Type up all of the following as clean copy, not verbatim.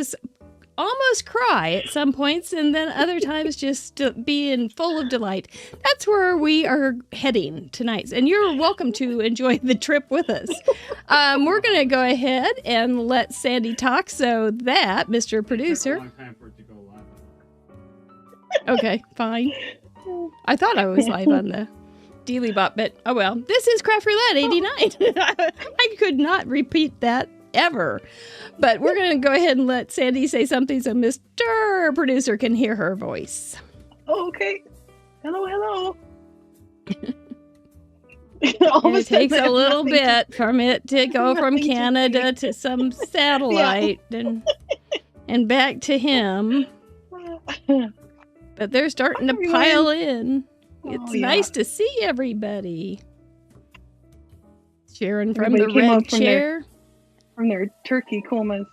us almost cry at some points, and then other times just being full of delight. That's where we are heading tonight, and you're welcome to enjoy the trip with us. We're going to go ahead and let Sandy talk so that Mr. Producer... It took a long time for it to go live. Okay, fine. I thought I was live on the Dealy Bop, but oh well. This is Craft Roulette 89. I could not repeat that ever. But we're going to go ahead and let Sandy say something so Mr. Producer can hear her voice. Oh, okay. Hello. It takes a little bit from it to go from Canada to some satellite and back to him. But they're starting to pile in. It's nice to see everybody. Sharon from the red chair. From their turkey comas.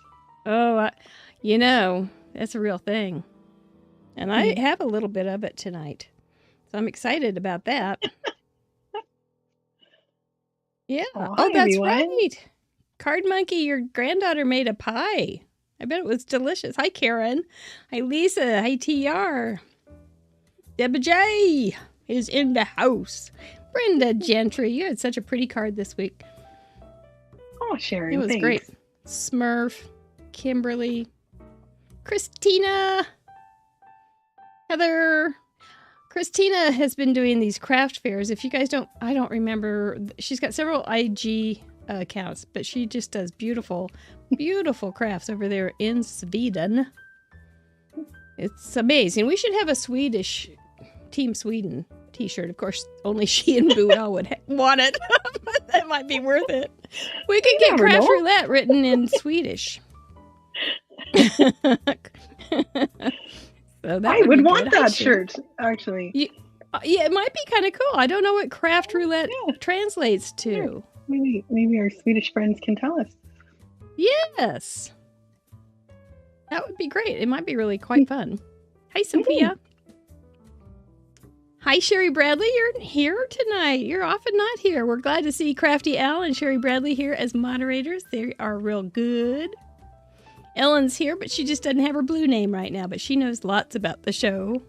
Oh, that's a real thing. And I have a little bit of it tonight. So I'm excited about that. Yeah. Oh, that's right. Card Monkey, your granddaughter made a pie. I bet it was delicious. Hi, Karen. Hi, Lisa. Hi, TR. Deborah J is in the house. Brenda Gentry, you had such a pretty card this week. Oh, Sharon, it was great. Smurf, Kimberly, Christina, Heather. Christina has been doing these craft fairs. If you guys I don't remember. She's got several IG accounts, but she just does beautiful, beautiful crafts over there in Sweden. It's amazing. We should have a Swedish Team Sweden t-shirt. Of course, only she and Buell would want it. But that might be worth it. We could get Craft Roulette written in Swedish. So I would want that shirt, actually. Yeah, it might be kind of cool. I don't know what Craft Roulette translates to. Maybe our Swedish friends can tell us. Yes. That would be great. It might be really quite fun. Hi, Sophia. Hi, Sherry Bradley. You're here tonight. You're often not here. We're glad to see Crafty Al and Sherry Bradley here as moderators. They are real good. Ellen's here, but she just doesn't have her blue name right now, but she knows lots about the show.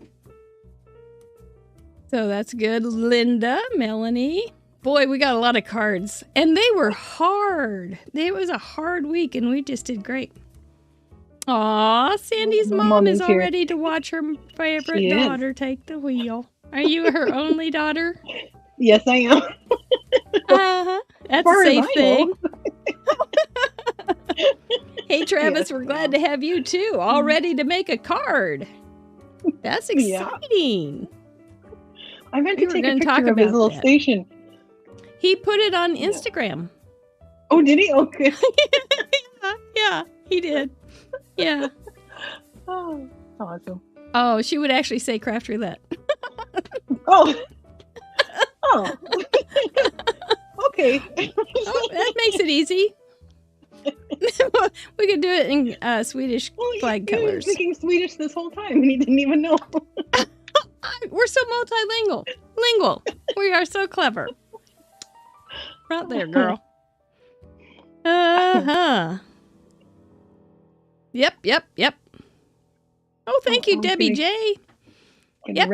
So that's good. Linda, Melanie. Boy, we got a lot of cards. And they were hard. It was a hard week, and we just did great. Aw, Sandy's mom is all ready to watch her favorite daughter take the wheel. Are you her only daughter? Yes, I am. That's a safe thing. Hey, Travis, we're glad to have you too. All ready to make a card. That's exciting. I meant to take a picture of his little station. He put it on Instagram. Oh, did he? Okay. Yeah, he did. Yeah. Oh, awesome. Oh, she would actually say Craft Roulette. Oh. Okay. Oh, that makes it ezy. We could do it in Swedish flag colors. He was speaking Swedish this whole time, and he didn't even know. We're so multilingual. We are so clever. Right there, girl. Yep. Oh, thank you, Debbie J. Yep.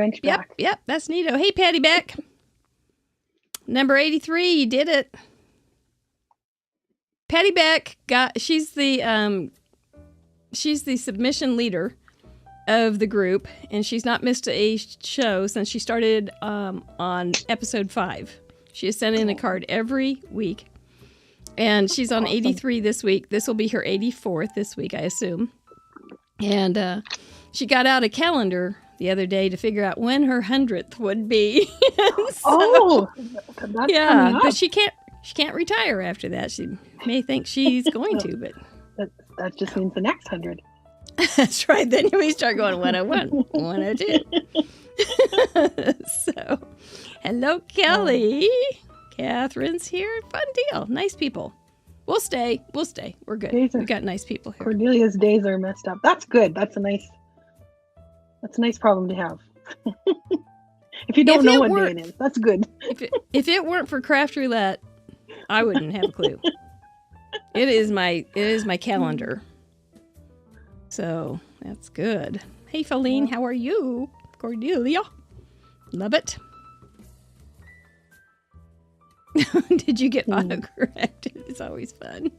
That's neato. Hey, Patty Beck. Number 83, you did it. Patty Beck she's the submission leader of the group, and she's not missed a show since she started on episode 5. She has sent in a card every week, and she's on 83 this week. This will be her 84th this week, I assume. And she got out a calendar the other day to figure out when her 100th would be. That's coming up. But she can't retire after that. She may think she's going to, but that just means the next 100. That's right. Then we start going 101, 102. So, hello, Kelly. Catherine's here. Fun deal. Nice people. We'll stay. We're good. We got nice people here. Cordelia's days are messed up. That's good. That's a nice problem to have. If you don't know what day it is, that's good. If it weren't for Craft Roulette, I wouldn't have a clue. It is my calendar. So that's good. Hey, Feline, how are you? Cordelia. Love it. Did you get autocorrected? It's always fun.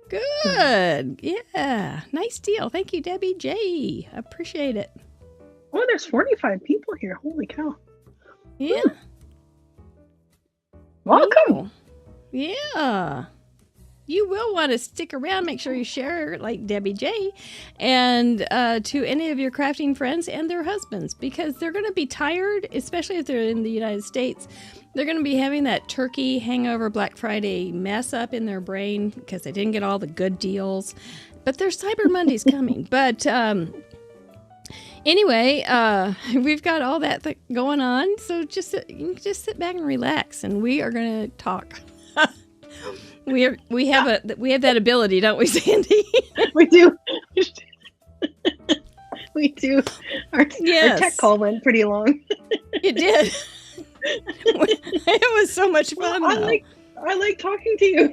Good. Yeah. Nice deal. Thank you, Debbie J. Appreciate it. Oh, there's 45 people here. Holy cow. Yeah. Welcome. Ooh. Yeah. You will want to stick around. Make sure you share, like Debbie J, and to any of your crafting friends and their husbands, because they're going to be tired, especially if they're in the United States. They're going to be having that turkey hangover Black Friday mess up in their brain because they didn't get all the good deals. But there's Cyber Monday's coming. But anyway, we've got all that going on. So you can just sit back and relax, and we are going to talk. We have that ability, don't we, Sandy? We do. We do. Our tech call went pretty long. It did. It was so much fun. I like talking to you.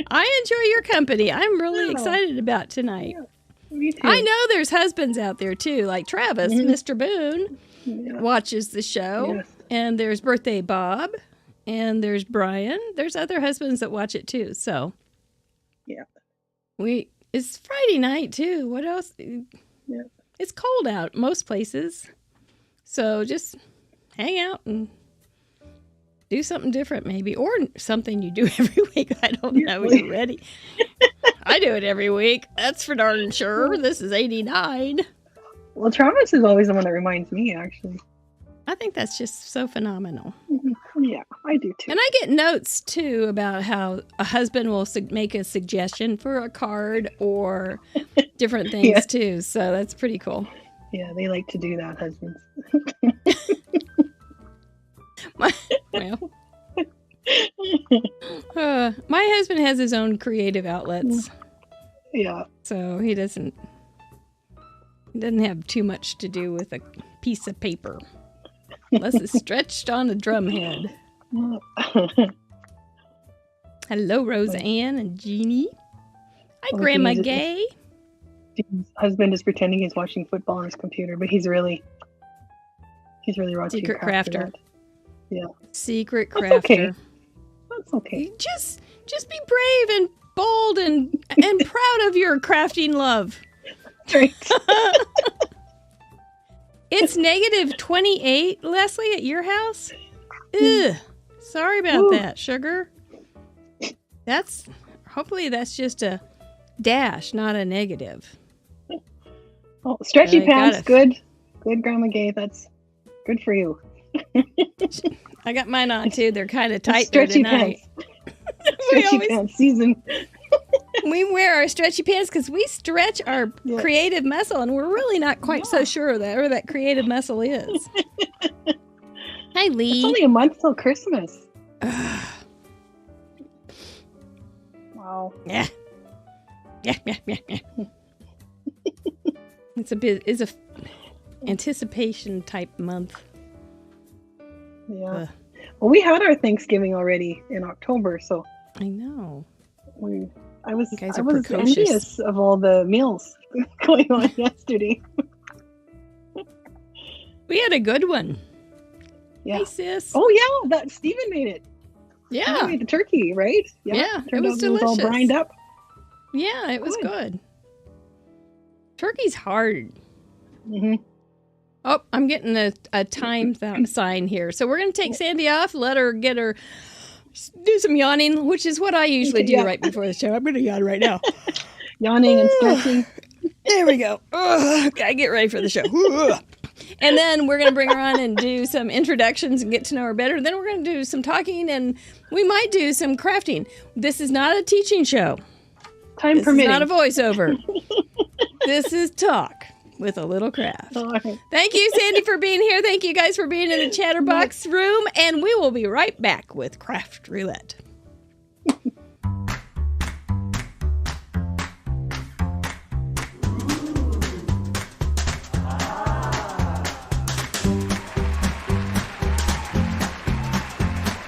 I enjoy your company. I'm really excited about tonight. Yeah, me too. I know there's husbands out there too, like Travis, Mr. Boone, watches the show, and there's Birthday Bob. And there's Brian. There's other husbands that watch it too. So, it's Friday night too. What else? Yeah. It's cold out most places. So just hang out and do something different maybe. Or something you do every week. I don't know. Are you ready? I do it every week. That's for darn sure. This is 89. Well, Travis is always the one that reminds me, actually. I think that's just so phenomenal. Yeah, I do too. And I get notes too about how a husband will make a suggestion for a card or different things too. So that's pretty cool. Yeah, they like to do that, husbands. My husband has his own creative outlets. Yeah. So he doesn't have too much to do with a piece of paper. Unless it's stretched on a drum head. Hello, Roseanne and Jeannie. Hi, Grandma Gay. His husband is pretending he's watching football on his computer, but he's really watching Secret crafter. Yeah. Secret That's crafter. Okay. That's okay. Just be brave and bold and proud of your crafting love. Right. It's negative 28, Leslie, at your house? Ugh. Sorry about that, sugar. Hopefully that's just a dash, not a negative. Oh, stretchy pants, good. Good, Grandma Gay. That's good for you. I got mine on too. They're kind of tight stretchy tonight. Pants. Stretchy pants season. We wear our stretchy pants because we stretch our creative muscle, and we're really not quite so sure where that creative muscle is. Hi, Lee. It's only a month till Christmas. Wow. Yeah. It's a anticipation type month. Yeah. Well, we had our Thanksgiving already in October, so I know. I was envious of all the meals going on yesterday. We had a good one. Yeah. Hey, sis. Oh yeah, that Steven made it. Yeah. He made the turkey, right? Yeah, Turned it was delicious. It was all brined up. Yeah, it was good. Turkey's hard. Mm-hmm. Oh, I'm getting a time sign here. So we're going to take Sandy off, let her do some yawning, which is what I usually do right before the show. I'm going to yawn right now. Yawning and stretching. There we go. Gotta get ready for the show. And then we're going to bring her on and do some introductions and get to know her better. Then we're going to do some talking, and we might do some crafting. This is not a teaching show. Time permitting. This is not a voiceover. This is talk with a little craft. Right. Thank you, Sandy, for being here. Thank you guys for being in the Chatterbox room, and we will be right back with Craft Roulette.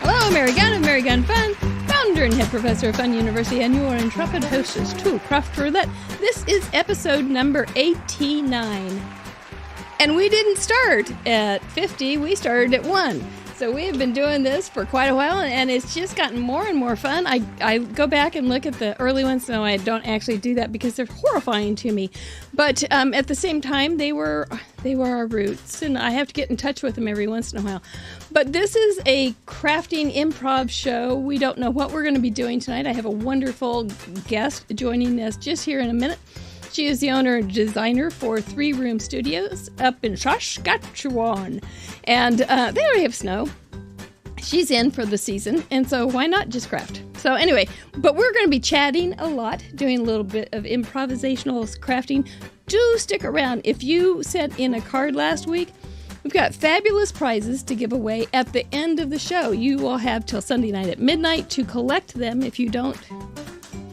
Hello, Mary Gunn of Mary Gun Fun, founder founder and head professor of Fun University, and your intrepid hostess to Craft Roulette. This is episode number 89. And we didn't start at 50, we started at 1. So we have been doing this for quite a while, and it's just gotten more and more fun. I go back and look at the early ones. No, I don't actually do that because they're horrifying to me. But at the same time, they were our roots, and I have to get in touch with them every once in a while. But this is a crafting improv show. We don't know what we're going to be doing tonight. I have a wonderful guest joining us just here in a minute. She is the owner and designer for 3 Room Studios up in Saskatchewan. And they already have snow. She's in for the season, and so why not just craft? So anyway, but we're going to be chatting a lot, doing a little bit of improvisational crafting. Do stick around. If you sent in a card last week, we've got fabulous prizes to give away at the end of the show. You will have till Sunday night at midnight to collect them. If you don't,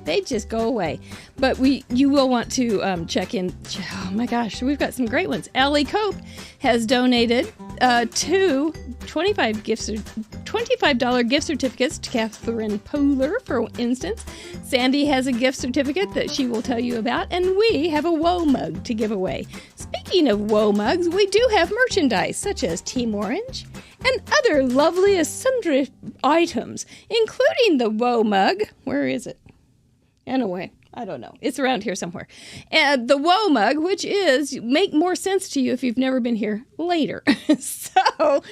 they just go away. But you will want to check in. Oh my gosh, we've got some great ones. Allie Cope has donated 2 $25 gift certificates to Catherine Poehler, for instance. Sandy has a gift certificate that she will tell you about, and we have a Woe mug to give away. Speaking of Woe mugs, we do have merchandise such as Team Orange and other lovely sundry items, including the Woe mug. Where is it? Anyway, I don't know. It's around here somewhere. And the Woe mug, which is make more sense to you if you've never been here later. So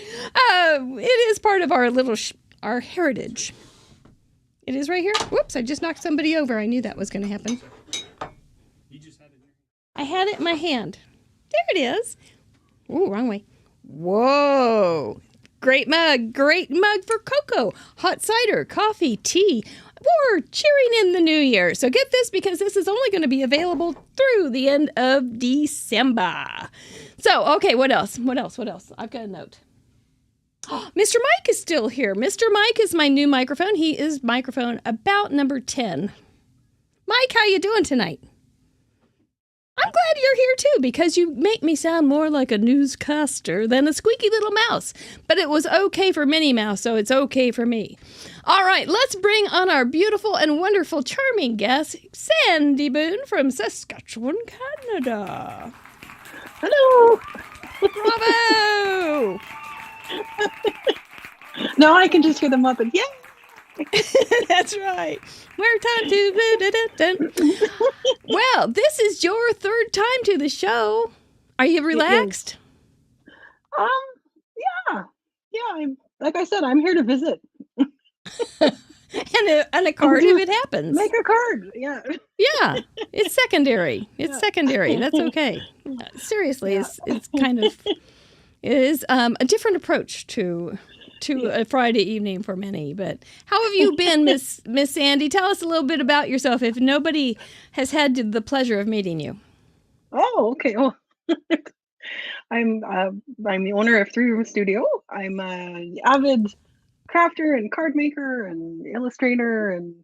it is part of our little our heritage. It is right here. Whoops! I just knocked somebody over. I knew that was going to happen. I had it in my hand. There it is. Ooh, wrong way. Whoa! Great mug for cocoa, hot cider, coffee, tea. We're cheering in the new year. So get this, because this is only going to be available through the end of December. So, okay, what else? I've got a note. Mr. Mike is still here. Mr. Mike is my new microphone. He is microphone about number 10. Mike, how you doing tonight? I'm glad you're here too, because you make me sound more like a newscaster than a squeaky little mouse. But it was okay for Minnie Mouse, so it's okay for me. All right, let's bring on our beautiful and wonderful, charming guest, Sandy Boone from Saskatchewan, Canada. Hello. Bravo! Now I can just hear the Muppets. Yeah. That's right. We're time to... Well, this is your 3rd time to the show. Are you relaxed? Yeah. Like I said, I'm here to visit. and a card if it happens. Make a card. Yeah. Yeah. It's secondary. Secondary. That's okay. Seriously, Yeah. it's kind of... It is a different approach to a Friday evening for many. But how have you been, Miss Sandy? Tell us a little bit about yourself if nobody has had the pleasure of meeting you. Oh, okay. Well, I'm the owner of 3 Room Studio. I'm an avid crafter and card maker and illustrator, and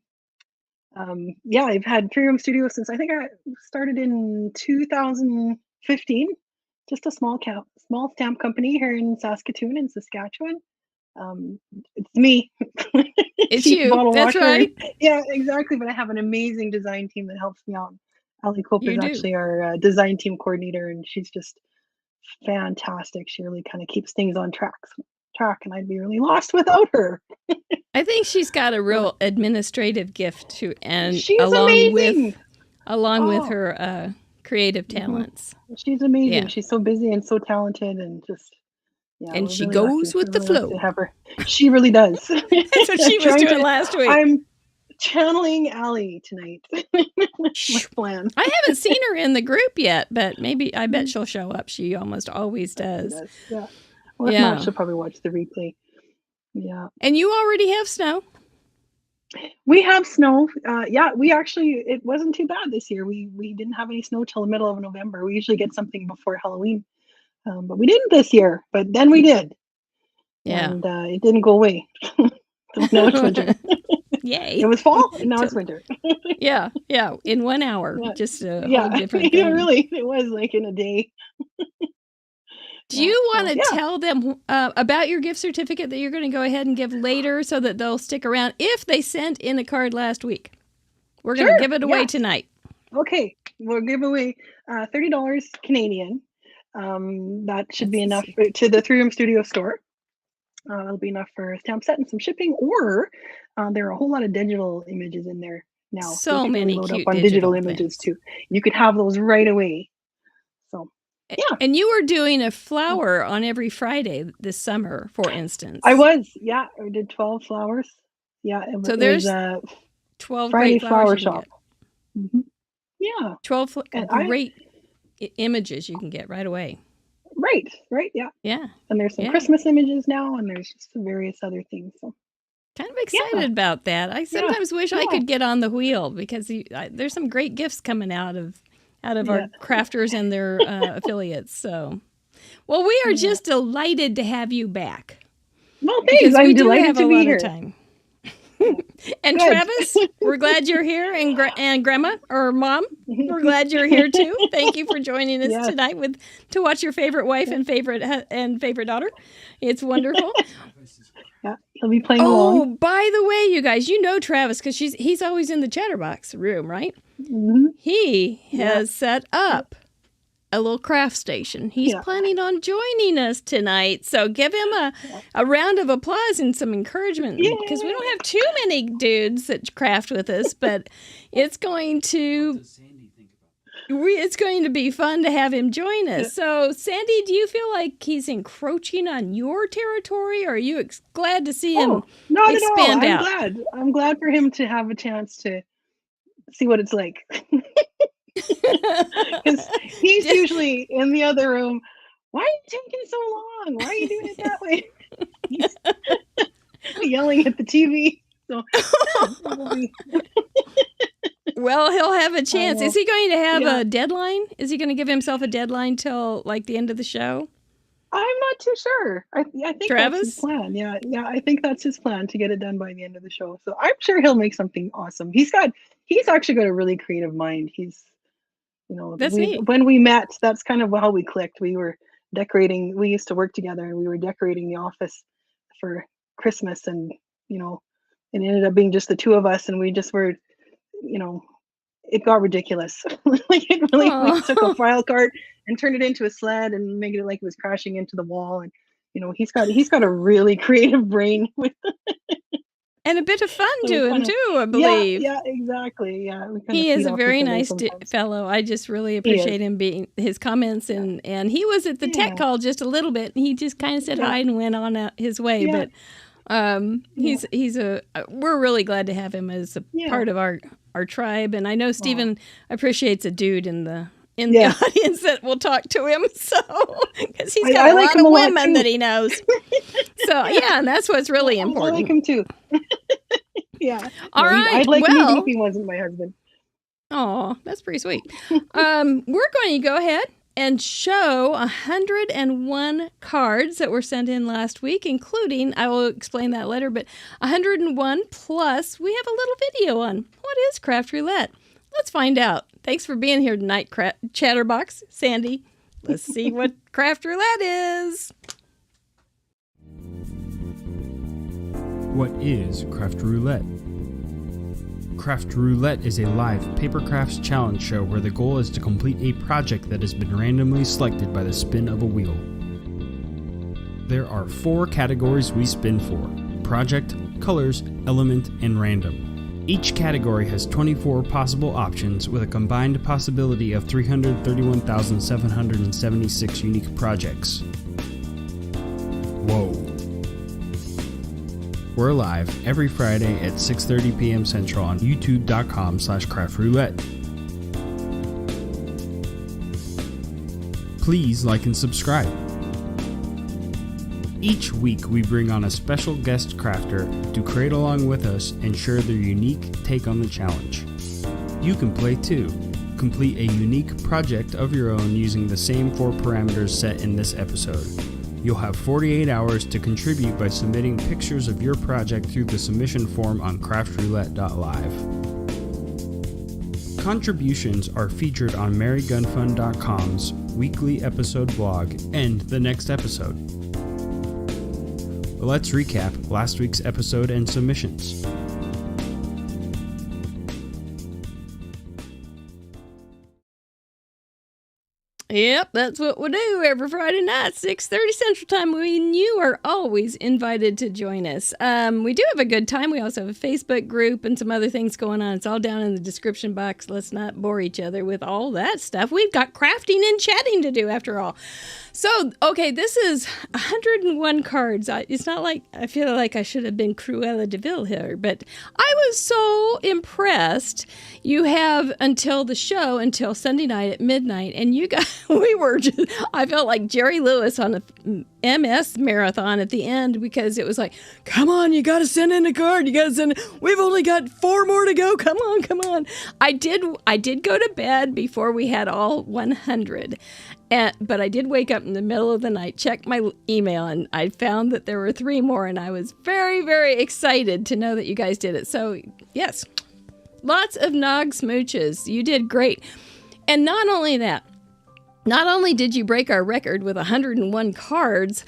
I've had 3 Room Studio since I think I started in 2015. Just a small stamp company here in Saskatoon, in Saskatchewan. It's me. It's you. That's washer. right. Yeah, exactly. But I have an amazing design team that helps me out. Allie Cope is You do. actually our design team coordinator, and she's just fantastic. She really kind of keeps things on track, and I'd be really lost without her. I think she's got a real administrative gift too, and She's along amazing. with her creative talents. She's amazing. Yeah. She's so busy and so talented, and just And we're she really goes lucky. with We're the really lucky flow. to have her. She really does. That's what she was Trying doing to- last week. I'm channeling Allie tonight. My plan. I haven't seen her in the group yet, but I bet she'll show up. She almost always does. Yeah. Well, if Yeah. not, she'll probably watch the replay. Yeah. And you already have snow. We have snow. It wasn't too bad this year. We didn't have any snow till the middle of November. We usually get something before Halloween. But we didn't this year. But then we did. Yeah. And it didn't go away. So now it's winter. Yay. It was fall, and now it's winter. Yeah. In 1 hour. Yeah. Just a whole Yeah, different thing. yeah, really. It was like in a day. Do you want to yeah. tell them about your gift certificate that you're going to go ahead and give later so that they'll stick around if they sent in a card last week? We're going to give it away tonight. Okay, we'll give away $30 Canadian. That should be enough to the 3 Room Studio store. It'll be enough for a stamp set and some shipping, or there are a whole lot of digital images in there now. So many load cute up on digital images things. too. You could have those right away. So, yeah. And you were doing a flower on every Friday this summer, for instance. I was, I did 12 flowers. Yeah, so there's 12 Friday great flower flowers shop. Mm-hmm. Yeah. 12 great images you can get right away. Right, yeah. Yeah. And there's some Christmas images now, and there's just various other things. So kind of excited about that. I sometimes wish I could get on the wheel because there's some great gifts coming out of our crafters and their affiliates. So, well, we are just delighted to have you back. Well, thanks. I'm delighted to be here. Time. And good. Travis, we're glad you're here, and Grandma or Mom, we're glad you're here too. Thank you for joining us tonight to watch your favorite wife and favorite daughter. It's wonderful. Yeah, he'll be playing along. Oh, by the way, you guys, you know Travis because he's always in the Chatterbox room, right? Mm-hmm. He has set up a little craft station. He's planning on joining us tonight. So give him a round of applause and some encouragement because we don't have too many dudes that craft with us, but it's going to be fun to have him join us. So Sandy, do you feel like he's encroaching on your territory, or are you glad to see him expand out? I'm glad for him to have a chance to see what it's like. Because he's usually in the other room. Why are you taking so long? Why are you doing it that way? He's yelling at the TV. So, well, he'll have a chance. Is he going to have a deadline? Is he going to give himself a deadline till like the end of the show? I'm not too sure. I think Travis? That's his plan. Yeah, I think that's his plan to get it done by the end of the show. So I'm sure he'll make something awesome. He's actually got a really creative mind. That's neat. When we met, that's kind of how we clicked. We were decorating. We used to work together, and we were decorating the office for Christmas, and it ended up being just the two of us, and we just were, it got ridiculous. Like it really, we took a file cart and turned it into a sled and made it like it was crashing into the wall. And he's got a really creative brain with. And a bit of fun to him, too, I believe. Yeah, exactly. Yeah, he is a very nice fellow. I just really appreciate him being his comments. And he was at the tech call just a little bit. And he just kind of said hi and went on his way. Yeah. But we're really glad to have him as a part of our tribe. And I know Stephen appreciates a dude in the audience that will talk to him. So, because he's got a lot of women that he knows. So, and that's what's really important. I like him too. All right. I'd like him if he wasn't my husband. Oh, that's pretty sweet. We're going to go ahead and show 101 cards that were sent in last week, including, I will explain that later, but 101 plus we have a little video on what is Craft Roulette. Let's find out. Thanks for being here tonight, Chatterbox. Sandy, let's see what Craft Roulette is. What is Craft Roulette? Craft Roulette is a live paper crafts challenge show where the goal is to complete a project that has been randomly selected by the spin of a wheel. There are 4 categories we spin for: project, colors, element, and random. Each category has 24 possible options with a combined possibility of 331,776 unique projects. Whoa. We're live every Friday at 6:30 p.m. Central on youtube.com/craftroulette. Please like and subscribe. Each week we bring on a special guest crafter to create along with us and share their unique take on the challenge. You can play too. Complete a unique project of your own using the same 4 parameters set in this episode. You'll have 48 hours to contribute by submitting pictures of your project through the submission form on craftroulette.live. Contributions are featured on marygunfund.com's weekly episode blog and the next episode. Let's recap last week's episode and submissions. Yep, that's what we do every Friday night, 6:30 Central Time, when you are always invited to join us. We do have a good time. We also have a Facebook group and some other things going on. It's all down in the description box. Let's not bore each other with all that stuff. We've got crafting and chatting to do after all. So, okay, this is 101 cards. It's not like I feel like I should have been Cruella de Vil here, but I was so impressed. You have until the show, until Sunday night at midnight, and you guys, I felt like Jerry Lewis on the MS marathon at the end, because it was like, come on, you got to send in a card. You got to send. We've only got 4 more to go. Come on, come on. I did go to bed before we had all 100. But I did wake up in the middle of the night, check my email, and I found that there were 3 more, and I was very, very excited to know that you guys did it. So, yes, lots of nog smooches. You did great. And not only that, not only did you break our record with 101 cards,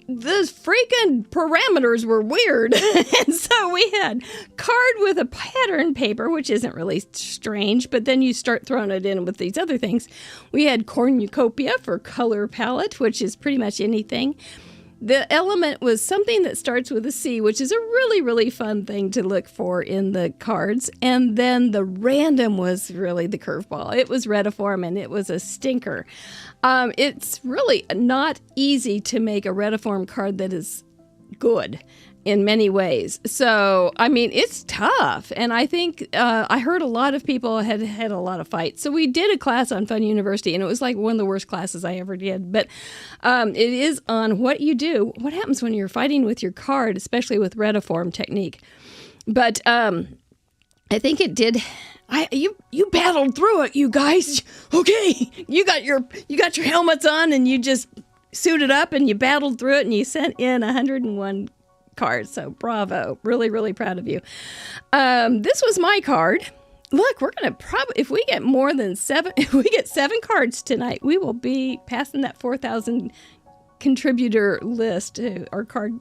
the freaking parameters were weird. And so we had card with a pattern paper, which isn't really strange, but then you start throwing it in with these other things. We had cornucopia for color palette, which is pretty much anything. The element was something that starts with a C, which is a really, really fun thing to look for in the cards. And then the random was really the curveball. It was retiform, and it was a stinker. It's really not easy to make a retiform card that is good in many ways. So, I mean, it's tough. And I think I heard a lot of people had a lot of fights. So we did a class on Fun University, and it was like one of the worst classes I ever did. But it is on what you do, what happens when you're fighting with your card, especially with retiform technique. But I think it did. You battled through it, you guys. Okay, you got your helmets on, and you just suited up, and you battled through it, and you sent in 101 cards. So bravo. Really, really proud of you. This was my card. Look, we're going to if we get more than 7, if we get 7 cards tonight, we will be passing that 4,000 contributor list to our card,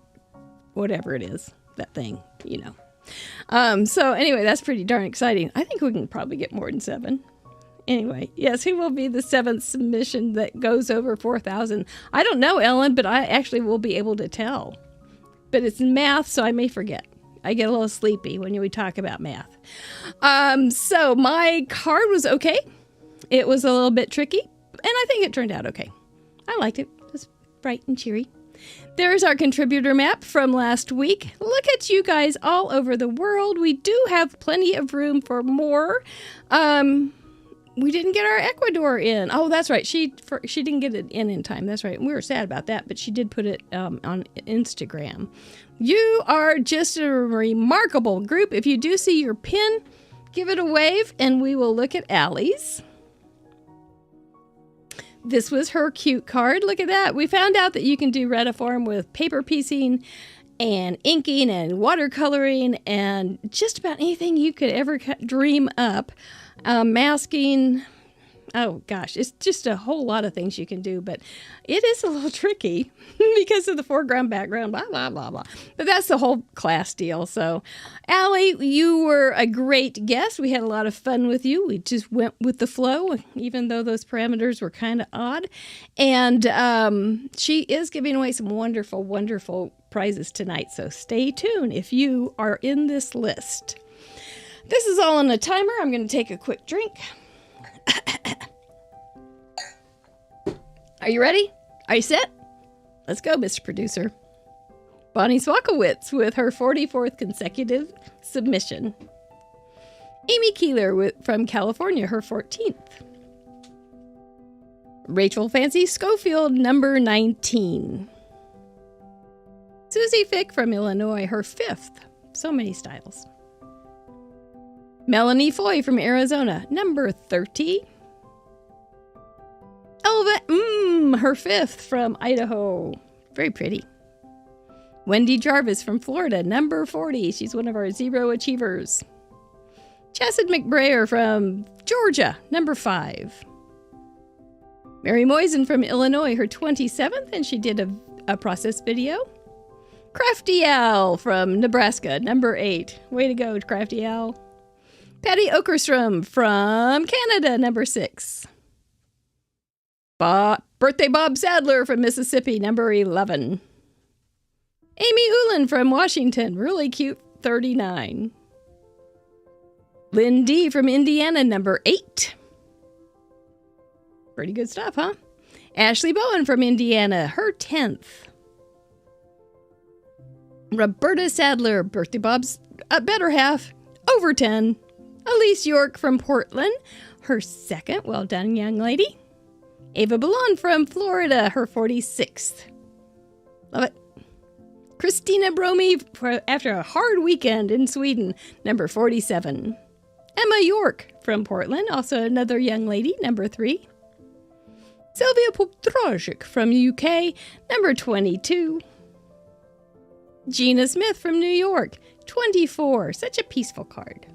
whatever it is, that thing, you know. So anyway, that's pretty darn exciting. I think we can probably get more than 7. Anyway, yes, who will be the 7th submission that goes over 4,000? I don't know, Ellen, but I actually will be able to tell. But it's math, so I may forget. I get a little sleepy when we talk about math. So my card was okay. It was a little bit tricky, and I think it turned out okay. I liked it. It was bright and cheery. There's our contributor map from last week. Look at you guys all over the world. We do have plenty of room for more. We didn't get our Ecuador in. Oh, that's right. She didn't get it in time. That's right. We were sad about that, but she did put it on Instagram. You are just a remarkable group. If you do see your pin, give it a wave, and we will look at Allie's. This was her cute card. Look at that. We found out that you can do retiform with paper piecing and inking and watercoloring and just about anything you could ever dream up. Masking, oh gosh, it's just a whole lot of things you can do, but it is a little tricky because of the foreground, background, blah, blah, blah, blah. But that's the whole class deal. So, Allie, you were a great guest. We had a lot of fun with you. We just went with the flow, even though those parameters were kind of odd. And she is giving away some wonderful, wonderful prizes tonight. So stay tuned if you are in this list. This is all on a timer. I'm going to take a quick drink. Are you ready? Are you set? Let's go, Mr. Producer. Bonnie Swakowitz with her 44th consecutive submission. Amy Keeler from California, her 14th. Rachel Fancy Schofield, number 19. Susie Fick from Illinois, her 5th. So many styles. Melanie Foy from Arizona, number 30. Elva, her 5th from Idaho. Very pretty. Wendy Jarvis from Florida, number 40. She's one of our Zero Achievers. Chassid McBrayer from Georgia, number 5. Mary Moisen from Illinois, her 27th, and she did a process video. Crafty Al from Nebraska, number 8. Way to go, Crafty Al. Patty Okerstrom from Canada, number 6. Birthday Bob Sadler from Mississippi, number 11. Amy Ulan from Washington, really cute, 39. Lynn D from Indiana, number 8. Pretty good stuff, huh? Ashley Bowen from Indiana, her 10th. Roberta Sadler, Birthday Bob's better half, over 10. Elise York from Portland, her 2nd. Well done, young lady. Ava Ballon from Florida, her 46th. Love it. Christina Bromy, after a hard weekend in Sweden, number 47. Emma York from Portland, also another young lady, number 3. Sylvia Potrojic from UK, number 22. Gina Smith from New York, 24. Such a peaceful card.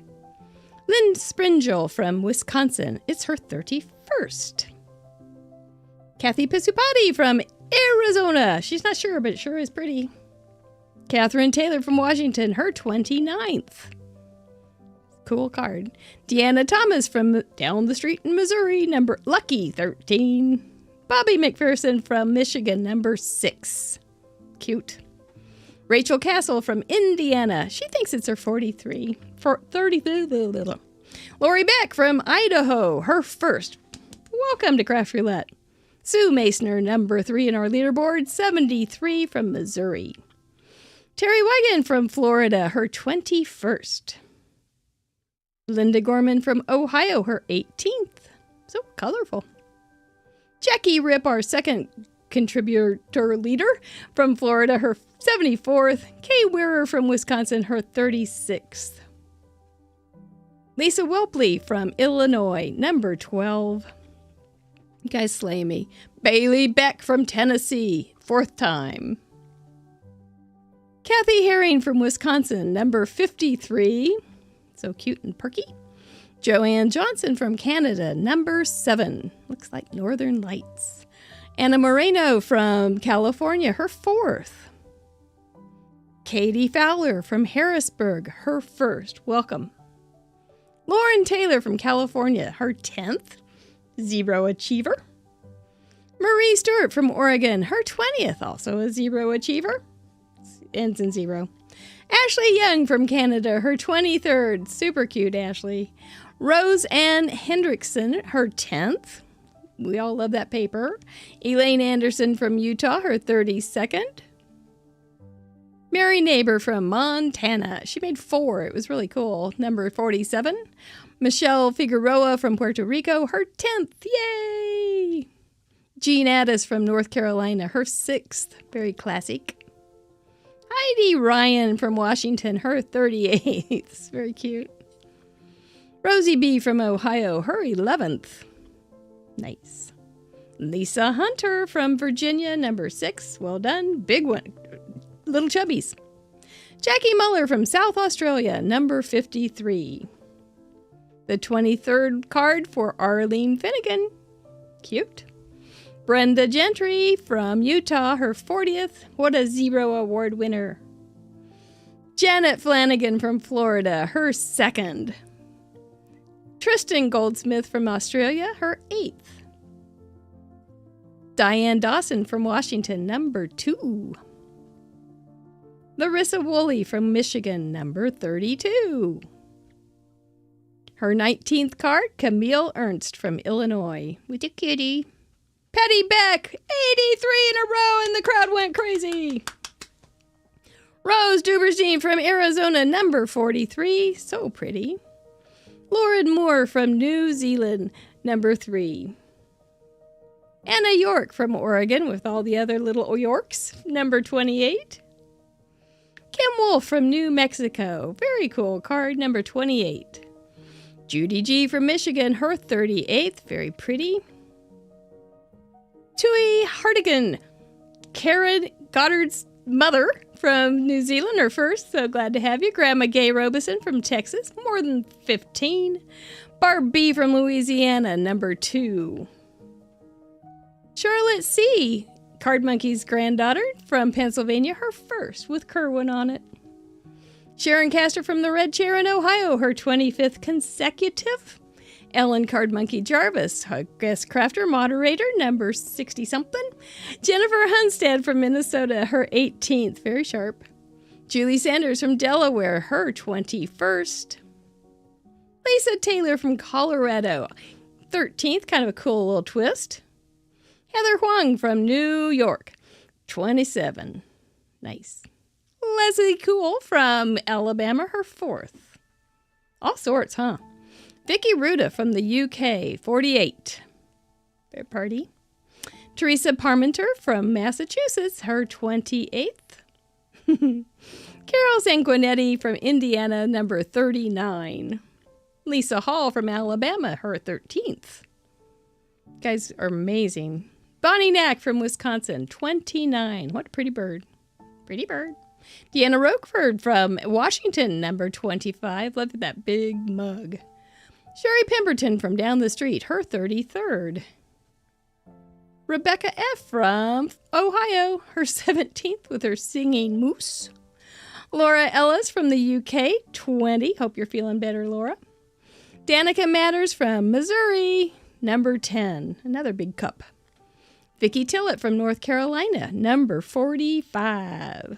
Lynn Springel from Wisconsin, it's her 31st. Kathy Pisupati from Arizona, she's not sure, but it sure is pretty. Catherine Taylor from Washington, her 29th. Cool card. Deanna Thomas from down the street in Missouri, number lucky 13. Bobby McPherson from Michigan, number 6. Cute. Rachel Castle from Indiana. She thinks it's her 43. 33. Lori Beck from Idaho, her 1st. Welcome to Craft Roulette. Sue Masner, number 3 in our leaderboard, 73 from Missouri. Terry Wagon from Florida, her 21st. Linda Gorman from Ohio, her 18th. So colorful. Jackie Rip, our 2nd contributor leader from Florida, her 74th. Kay Wearer from Wisconsin, her 36th. Lisa Welpley from Illinois, number 12. You guys slay me. Bailey Beck from Tennessee, 4th time. Kathy Herring from Wisconsin, number 53. So cute and perky. Joanne Johnson from Canada, number 7. Looks like Northern Lights. Anna Moreno from California, her 4th. Katie Fowler from Harrisburg, her 1st. Welcome. Lauren Taylor from California, her 10th. 0 achiever. Marie Stewart from Oregon, her 20th. Also a 0 achiever. Ends in 0. Ashley Young from Canada, her 23rd. Super cute, Ashley. Rose Ann Hendrickson, her 10th. We all love that paper. Elaine Anderson from Utah, her 32nd. Mary Neighbor from Montana. She made 4. It was really cool. Number 47. Michelle Figueroa from Puerto Rico, her 10th. Yay! Jean Addis from North Carolina, her 6th. Very classic. Heidi Ryan from Washington, her 38th. Very cute. Rosie B. from Ohio, her 11th. Nice. Lisa Hunter from Virginia, number 6. Well done. Big one. Little chubbies. Jackie Muller from South Australia, number 53. The 23rd card for Arlene Finnegan. Cute. Brenda Gentry from Utah, her 40th. What a 0 award winner. Janet Flanagan from Florida, her 2nd. Tristan Goldsmith from Australia, her 8th. Diane Dawson from Washington, number 2. Larissa Woolley from Michigan, number 32. Her 19th card, Camille Ernst from Illinois. With a kitty. Patty Beck, 83 in a row, and the crowd went crazy. Rose Duberstein from Arizona, number 43. So pretty. Lauren Moore from New Zealand, number 3. Anna York from Oregon, with all the other little Yorks, number 28. Kim Wolf from New Mexico, very cool card, number 28. Judy G from Michigan, her 38th, very pretty. Tui Hartigan, Karen Goddard's mother from New Zealand, her 1st, so glad to have you. Grandma Gay Robeson from Texas, more than 15. Barbie from Louisiana, number 2. Charlotte C., Card Monkey's granddaughter from Pennsylvania, her first with Kerwin on it. Sharon Castor from the Red Chair in Ohio, her 25th consecutive. Ellen Card Monkey Jarvis, guest crafter moderator, number 60-something. Jennifer Hunstead from Minnesota, her 18th, very sharp. Julie Sanders from Delaware, her 21st. Lisa Taylor from Colorado, 13th, kind of a cool little twist. Heather Huang from New York, 27. Nice. Leslie Cool from Alabama, her 4th. All sorts, huh? Vicky Ruda from the UK, 48. Fair party. Teresa Parmenter from Massachusetts, her 28th. Carol Sanguinetti from Indiana, number 39. Lisa Hall from Alabama, her 13th. You guys are amazing. Bonnie Knack from Wisconsin, 29. What a pretty bird. Pretty bird. Deanna Roqueford from Washington, number 25. Look at that big mug. Sherry Pemberton from down the street, her 33rd. Rebecca F. from Ohio, her 17th with her singing moose. Laura Ellis from the UK, 20. Hope you're feeling better, Laura. Danica Matters from Missouri, number 10. Another big cup. Vicki Tillett from North Carolina, number 45.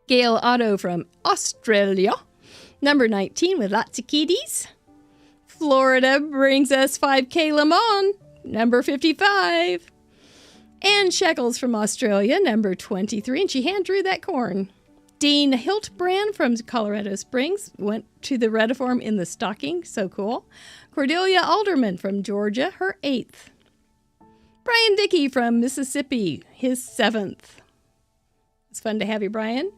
Gail Otto from Australia, number 19 with lots of kitties. Florida brings us 5K Le Mans, number 55. Ann Shekels from Australia, number 23, and she hand drew that corn. Dean Hiltbrand from Colorado Springs went to the Rediform in the stocking, so cool. Cordelia Alderman from Georgia, her 8th. Brian Dickey from Mississippi, his 7th. It's fun to have you, Brian.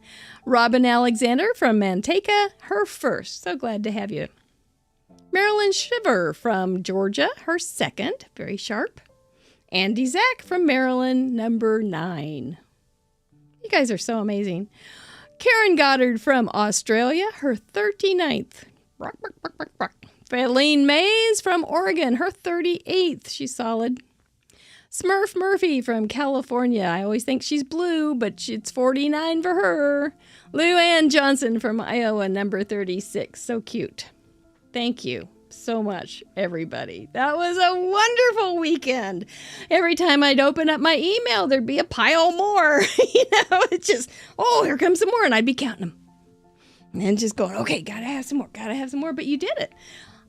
Robin Alexander from Manteca, her 1st. So glad to have you. Marilyn Shiver from Georgia, her 2nd. Very sharp. Andy Zach from Maryland, number 9. You guys are so amazing. Karen Goddard from Australia, her 39th. Faylene Mays from Oregon, her 38th. She's solid. Smurf Murphy from California. I always think she's blue, but it's 49 for her. Lou Ann Johnson from Iowa, number 36. So cute. Thank you so much, everybody. That was a wonderful weekend. Every time I'd open up my email, there'd be a pile more. It's just, oh, here comes some more. And I'd be counting them. And just going, okay, gotta have some more. But you did it.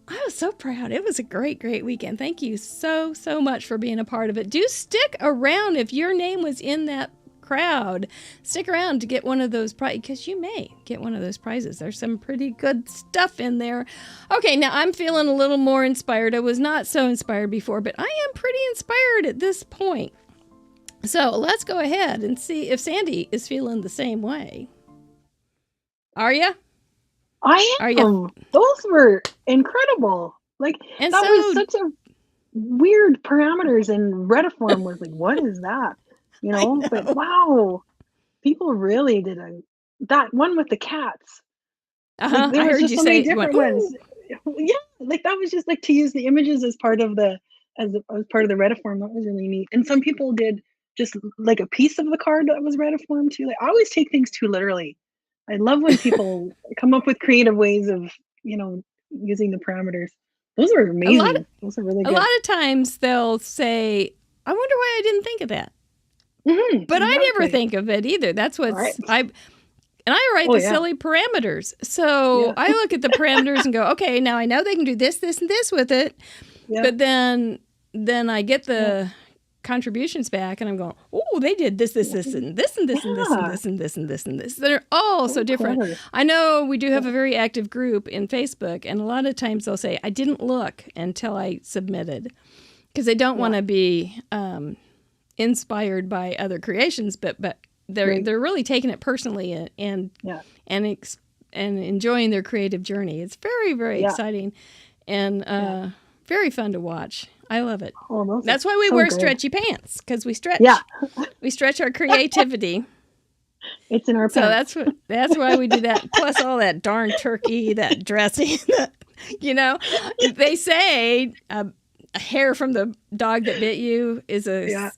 I was so proud. It was a great, great weekend. Thank you so, so much for being a part of it. Do stick around if your name was in that crowd. Stick around to get one of those prizes, because you may get one of those prizes. There's some pretty good stuff in there. Okay, now I'm feeling a little more inspired. I was not so inspired before, but I am pretty inspired at this point. So let's go ahead and see if Sandy is feeling the same way. Are you? I am. Those were incredible. Like, and that was such a weird parameters, and Rediform was like, what is that? You know? But wow, people really did that one with the cats. Like, there was just so many different ones. Yeah, like that was just like to use the images as part of the Rediform. That was really neat. And some people did just like a piece of the card that was Rediform too. Like, I always take things too literally. I love when people come up with creative ways of, using the parameters. Those are amazing. Those are really good. A lot of times they'll say, I wonder why I didn't think of that. Mm-hmm, but exactly. I never think of it either. That's what's right. I write the silly parameters. So I look at the parameters and go, okay, now I know they can do this, this, and this with it. Yeah. But then I get the contributions back and I'm going, oh, they did this, and this, and this, and this, and this, and this, and this, and this, and this. They're all so different. Clever. I know we do have a very active group in Facebook, and a lot of times they'll say, I didn't look until I submitted, because they don't want to be inspired by other creations, but they're really taking it personally and enjoying their creative journey. It's very, very exciting and very fun to watch. I love it. Oh, that's why we wear stretchy pants, because we stretch. Yeah. We stretch our creativity. It's in our pants. So that's why we do that. Plus all that darn turkey, that dressing. You know, they say a hair from the dog that bit you is a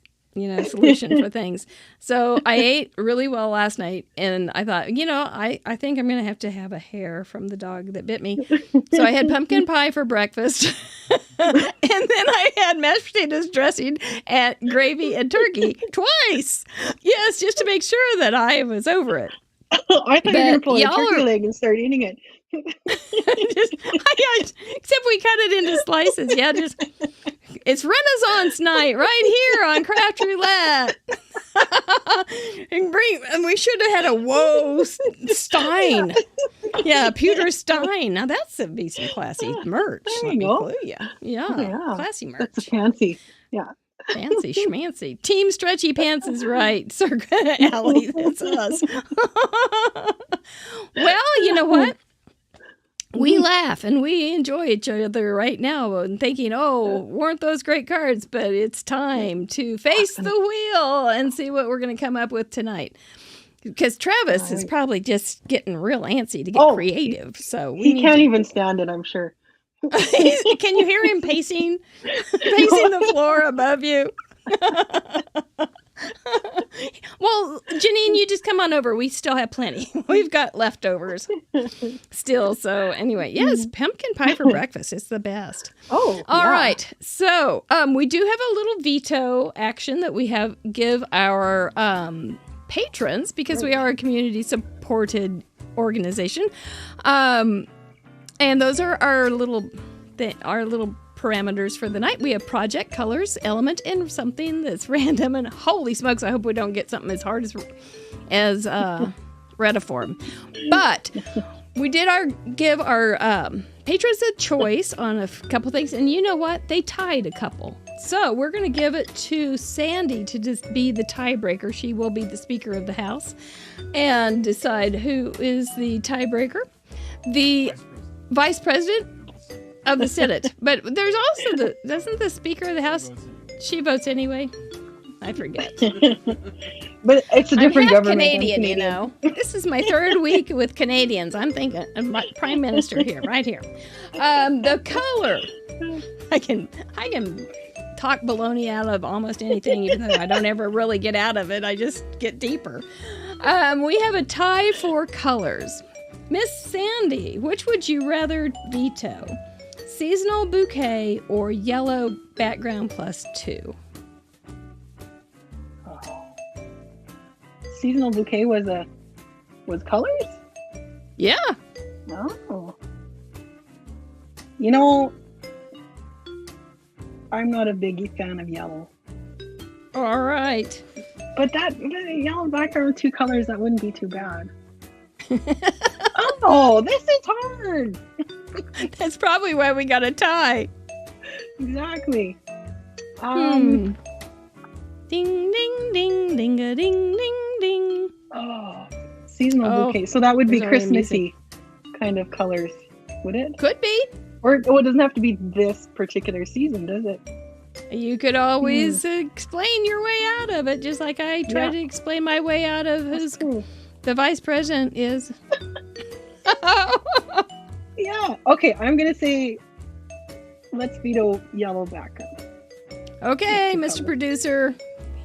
solution for things. So I ate really well last night, and I thought, I think I'm going to have a hair from the dog that bit me. So I had pumpkin pie for breakfast, and then I had mashed potatoes, dressing, and gravy and turkey twice. Yes, just to make sure that I was over it. I thought you were going to pull a turkey leg and start eating it. Except we cut it into slices. Yeah, it's Renaissance night right here on Craft Roulette. and we should have had a Stein. Yeah, pewter Stein. Now that's a be some classy merch. Let me clue you. Yeah, classy merch. That's fancy. Yeah. Fancy schmancy. Team Stretchy Pants is right. Sir Allie, that's us. Well, you know what? We laugh and we enjoy each other right now and thinking, weren't those great cards? But it's time to face the wheel and see what we're going to come up with tonight. Because Travis is probably just getting real antsy to get creative. So he can't even stand it, I'm sure. Can you hear him pacing the floor above you? Well, Janine, you just come on over. We still have plenty. We've got leftovers still. So anyway, yes, pumpkin pie for breakfast. It's the best. All right. So we do have a little veto action that we give our patrons because we are a community-supported organization. And those are our little parameters for the night. We have project, colors, element, and something that's random. And holy smokes, I hope we don't get something as hard as Retiform. But we did give our patrons a choice on a couple things. And you know what? They tied a couple. So we're going to give it to Sandy to just be the tiebreaker. She will be the Speaker of the House and decide who is the tiebreaker. The Vice President of the Senate. But there's also doesn't the Speaker of the House, she votes anyway? I forget. But it's a different government. Canadian, you know. This is my third week with Canadians. I'm thinking of my Prime Minister here, right here. The color. I can talk baloney out of almost anything, even though I don't ever really get out of it. I just get deeper. We have a tie for colors. Miss Sandy, which would you rather veto? Seasonal bouquet or yellow background +2? Seasonal bouquet was colors? Yeah. Oh. You know, I'm not a big fan of yellow. All right. But that yellow background 2 colors, that wouldn't be too bad. Oh, this is hard. That's probably why we got a tie. Exactly. Ding, ding, ding, ding-a-ding, ding, ding. Oh, seasonal bouquet. So that would be Christmassy kind of colors, would it? Could be. Or it doesn't have to be this particular season, does it? You could always explain your way out of it, just like I tried to explain my way out of who's the vice president is. Yeah. Okay, I'm going to say let's veto yellow background. Okay, Mr. Producer.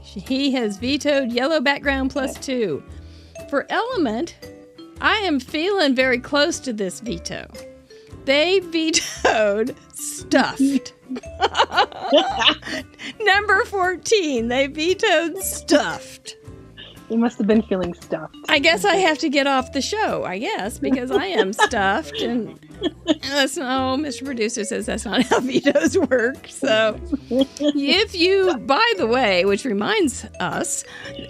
He has vetoed yellow background +2. For element, I am feeling very close to this veto. They vetoed stuffed. Number 14, they vetoed stuffed. They must have been feeling stuffed. I guess I have to get off the show, because I am stuffed. And Mr. Producer says that's not how vetoes work. So if you, by the way, which reminds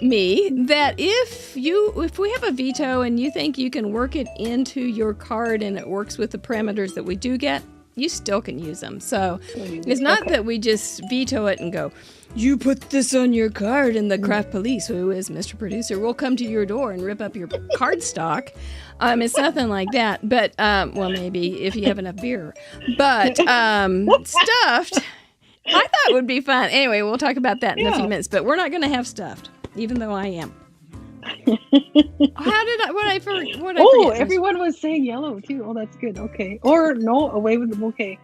me, that if we have a veto and you think you can work it into your card and it works with the parameters that we do get, you still can use them. So it's not that we just veto it and go, you put this on your card and the craft police, who is Mr. Producer, will come to your door and rip up your card stock. It's nothing like that. But, well, maybe if you have enough beer. But stuffed, I thought would be fun. Anyway, we'll talk about that in a few minutes. But we're not going to have stuffed, even though I am. I forget? Everyone was saying yellow too. Oh, that's good. Okay. Or no, away with the bouquet.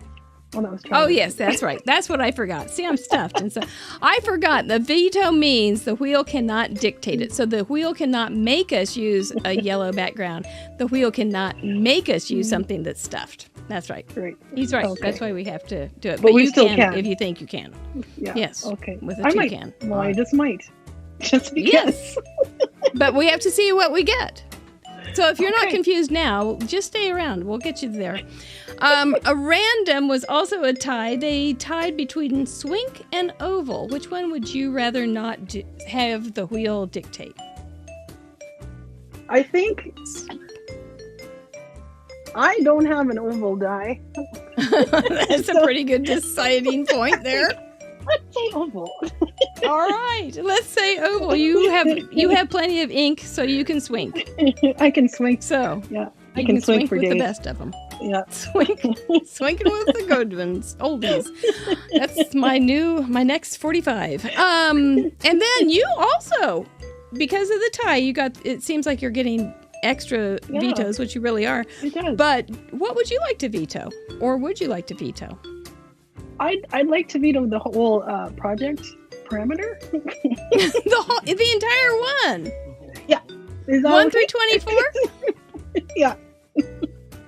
Oh, that was Travis. Oh, yes, that's right. That's what I forgot. See, I'm stuffed. And so I forgot the veto means the wheel cannot dictate it. So the wheel cannot make us use a yellow background. The wheel cannot make us use something that's stuffed. That's right. Right. He's right. Okay. That's why we have to do it. But we you still can if you think you can. Yeah. Yes. Okay. With a I toucan. might. Well, I just might. Just because. Yes. But we have to see what we get. So if you're not Okay. confused now, just stay around. We'll get you there. A random was also a tie. They tied between swink and oval. Which one would you rather not have the wheel dictate? I think I don't have an oval die. That's a pretty good deciding point there. Let's say oval. All right, let's say oval. You have plenty of ink, so you can swink. I can swing. So Yeah, I you can swing for with days. the best of them. Yeah. Swinking with the good ones, oldies. That's my next 45. And then you also, because of the tie, you got. It seems like you're getting extra vetoes, which you really are. It does. But what would you like to veto, or would you like to veto? I'd like to veto the whole project parameter. the entire one. Yeah. Is that 1 okay? through 24. Yeah.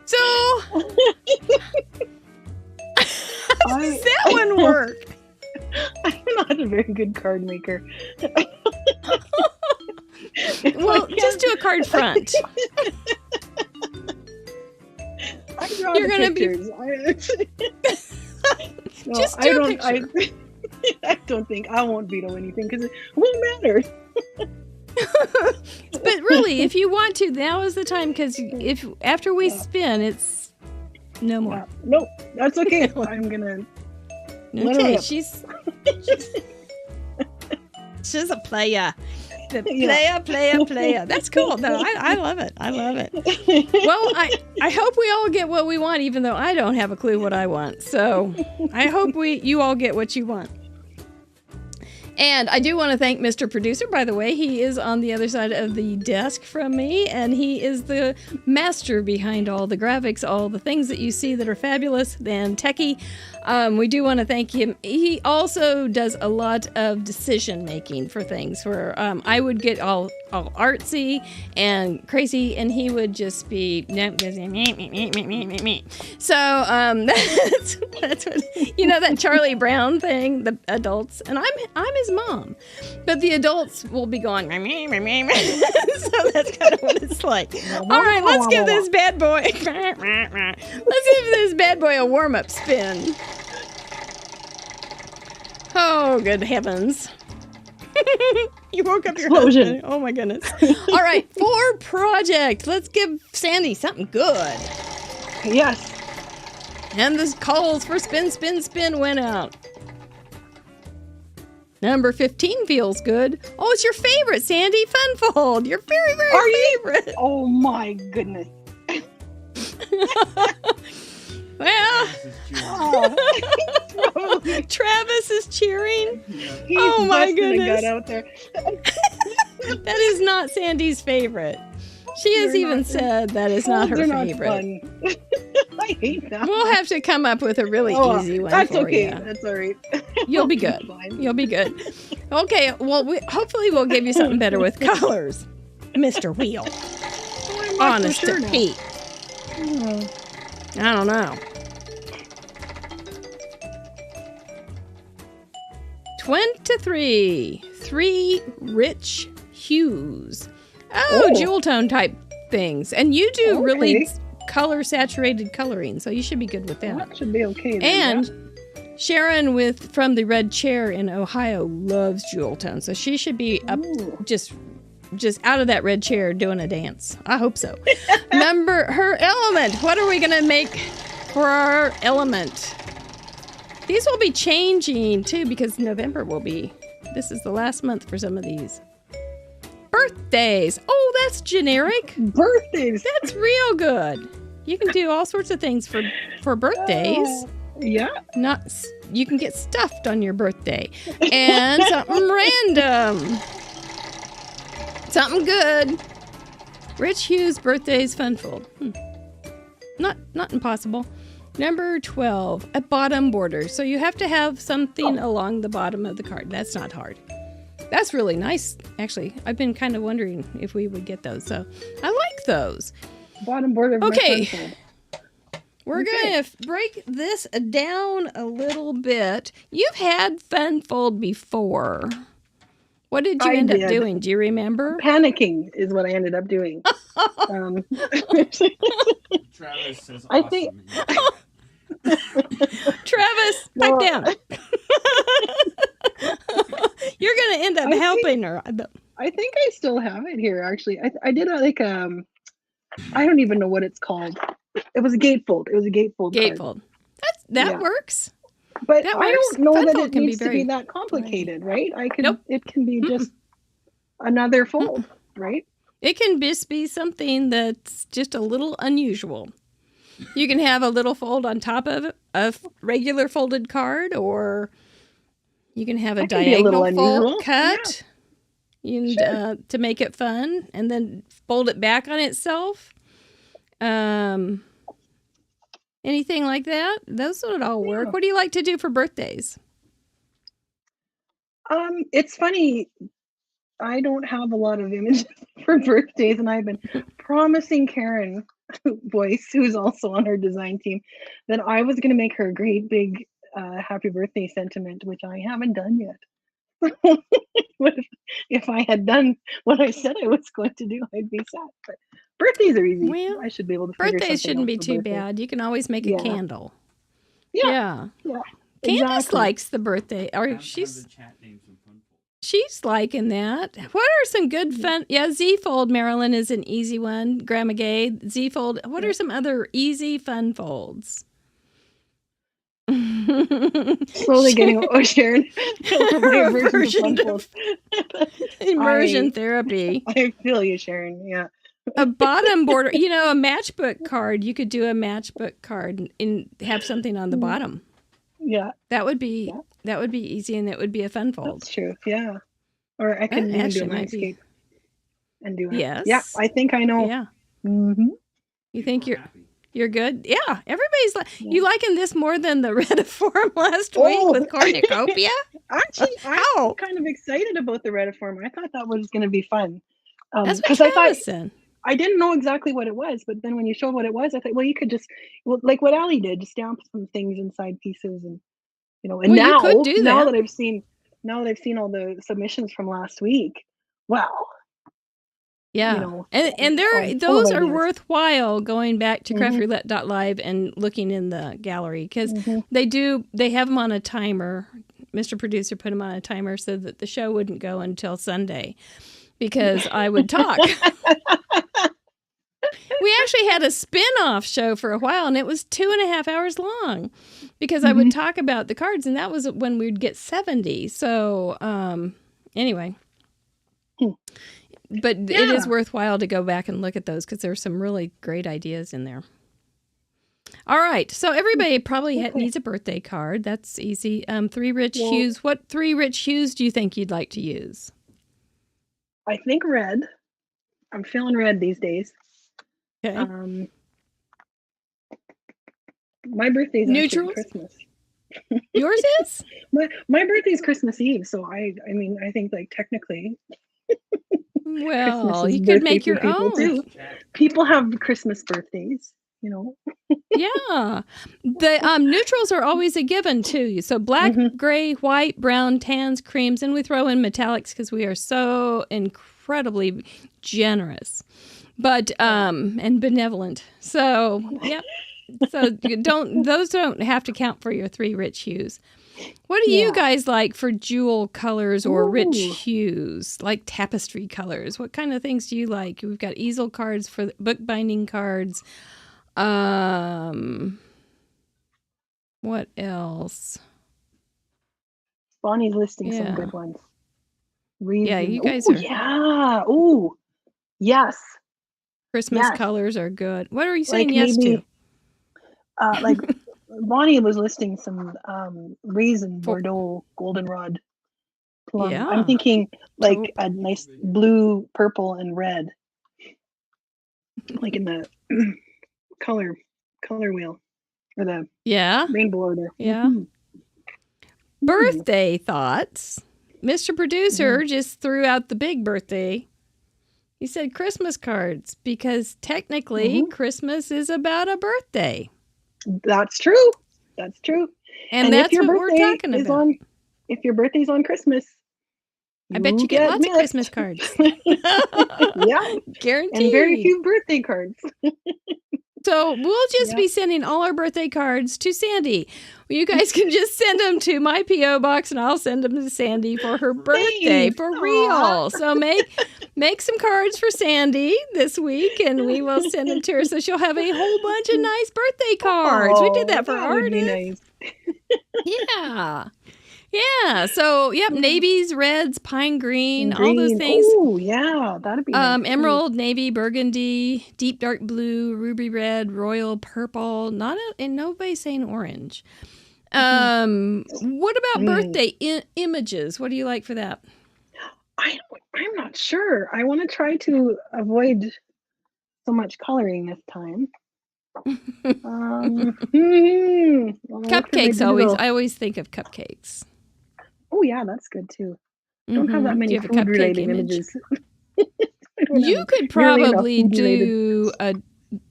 So, how does that one work? I'm not a very good card maker. Well, just do a card front. I draw You're the gonna be- pictures. No, Just do a I don't think I won't veto anything because it won't matter. But really, if you want to, now is the time, because if after we spin, it's no more. Yeah. Nope, that's okay. I'm gonna. let her Okay, rip. she's a player. The Yeah. player. That's cool, though. I love it. I love it. Well, I hope we all get what we want, even though I don't have a clue what I want. So I hope you all get what you want. And I do want to thank Mr. Producer, by the way. He is on the other side of the desk from me, and he is the master behind all the graphics, all the things that you see that are fabulous and techie. We do want to thank him. He also does a lot of decision making for things. Where I would get all artsy and crazy, and he would just be so that's what, you know, that Charlie Brown thing, the adults, and I'm his mom, but the adults will be going so that's kind of what it's like. All right, let's give this bad boy a warm-up spin. Oh, good heavens. You woke up your Explosion. husband. Oh my goodness. All right, for project. Let's give Sandy something good. Yes. And the calls for spin went out. Number 15 feels good. Oh, it's your favorite, Sandy. Funfold. Your very, very favorite. Oh my goodness. Well, Oh, Travis is cheering. he's Oh my busting a gut goodness. out there. That is not Sandy's favorite. She has They're even not- said that is not her They're not favorite. fun. I hate that. We'll have to come up with a really easy one That's for okay. you. That's all right. You'll be good. Fine. You'll be good. Okay, well, hopefully we'll give you something better with colors, Mr. Wheel. I'm not Honest so sure to now. Pete. I don't know. 23. 3 rich hues. Oh, jewel tone type things. And you do really Okay. color saturated coloring, so you should be good with that. That should be okay. Then, And Sharon from the Red Chair in Ohio loves jewel tone, so she should be up Ooh. just out of that red chair doing a dance. I hope so. Her element. What are we gonna make for our element? These will be changing too, because November will be. This is the last month for some of these. Birthdays. Oh, that's generic. birthdays. That's real good. You can do all sorts of things for birthdays. Yeah. You can get stuffed on your birthday. And something random. Something good. Rich Hughes birthday's funfold. Not impossible. Number 12, a bottom border. So you have to have something along the bottom of the card. That's not hard. That's really nice, actually. I've been kind of wondering if we would get those. So I like those. Bottom border of my funfold. We're going to break this down a little bit. You've had funfold before. What did you end up doing? Do you remember? Panicking is what I ended up doing. Travis says awesome. I think. Travis, pipe down. You're going to end up helping her. I think I still have it here, actually. I did like I don't even know what it's called. It was a gatefold. It was a gatefold. Gatefold. That works. But I don't know that it needs to be that complicated, right? It can be just another fold, right? It can just be something that's just a little unusual. You can have a little fold on top of a regular folded card, or you can have a diagonal fold cut to make it fun, and then fold it back on itself. Anything like that? Those would all work. What do you like to do for birthdays? It's funny. I don't have a lot of images for birthdays, and I've been promising Karen Boyce, who's also on our design team, that I was going to make her a great big happy birthday sentiment, which I haven't done yet. If I had done what I said I was going to do, I'd be sad. But birthdays are easy. Well, I should be able to figure birthdays shouldn't be too bad. You can always make a candle. Yeah. Candace likes the birthday. Or she's liking that. What are some good fun? Yeah, Z-fold, Marilyn, is an easy one. Grandma Gay, Z-fold. What are some other easy fun folds? Slowly getting Sharon. Immersion therapy. I feel you, Sharon. Yeah. A bottom border, a matchbook card. You could do a matchbook card and have something on the bottom. Yeah. That would be easy, and it would be a fun fold. That's true. Yeah. Or I can even do a landscape and do it. Yes. Yeah. I think I know. Yeah. Mm-hmm. You think you're good? Yeah. Everybody's you liking this more than the Retiform last week with cornucopia? Actually, I'm kind of excited about the Retiform. I thought that was going to be fun. That's what Travis said. I didn't know exactly what it was, but then when you showed what it was, I thought, well, you could just, like what Allie did, just stamp some things inside pieces, and and now that I've seen all the submissions from last week, wow. Yeah, and those are worthwhile going back to craftroulette.live and looking in the gallery, because they have them on a timer. Mr. Producer put them on a timer so that the show wouldn't go until Sunday, because I would talk. We actually had a spin-off show for a while, and it was 2.5 hours long, because I would talk about the cards, and that was when we'd get 70. So anyway. But it is worthwhile to go back and look at those, because there's some really great ideas in there. All right. So everybody probably needs a birthday card. That's easy. 3 rich hues. What 3 rich hues do you think you'd like to use? I think red. I'm feeling red these days. Okay. My birthday's neutrals? Christmas. Yours is? My birthday's Christmas Eve, so I mean, I think technically. Well, you could make your own. Too. People have Christmas birthdays, Yeah. The neutrals are always a given too. So black, gray, white, brown, tans, creams, and we throw in metallics because we are so incredibly generous, but and benevolent. So yeah. So those don't have to count for your 3 rich hues. What do you guys like for jewel colors or rich hues, like tapestry colors? What kind of things do you like? We've got easel cards for bookbinding cards. What else? Bonnie's listing some good ones. Yeah, you guys are. Yeah. Oh, yes. Christmas colors are good. What are you saying yes to? Like Bonnie was listing some raisin Bordeaux goldenrod plum. Yeah. I'm thinking like Taupe. a nice blue, purple, and red, like in the color wheel or the Yeah. rainbow order. Yeah. Mhm. Birthday thoughts. Mr. Producer Mhm. just threw out the big birthday. He said Christmas cards because technically Mhm. Christmas is about a birthday. That's true. That's true. And And if that's your what we're birthday talking is about. on, if your birthday's on Christmas, I bet you you get get lots of missed. Christmas cards. Yeah, and very Guaranteed. few birthday cards. So we'll just Yeah. be sending all our birthday cards to Sandy. You guys can just send them to my P.O. box, and I'll send them to Sandy for her birthday Thanks. for Aw. real. So make some cards for Sandy this week, and we will send them to her so she'll have a whole bunch of nice birthday cards. We did that for that would be artists. nice. Yeah. Yeah. So, yep, navies, reds, pine green, And all those green. things. Oh, yeah, that'd be nice. too. Emerald, navy, burgundy, deep dark blue, ruby red, royal purple. And nobody's saying orange. What about birthday images? What do you like for that? I'm not sure. I want to try to avoid so much coloring this time. I'll look through my Cupcakes digital. I always think of cupcakes. Oh yeah, that's good too. Don't have that Do many you have a food cupcake related image? images. I don't You have could nearly enough probably food-related. do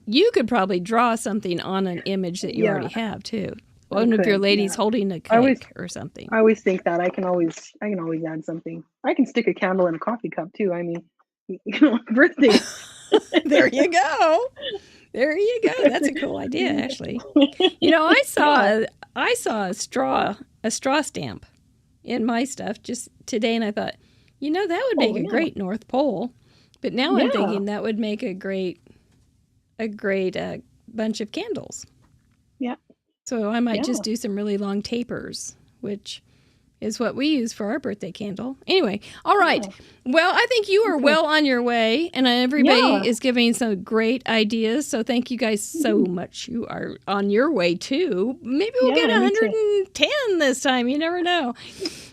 you could probably draw something on an image that you Yeah. already have too. I One of your could, ladies yeah. holding a I always- cake or something. I always think that I can always add something. I can stick a candle in a coffee cup too. I mean, birthday. There you go. There you go. That's a cool idea, actually. You know, I saw a straw stamp in my stuff just today, and I thought, you know, that would make a great North Pole. But now I'm thinking that would make a great bunch of candles. Yeah. So I might just do some really long tapers, which is what we use for our birthday candle. Anyway, all right. Well, I think you are well on your way, and everybody is giving some great ideas. So thank you guys so much. You are on your way too. Maybe we'll get 110 this time. You never know.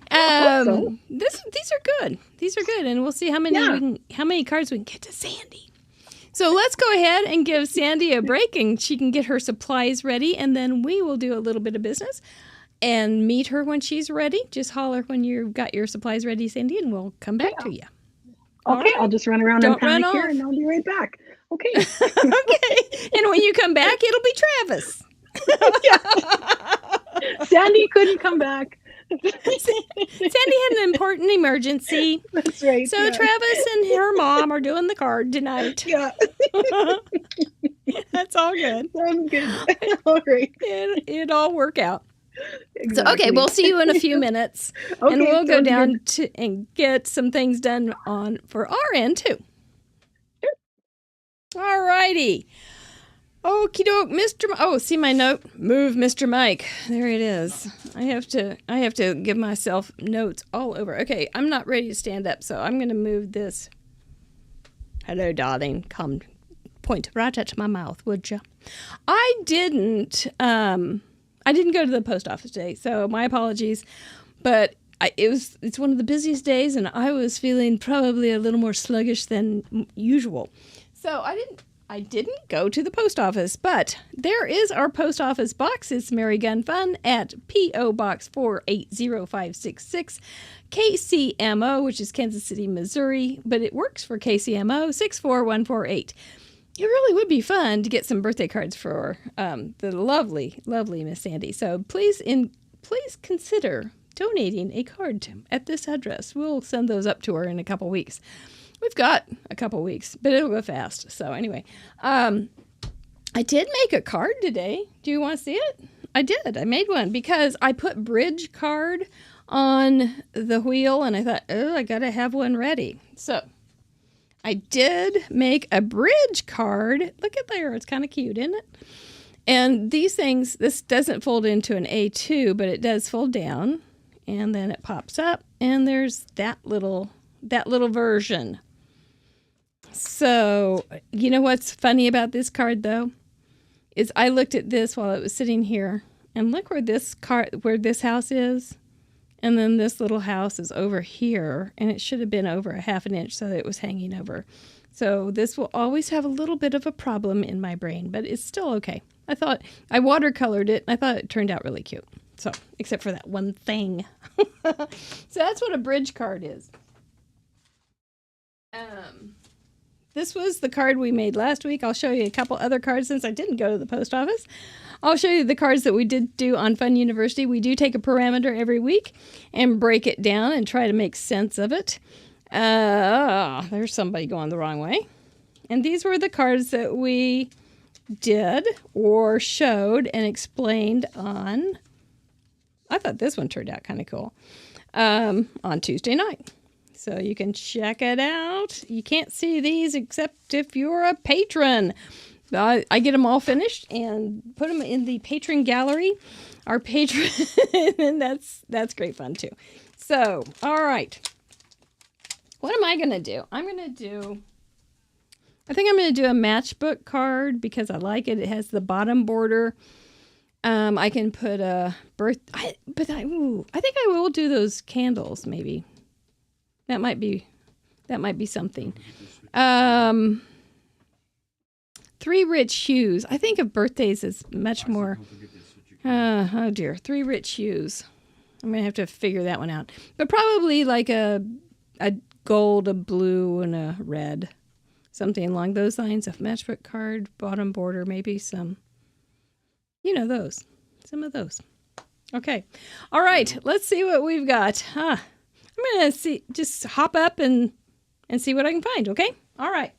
These are good. These are good, and we'll see how many cards we can get to Sandy. So let's go ahead and give Sandy a break, and she can get her supplies ready, and then we will do a little bit of business and meet her when she's ready. Just holler when you've got your supplies ready, Sandy, and we'll come back to you. Okay, right. I'll just run around and panic here, off. and I'll be right back. Okay. Okay. And when you come back, it'll be Travis. Sandy couldn't come back. Sandy had an important emergency. That's right. So Travis and her mom are doing the card tonight. Yeah. That's all good. Sounds good. All right. It'll all work out. Exactly. So, okay, we'll see you in a few minutes. And we'll go down and get some things done for our end, too. Sure. All righty. Okie doke, see my note? Move Mr. Mike. There it is. I have to give myself notes all over. Okay, I'm not ready to stand up, so I'm going to move this. Hello, darling. Come, point right at my mouth, would you? I didn't go to the post office today, so my apologies. But it's one of the busiest days, and I was feeling probably a little more sluggish than usual. So I didn't go to the post office, but there is our post office box. It's Mary Gun Fun at P.O. Box 480566, KCMO, which is Kansas City, Missouri, but it works for KCMO 64148. It really would be fun to get some birthday cards for the lovely, lovely Miss Sandy. So please consider donating a card at this address. We'll send those up to her in a couple weeks. We've got a couple weeks, but it'll go fast. So anyway, I did make a card today. Do you want to see it? I did. I made one because I put bridge card on the wheel, and I thought, I got to have one ready. So I did make a bridge card. Look at there. It's kind of cute, isn't it? And these things, this doesn't fold into an A2, but it does fold down, and then it pops up, and there's that little version. So, you know what's funny about this card, though, is I looked at this while it was sitting here, and look where this house is, And then this little house is over here, and it should have been over a half an inch so that it was hanging over. So this will always have a little bit of a problem in my brain, but it's still okay. I thought I watercolored it, and I thought it turned out really cute. So, except for that one thing. So that's what a bridge card is. This was the card we made last week. I'll show you a couple other cards since I didn't go to the post office. I'll show you the cards that we did do on Fun University. We do take a parameter every week and break it down and try to make sense of it. There's somebody going the wrong way. And these were the cards that we did or showed and explained on, I thought this one turned out kind of cool, on Tuesday night. So you can check it out. You can't see these except if you're a patron. I get them all finished and put them in the patron gallery. Our patron, and that's great fun too. So, all right. What am I going to do? I think I'm going to do a matchbook card because I like it. It has the bottom border. I can put a I think I will do those candles maybe. That might be something. 3 rich hues. I think of birthdays as much more. Oh dear, 3 rich hues. I'm gonna have to figure that one out. But probably like a gold, a blue, and a red, something along those lines. A matchbook card, bottom border, maybe some. Those. Some of those. Okay. All right. Let's see what we've got. I'm going to just hop up and see what I can find, okay? All right.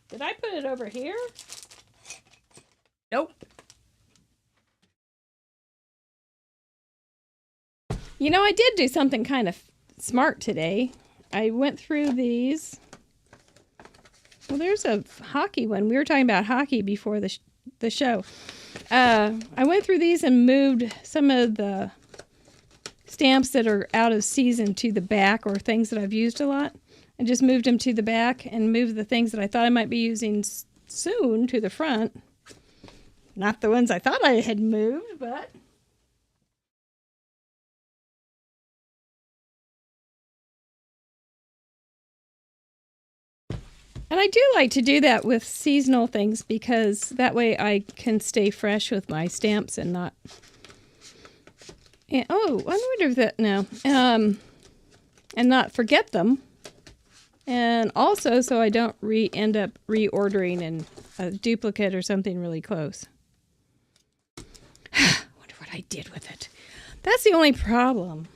Did I put it over here? Nope. I did do something kind of smart today. I went through these. Well, there's a hockey one. We were talking about hockey before the show. I went through these and moved some of the stamps that are out of season to the back, or things that I've used a lot. I just moved them to the back and moved the things that I thought I might be using soon to the front. Not the ones I thought I had moved, but... And I do like to do that with seasonal things because that way I can stay fresh with my stamps and not... I wonder if that... No. And not forget them. And also so I don't end up reordering in a duplicate or something really close. Wonder what I did with it. That's the only problem.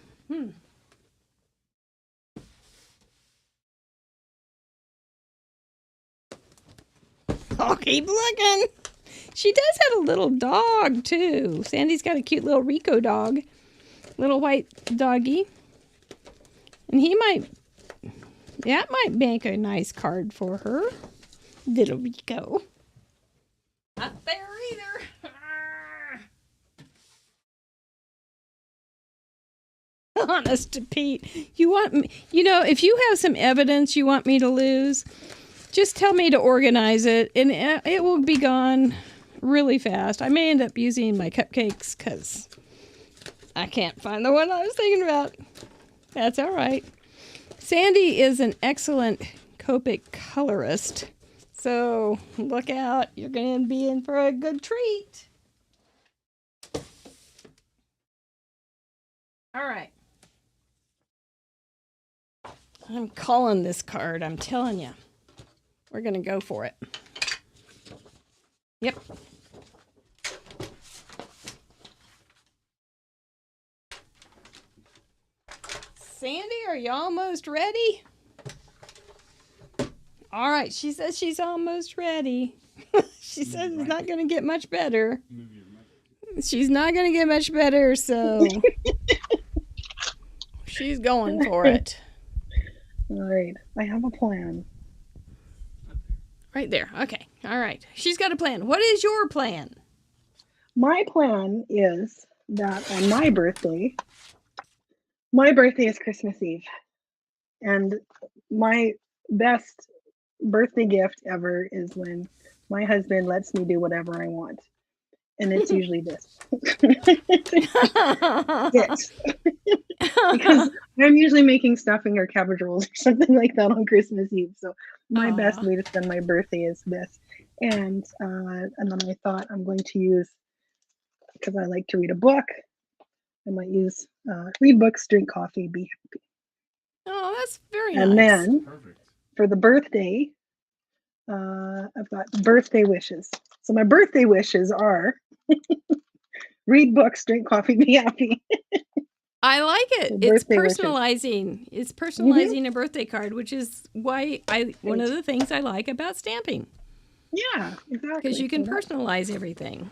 I'll keep looking. She does have a little dog, too. Sandy's got a cute little Rico dog. Little white doggy. And that might make a nice card for her. Little Rico. Not there either. Honest to Pete. You want me, if you have some evidence you want me to lose, just tell me to organize it, and it will be gone really fast. I may end up using my cupcakes because I can't find the one I was thinking about. That's all right. Sandy is an excellent Copic colorist, so look out. You're going to be in for a good treat. All right. I'm calling this card, I'm telling you. We're going to go for it. Yep. Sandy, are you almost ready? All right, she says she's almost ready. She says it's not going to get much better. She's not going to get much better, so she's going for it. All right, I have a plan. Right there. Okay. All right. She's got a plan. What is your plan? My plan is that on my birthday, My birthday is Christmas Eve, and my best birthday gift ever is when my husband lets me do whatever I want, and it's usually this. This. Because I'm usually making stuffing or cabbage rolls or something like that on Christmas Eve. So my best way to spend my birthday is this. And then I thought I'm going to use, because I like to read a book, I might use read books, drink coffee, be happy. Oh, that's very And nice. then for the birthday, I've got birthday wishes. So my birthday wishes are read books, drink coffee, be happy. I like it. So It's birthday wishes. personalizing. It's personalizing a birthday card, which is why one of the things I like about stamping. Yeah, exactly. Because you can So personalize everything.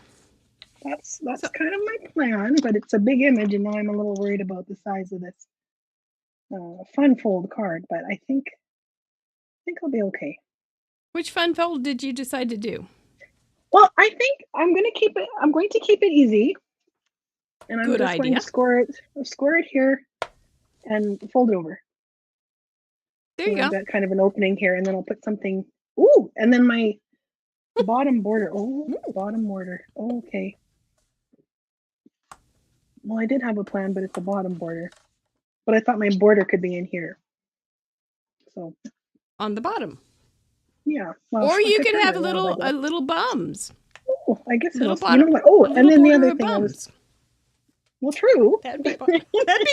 that's kind of my plan, but it's a big image, and now I'm a little worried about the size of this fun fold card. But I think I'll be okay. Which fun fold did you decide to do? Well, I think I'm going to keep it easy, and I'm Good just going idea. to score it here, and fold it over. There you I've go. got kind of an opening here, and then I'll put something. Ooh, and then my bottom border. Oh, bottom border. Oh, okay. Well, I did have a plan, but it's a bottom border. But I thought my border could be in here. So On the bottom. yeah. Well, Or you I could have kinda love little that. little bums. Oh, I guess Little it was. bottom. You know what? Oh, a and little then the border other of thing bums. well, true. That'd be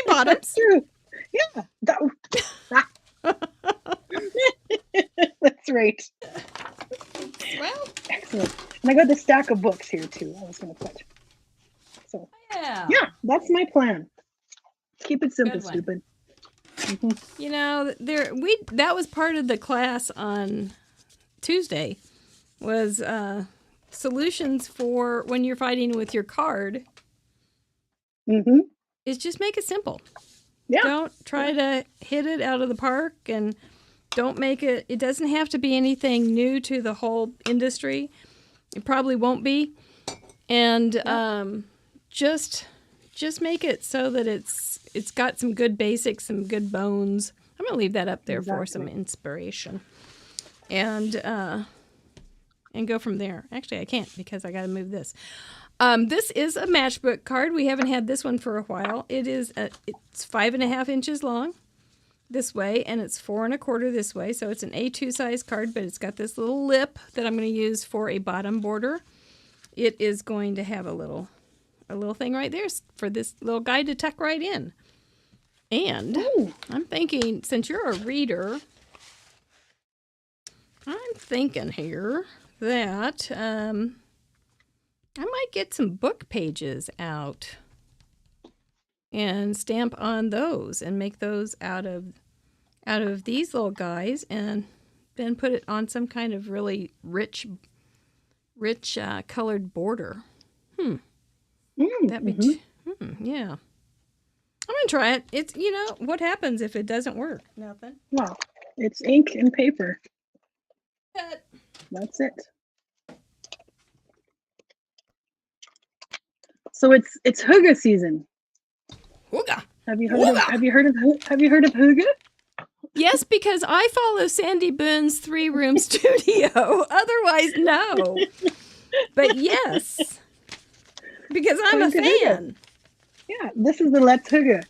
bottoms. True. Yeah. That's right. Well, Excellent. And I got the stack of books here too. I was going to put. So yeah. that's my plan. Keep it simple, Good one. stupid. You know, that was part of the class on Tuesday was solutions for when you're fighting with your card. Mm-hmm. Is just make it simple. Yeah. Don't try to hit it out of the park, and don't make it. It doesn't have to be anything new to the whole industry. It probably won't be, and just make it so that it's got some good basics, some good bones. I'm gonna leave that up there for some inspiration, and go from there. Actually, I can't because I got to move this. This is a matchbook card. We haven't had this one for a while. It's 5.5 inches long this way, and it's 4 1/4 this way. So it's an A2 size card, but it's got this little lip that I'm going to use for a bottom border. It is going to have a little thing right there for this little guy to tuck right in. And I'm thinking, since you're a reader, I'm thinking here that I might get some book pages out and stamp on those and make those out of these little guys, and then put it on some kind of really rich colored border. That'd be yeah. I'm gonna try it. It's what happens if it doesn't work? Nothing. Well, it's ink and paper. That's it. So it's hygge season. Hygge. Have you heard of hygge? Yes, because I follow Sandy Boone's 3-room studio. Otherwise, no. But yes, because I'm a fan. Yeah, this is the Let's Hygge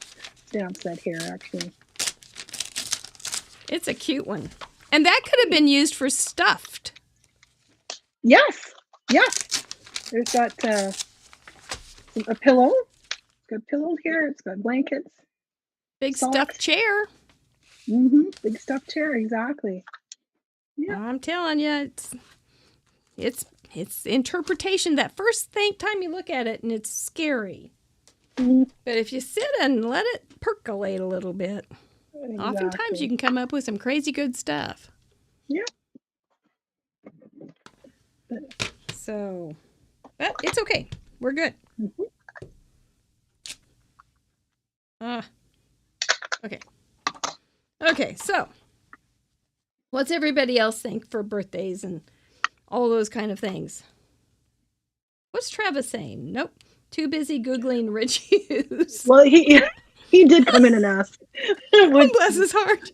stamp set here, actually. It's a cute one. And that could have been used for stuffed. Yes. There's got a pillow. It's got pillows here. It's got blankets. Big socks. stuffed chair. Big stuffed chair, exactly. Yeah. I'm telling you, it's interpretation. That first time you look at it, and it's scary. But if you sit and let it percolate a little bit, oftentimes you can come up with some crazy good stuff. Yeah. So, but it's okay. We're good. Okay, so what's everybody else think for birthdays and all those kind of things? What's Travis saying? Nope. Too busy Googling Rich Hughes. Well, he He did come in and ask. Oh, bless his heart.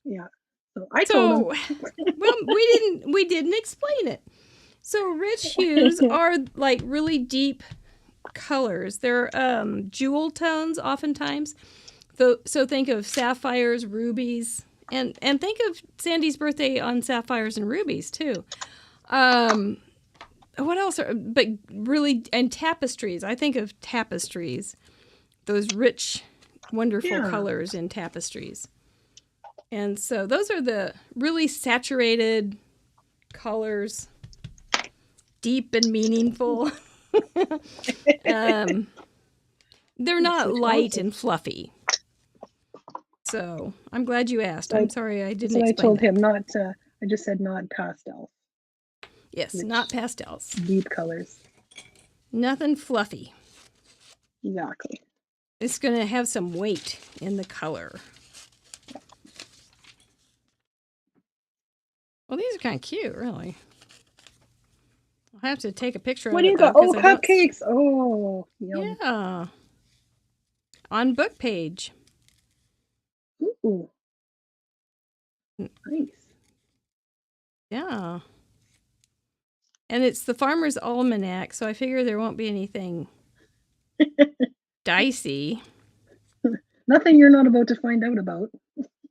Yeah. So I told him. Well, we didn't explain it. So rich hues are like really deep colors. They're jewel tones oftentimes. So think of sapphires, rubies, and think of Sandy's birthday on sapphires and rubies too. What else? But really, and tapestries. I think of tapestries. Those rich, wonderful colors in tapestries. And so those are the really saturated colors, deep and meaningful. They're not light and fluffy. So I'm glad you asked. I'm sorry I didn't explain. So I told him not to, I just said not pastels. Yes, not pastels. Deep colors. Nothing fluffy. Exactly. It's going to have some weight in the color. Well, these are kind of cute, really. I'll have to take a picture of it. What do you got? Oh, cupcakes. Oh, yum. Yeah. On book page. Ooh. Nice. Yeah. And it's the Farmer's Almanac, so I figure there won't be anything dicey. Nothing you're not about to find out about.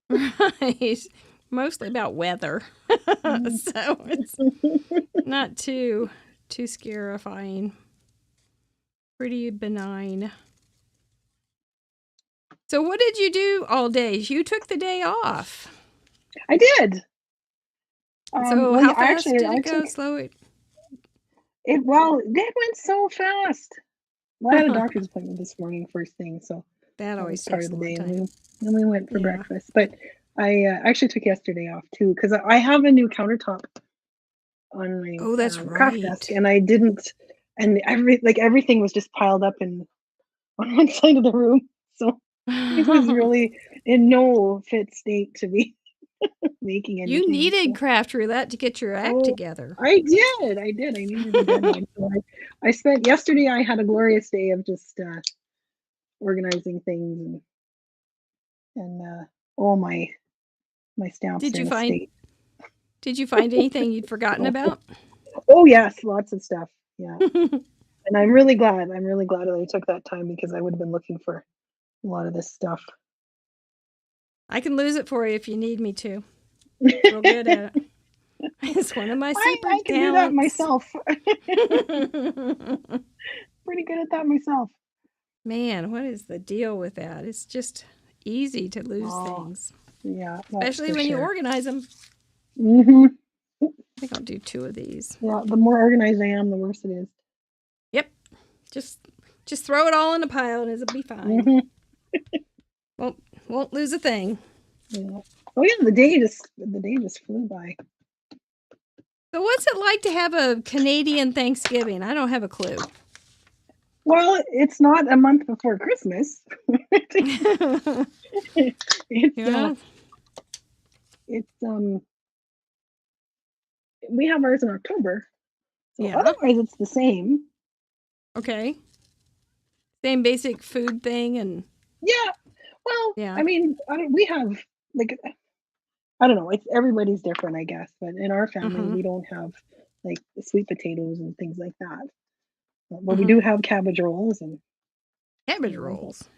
Right. Mostly about weather. So it's not too scarifying. Pretty benign. So what did you do all day? You took the day off. I did. So how fast did it go? Slow it? It went so fast. Well, I had a doctor's appointment this morning first thing, so that always part takes of the day. time. And we went for breakfast, but I actually took yesterday off too because I have a new countertop on my craft desk, and I didn't, and everything was just piled up on one side of the room, so it was really in no fit state to be making anything. You needed Craft Roulette to get your act together. I did. I needed a deadline. So I spent yesterday. I had a glorious day of just organizing things and all my stamps. Did you find anything you'd forgotten about? Oh yes, lots of stuff. Yeah, and I'm really glad. That I took that time because I would have been looking for a lot of this stuff. I can lose it for you if you need me to. Real good at it. It's one of my super I can talents. do that myself. Pretty good at that myself. Man, what is the deal with that? It's just easy to lose things. Yeah. Especially when you organize them. Mm-hmm. I think I'll do 2 of these. Yeah, the more organized I am, the worse it is. Yep. Just throw it all in a pile and it'll be fine. Mm-hmm. Won't lose a thing. Yeah. Oh yeah, the day just flew by. So what's it like to have a Canadian Thanksgiving? I don't have a clue. Well, it's not a month before Christmas. We have ours in October. So otherwise it's the same. Okay. Same basic food thing and yeah. Well, I mean, we have I don't know. It's everybody's different, I guess. But in our family, we don't have like the sweet potatoes and things like that. But we do have cabbage rolls and cabbage rolls.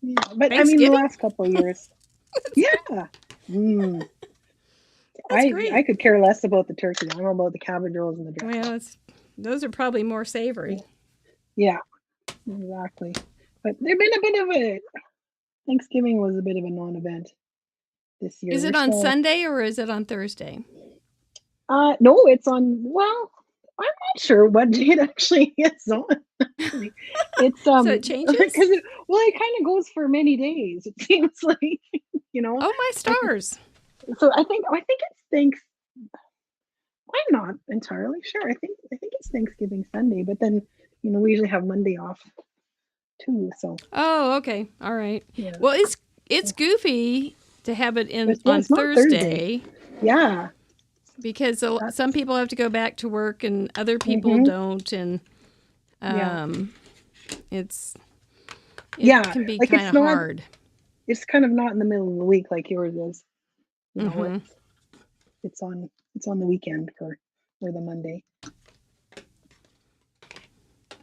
Yeah, but I mean, the last couple of years, yeah. I could care less about the turkey. I'm about the cabbage rolls and the dressing. Well, those are probably more savory. Yeah, exactly. But there's been a bit of a Thanksgiving was a bit of a non-event this year. Is it on Sunday or is it on Thursday? No, it's on. Well, I'm not sure what day it actually is on. It's so it changes because it kind of goes for many days. It seems like Oh my stars! So I think it's Thanks. I'm not entirely sure. I think it's Thanksgiving Sunday, but then we usually have Monday off too. So. Oh, okay, all right. Yeah. Well, it's goofy to have it on Thursday. Yeah. Because some people have to go back to work and other people don't, and it's It can be like kind it's of not. hard. It's kind of not in the middle of the week like yours is. You know, Hmm. it's on the weekend for the Monday.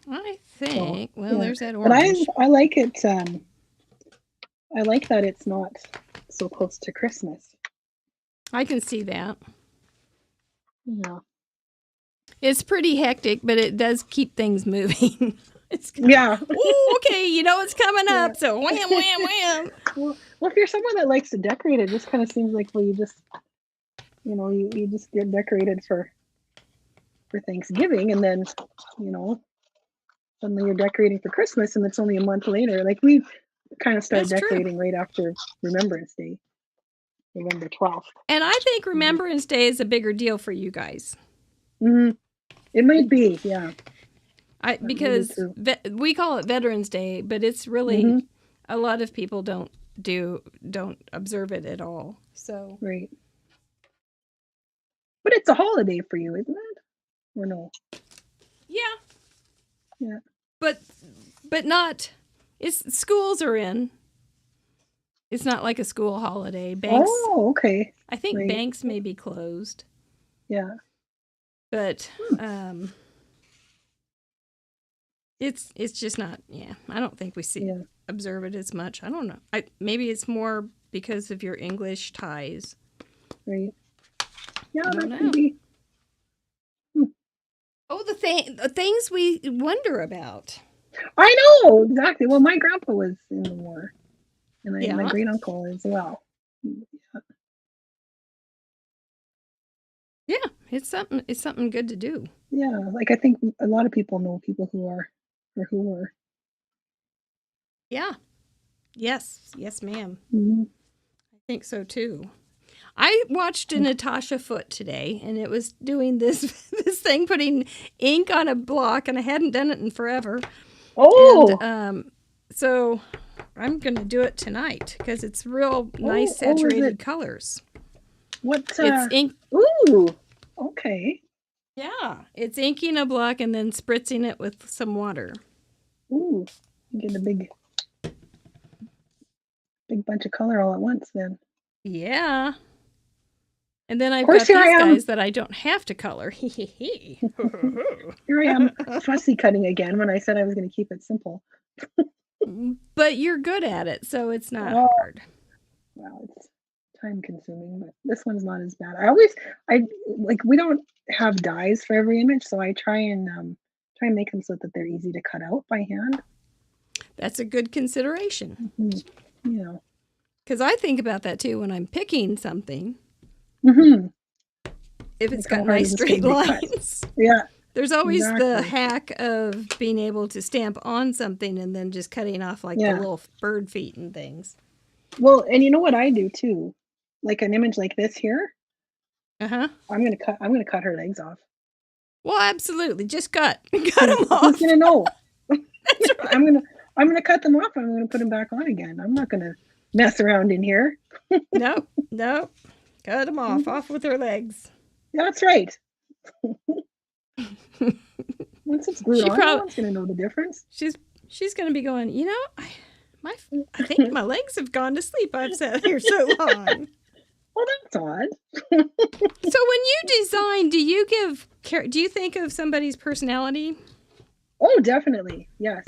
I So think. Well, yeah, there's that but orange. I like it. I like that it's not so close to Christmas. I can see that. Yeah. It's pretty hectic, but it does keep things moving. It's kind of, Yeah. oh, okay, you know it's coming Yeah. up, so wham, wham, wham. Well, if you're someone that likes to decorate, it just kind of seems like, well, you just, you just get decorated for Thanksgiving, and then, you know, suddenly you're decorating for Christmas, and it's only a month later. Like we kind of start That's true. decorating right after Remembrance Day, November 12th. And I think Remembrance Day is a bigger deal for you guys. Mm-hmm. It might be, yeah. Because we call it Veterans Day, but it's really a lot of people don't observe it at all. So right. But it's a holiday for you, isn't it? Or no? yeah. Yeah. But not. It's schools are in. It's not like a school holiday. Banks. Oh, okay. I think right. banks may be closed. Yeah. But it's just not. Yeah, I don't think we observe it as much. I don't know. Maybe it's more because of your English ties. Right. Yeah, that could be. Oh, the things we wonder about. I know exactly. Well, my grandpa was in the war, and my great uncle as well. Yeah, it's something good to do. Yeah, like I think a lot of people know people who are or who were. Yeah. Yes, ma'am. Mm-hmm. I think so too. I watched a Natasha Foote today, and it was doing this thing, putting ink on a block, and I hadn't done it in forever. Oh. And so I'm going to do it tonight because it's real nice saturated colors. What's it's ink? Ooh. Okay. Yeah, it's inking a block and then spritzing it with some water. Ooh, you get a big bunch of color all at once then. Yeah. And then I've got these guys that I don't have to color. Here I am fussy cutting again when I said I was going to keep it simple. But you're good at it, so it's not hard. Well, it's time consuming, but this one's not as bad. We don't have dies for every image, so I try and make them so that they're easy to cut out by hand. That's a good consideration. Mm-hmm. Yeah. Because I think about that too when I'm picking something. Mm-hmm. If it's got nice straight lines. Yeah. There's always the hack of being able to stamp on something and then just cutting off like the little bird feet and things. Well, and you know what I do too? Like an image like this here. Uh-huh. I'm gonna cut her legs off. Well, absolutely. Just cut them off. Who's gonna know? That's right. I'm gonna cut them off. I'm gonna put them back on again. I'm not gonna mess around in here. No. Cut them off. Off with her legs. That's right. Once it's glued on, no one's gonna know the difference. She's gonna be going, I think my legs have gone to sleep. I've sat here so long. Well, that's odd. So when you design, do you think of somebody's personality? Oh, definitely. Yes.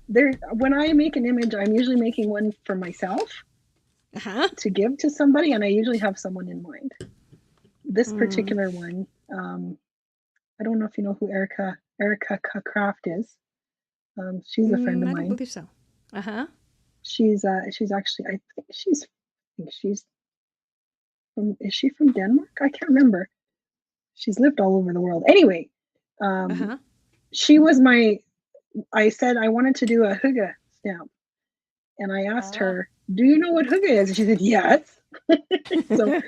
When I make an image, I'm usually making one for myself to give to somebody, and I usually have someone in mind. This particular one, I don't know if you know who Erica Craft is. She's a friend of mine. I don't believe so. She's actually, I think she's is she from Denmark? I can't remember. She's lived all over the world. Anyway, she was I said I wanted to do a hygge stamp, and I asked her, "Do you know what hygge is?" And she said, "Yes." So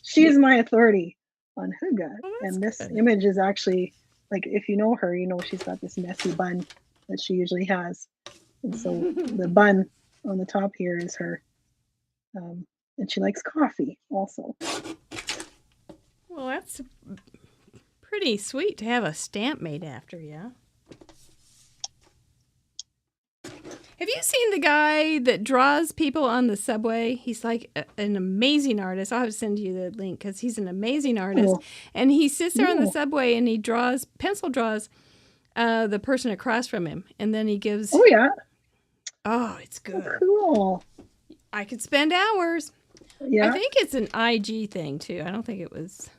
she's my authority on hygge, and this image is actually, like, if you know her, you know she's got this messy bun that she usually has, and so the bun on the top here is her, and she likes coffee also. Well, that's pretty sweet to have a stamp made after you. Have you seen the guy that draws people on the subway? He's like an amazing artist. I'll have to send you the link because he's an amazing artist. Oh, And he sits there on the no. subway and he pencil draws the person across from him. And then he gives, Oh, yeah. oh, it's Oh, good. cool. I could spend hours. I Yeah. think it's an IG thing too. I don't think it was,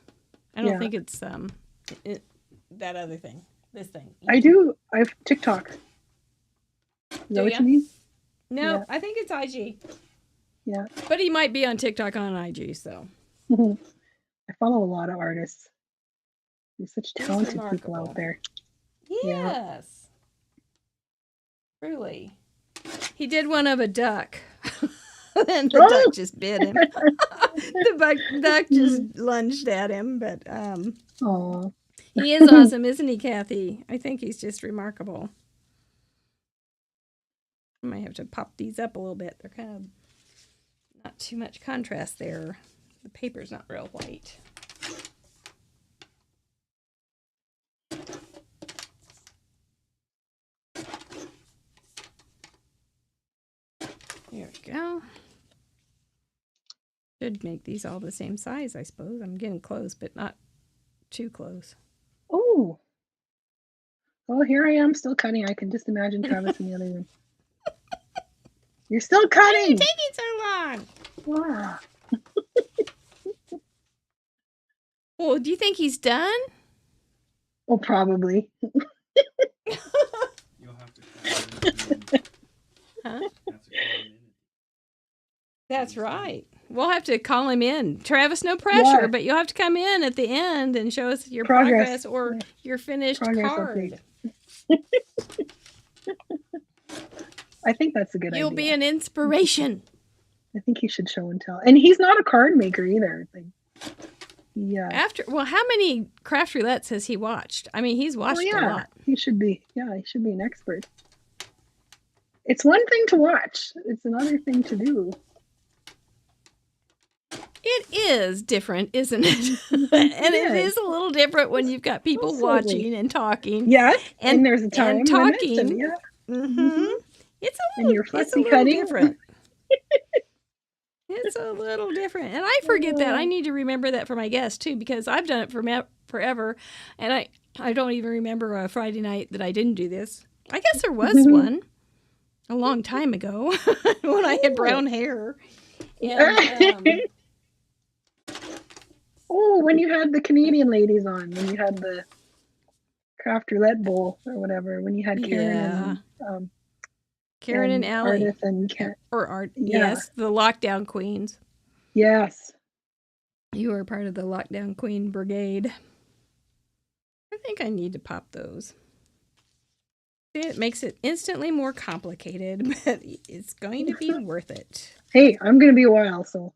I don't Yeah. think it's that other thing, this thing. I do. I have TikTok. Is Do that what ya? you mean? No, Yeah. I think it's IG. Yeah. But he might be on TikTok on IG, so. I follow a lot of artists. There's such He's talented people remarkable. out there. Yes. Truly. He did one of a duck. And the duck just bit him. The duck just lunged at him, but Oh, he is awesome, isn't he, Kathy? I think he's just remarkable. I might have to pop these up a little bit. They're kind of not too much contrast there. The paper's not real white. There we go. Should make these all the same size, I suppose. I'm getting close, but not too close. oh. Well, here I am still cutting. I can just imagine Travis in the other room. You're still Why are you cutting. taking so long? Wow. Well, do you think he's done? Oh, probably. You'll have to call in. Huh? Have to call in. That's right. We'll have to call him in. Travis, no pressure, Yeah. but you'll have to come in at the end and show us your Progress. progress or Yeah. your finished Progress card. update. I think that's a good You'll idea. be an inspiration. I think he should show and tell. And he's not a card maker either. Like, yeah. How many craft roulettes has he watched? I mean, he's watched a lot. He should be. Yeah, he should be an expert. It's one thing to watch. It's another thing to do. It is different, isn't it? And it is a little different when you've got people Absolutely. watching and talking. Yes, And- and there's a time and limit, talking. and yeah, Mm-hmm. It's a and little, you're it's a fussy little cutting. different. It's a little different. And I forget that. I need to remember that for my guests, too, because I've done it for forever. And I don't even remember a Friday night that I didn't do this. I guess there was one a long time ago when I had brown hair. And, Oh, when you had the Canadian ladies on, when you had the craft roulette bowl or whatever, when you had Karen and Karen and Allie. Ardith and Or Art. Yeah. Yes, the Lockdown Queens. yes. You were part of the Lockdown Queen Brigade. I think I need to pop those. It makes it instantly more complicated, but it's going to be worth it. Hey, I'm gonna be a while, so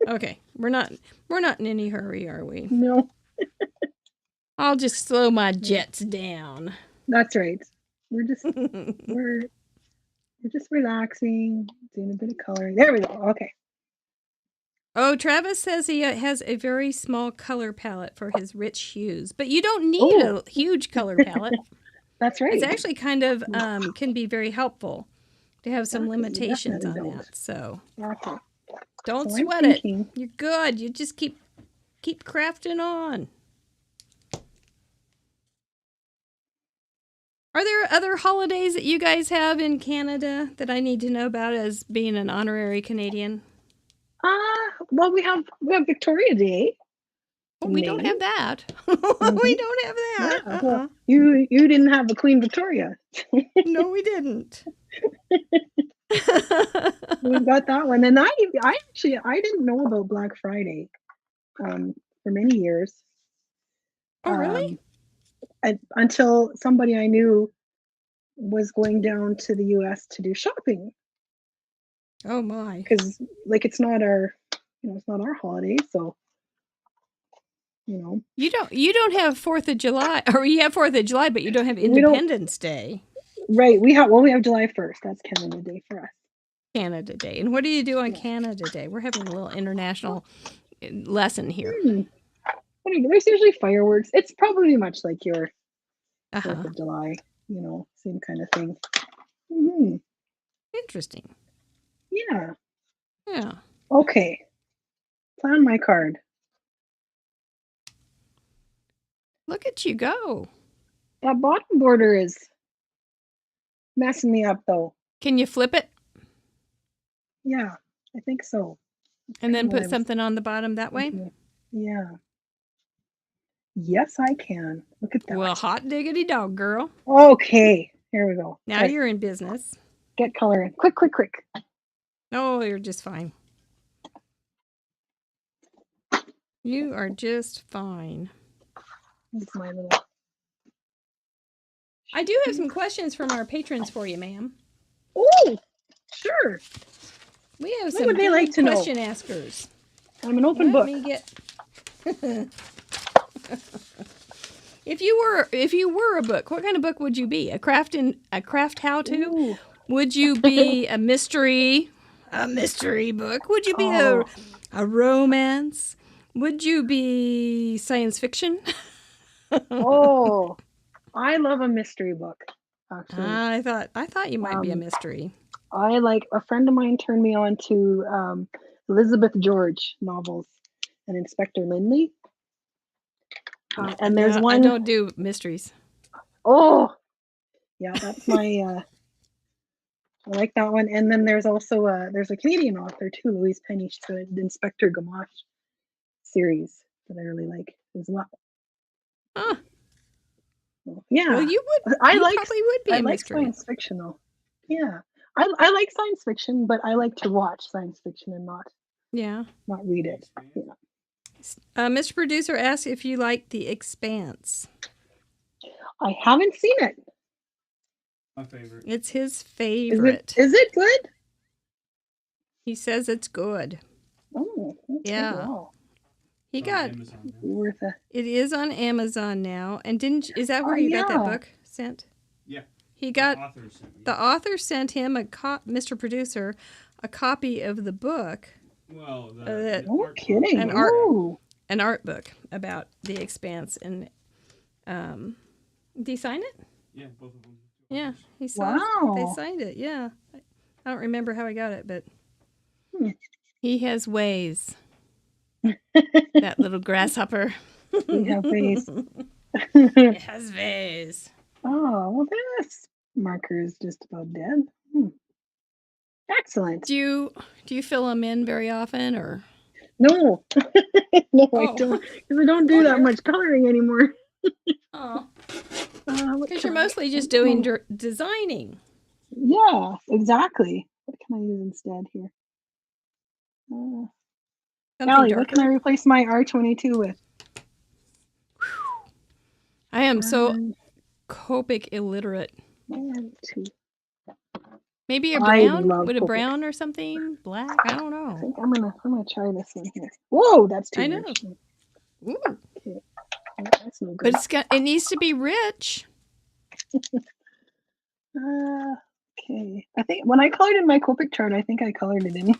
Okay, we're not in any hurry, are we? no, I'll just slow my jets down. that's right. We're just we're just relaxing, doing a bit of coloring. There we go. Okay. Oh, Travis says he has a very small color palette for his rich hues, but you don't need Oh. a huge color palette. That's right. It's actually kind of can be very helpful to have some Exactly, you limitations on definitely that. So Okay. don't So I'm sweat it. thinking- You're good. You just keep crafting on. Are there other holidays that you guys have in Canada that I need to know about as being an honorary Canadian? Well, we have Victoria Day. Oh, we don't May. have that. Mhm. We don't have that. Yeah, well, you didn't have the Queen Victoria. No, we didn't. We've got that one, and I didn't know about Black Friday, for many years. Oh, really? Until somebody I knew was going down to the U.S. to do shopping, Oh my. because like it's not our holiday, so You don't have 4th of July, or you have 4th of July, but you don't have We don't- Independence Day, right. We have July 1st. That's Canada Day for us. Canada Day. And what do you do on Yeah. Canada Day? We're having a little international lesson here. There's usually fireworks. It's probably much like your 4th Uh-huh. of July, same kind of thing. Mhm. Interesting. Yeah. Yeah. Okay. Plan my card. Look at you go. That bottom border is messing me up, though. Can you flip it Yeah, I think so. and then Kinda what I put was something on the bottom that way? thinking. Yeah. Yes, I can. Look at that. Well, hot diggity dog, girl. Okay, here we go. Now Right, you're in business. get color in. Quick, quick, quick. Oh, you're just fine. You are just fine. That's my little. I do have some questions from our patrons for you, ma'am. Oh, sure. We have What some would they like good to know? question askers. I'm an open Let book. me get. If you were a book, what kind of book would you be? A craft how-to? Ooh. Would you be a mystery book? Would you be Oh. a romance? Would you be science fiction? Oh, I love a mystery book. Actually, I thought you might be a mystery. I like a friend of mine turned me on to Elizabeth George novels and Inspector Lindley. And there's one. I don't do mysteries. Oh, yeah, that's my. I like that one. And then there's also there's a Canadian author too, Louise Penny. She's the Inspector Gamache series that I really like as well. Huh. Yeah. Well, you probably would be I a like mystery. science fiction though. Yeah. I like science fiction, but I like to watch science fiction and not read it. Yeah. Mr. Producer asks if you like The Expanse. I haven't seen it. My favorite. It's his favorite. Is it good? He says it's good. Oh, okay. Yeah. Wow. He got Worth it. It is on Amazon now. And is that where you got that book sent? Yeah. He got the author sent him Mr. Producer a copy of the book. Well, no kidding. An art book about The Expanse, and did he sign it? Yeah, both of them. Yeah, he saw it. They signed it. Yeah, I don't remember how he got it, but he has ways. That little grasshopper. He has ways. It has ways. Oh, well, this marker is just about dead. Excellent. Do you fill them in very often, or? No, no, I don't. Because I don't do that much coloring anymore. Oh, because you're mostly just doing designing. Yeah, exactly. What can I use instead here? Allie, what can I replace my R22 with? I am so Copic illiterate. Maybe a brown? Would a brown or something? Black? I don't know. I think I'm gonna try this one here. Whoa, that's too much. Ooh. Okay. That's no good. But it needs to be rich. Okay. I think when I colored in my Copic chart, I think I colored it in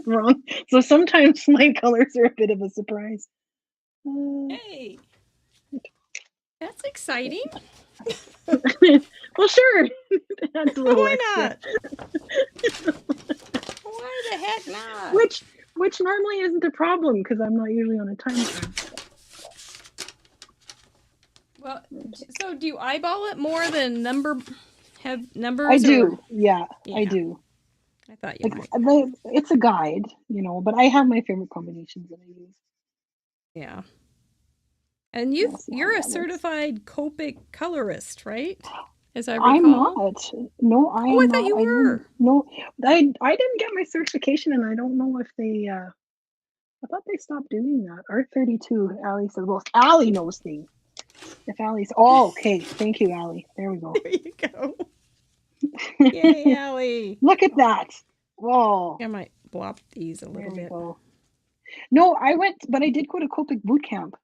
wrong. So sometimes my colors are a bit of a surprise. Hey, that's exciting. Well, sure. That's a little Why extra. not? Why the heck not? Which normally isn't a problem because I'm not usually on a time frame. Well, so do you eyeball it more than have numbers? I do. Yeah, I do. I thought you might. It's a guide, but I have my favorite combinations that I use. Yeah. And you're a certified Copic colorist, right? As I recall. I'm not. No, I am I thought you were. No, I didn't get my certification, and I don't know if they. I thought they stopped doing that. R32. Allie says, "Well, Allie knows things." If Allie's, okay. Thank you, Allie. There we go. There you go. Yay, Allie! Look at that. Whoa. I might blop these a little bit. Go. No, I did go to Copic boot camp.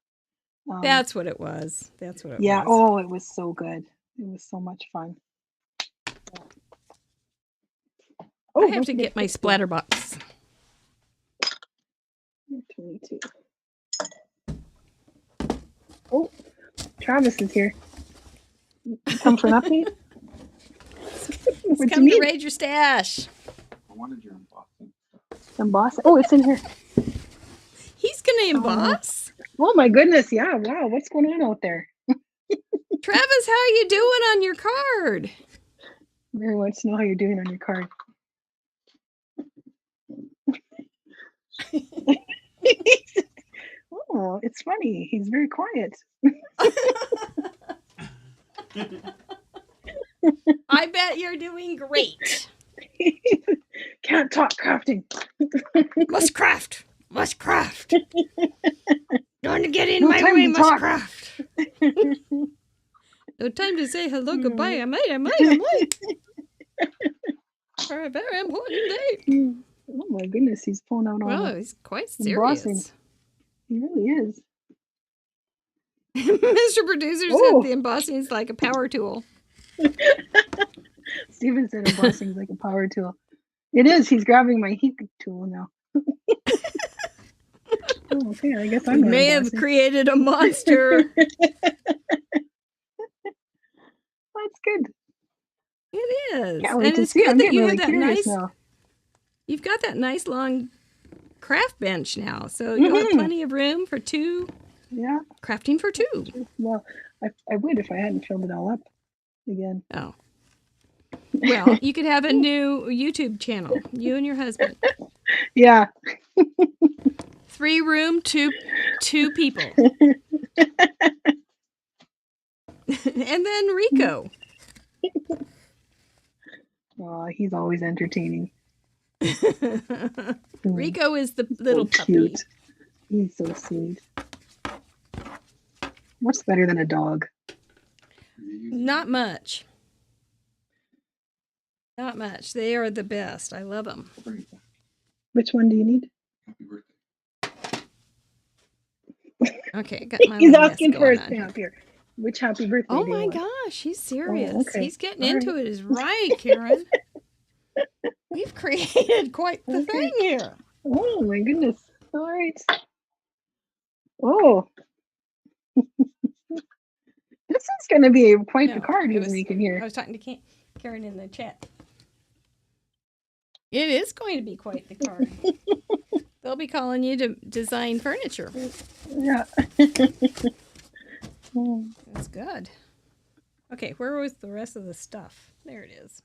That's what it was. That's what it was. Yeah. Oh, it was so good. It was so much fun. I have to get my splatter box. 22. Oh, Travis is here. You come for an update? It's What do come you to mean? raid your stash. I wanted your embossing stuff. Emboss? Oh, it's in here. He's going to emboss? Oh my goodness, yeah. Wow, what's going on out there? Travis, how are you doing on your card? Mary wants to know how you're doing on your card. Oh, it's funny. He's very quiet. I bet you're doing great. Can't talk crafting. Must craft. Must craft. Don't get in No my time way, to must talk. craft. No time to say hello, goodbye. I might. For a very important date. Oh my goodness, he's pulling out all Well, the he's quite embossing. serious. He really is. Mr. Producer Oh. said the embossing is like a power tool. Steven said embossing is like a power tool. It is. He's grabbing my heat tool now. Oh, okay, I guess We I'm not may have embossing. created a monster. That's good. It is. Can't wait And to it's see. good I'm that getting you really have that curious nice. now. You've got that nice long craft bench now, so you'll have plenty of room for two Yeah. crafting for two. Well, I would if I hadn't filled it all up again. Oh. Well, you could have a new YouTube channel. You and your husband. Yeah. 3 room, two people. And then Rico. Oh, he's always entertaining. Rico is the little So puppy. cute. He's so sweet. What's better than a dog? Not much. Not much. They are the best. I love them. Which one do you need? Happy birthday. Okay, got my He's little mess asking for going a on. stamp here. Which happy birthday Oh do you my want? gosh, he's serious. okay. He's getting All into it. Is right, Karen. We've created quite the Okay. thing here. Oh my goodness. All right. Oh. This is going to be quite the No, card it he's was- making I here. was talking to Karen in the chat. It is going to be quite the card. They'll be calling you to design furniture. Yeah. Oh, That's good. Okay, where was the rest of the stuff? There it is.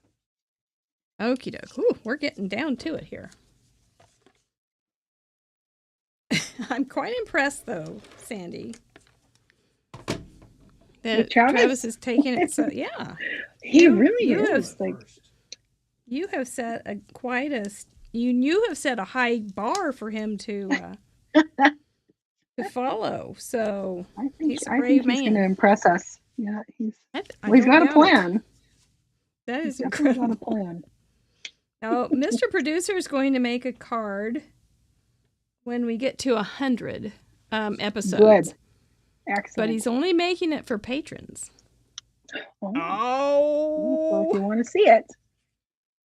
Okie doke. Ooh, we're getting down to it here. I'm quite impressed, though, Sandy, that With Travis? is taking it so. Yeah, he You- really you is. have- Like, you have set a quite a you have set a high bar for him to follow. So I think He's a I brave think he's going to man. impress us. Yeah, he's I he's don't got a doubt it. plan. That He's is definitely got a incredible. plan. Now, Mr. Producer is going to make a card when we get to 100 episodes. Good. Excellent. But he's only making it for patrons. Oh, so if you Oh, want to see it,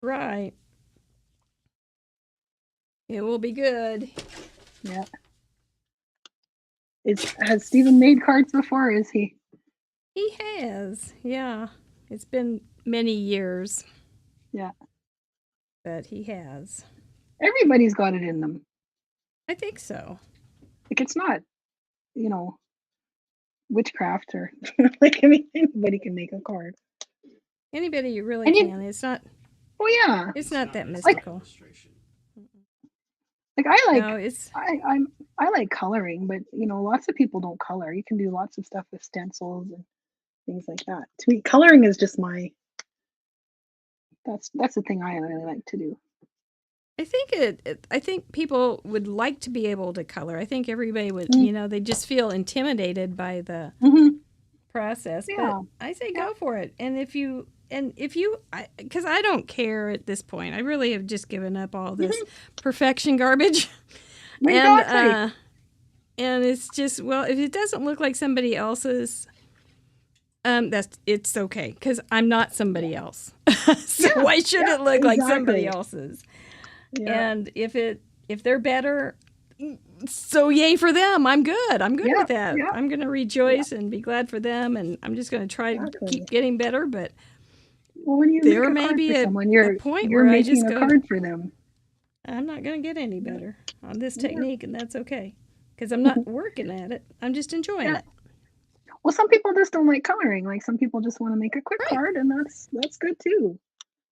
right. It will be good. yeah. Has Steven made cards before? Or is he? He has, yeah. It's been many years. Yeah. But he has. Everybody's got it in them. I think so. Like it's not, witchcraft or like I mean anybody can make a card. Anybody really And you- can. It's not Oh yeah. that mystical. Like I like No, it's I like coloring, but lots of people don't color. You can do lots of stuff with stencils and things like that. To me, coloring is just that's the thing I really like to do. I think I think people would like to be able to color. I think everybody would, they just feel intimidated by the Mm-hmm. process. Yeah. But I say go for it. And if you, because I don't care at this point. I really have just given up all this perfection garbage. Exactly. And it's just, well, if it doesn't look like somebody else's, it's okay because I'm not somebody else. So why should it look like somebody exactly. else's? Yeah. And if they're better, so yay for them. I'm good. I'm good Yeah, with that. yeah. I'm going to rejoice and be glad for them. And I'm just going to try to Exactly. keep getting better. But Well, when you there make a may card be for a someone, point you're where I just making a go, card for them. I'm not going to get any better on this Yeah. technique, and that's okay. Because I'm not working at it. I'm just enjoying Yeah. it. Well, some people just don't like coloring. Like some people just want to make a quick Right. card, and that's good too.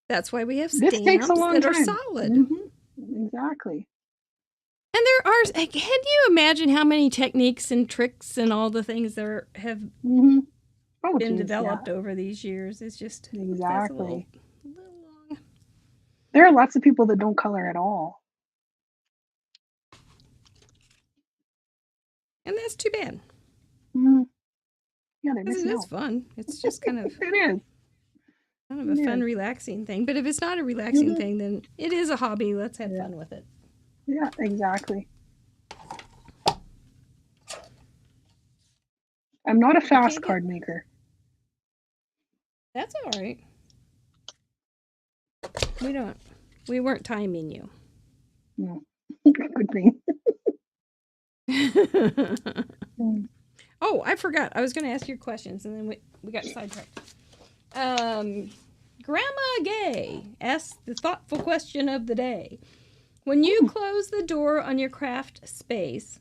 That's why we have This stamps takes a long that are time. solid. Exactly. And there are, can you imagine how many techniques and tricks and all the things there have Oh, been geez, developed over these years? It's just that's a exactly. little long. There are lots of people that don't color at all. And that's too bad. Yeah, they're Because it missing is out. fun. It's just kind of It is. kind of a fun, relaxing thing. But if it's not a relaxing thing, then it is a hobby. Let's have fun with it. Yeah, exactly. I'm not a fast card maker. That's all right. We weren't timing you. No. Good thing. Oh, I forgot. I was going to ask your questions, and then we got sidetracked. Grandma Gay asked the thoughtful question of the day. When you close the door on your craft space,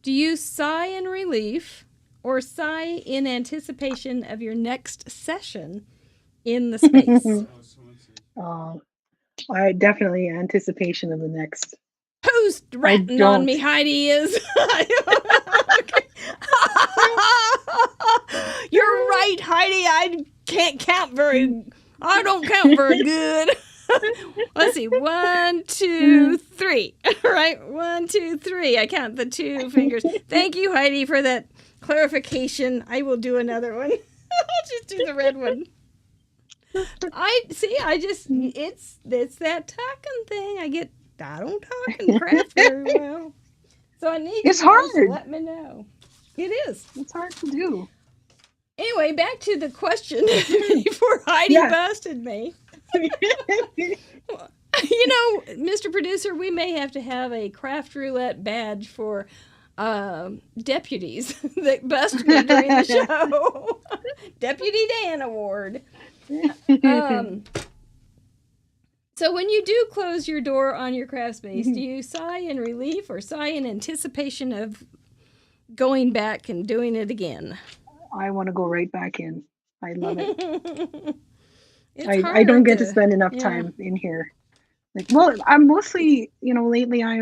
do you sigh in relief or sigh in anticipation of your next session in the space? I definitely anticipation of the next. Who's ratting on me, Heidi is. You're right, Heidi. I don't count very good. Let's see. 1, 2, 3. Right? 1, 2, 3. I count the 2 fingers. Thank you, Heidi, for that clarification. I will do another one. I'll just do the red one. It's that talking thing. I don't talk and craft very well. So I need it's you guys hard. to let me know. It is. It's hard to do. Anyway, back to the question before Heidi busted me. Mr. Producer, we may have to have a craft roulette badge for deputies that bust me during the show. Deputy Dan Award. So when you do close your door on your craft space, do you sigh in relief or sigh in anticipation of going back and doing it again? I want to go right back in. I love it. I don't get to spend enough time in here. I'm mostly, lately I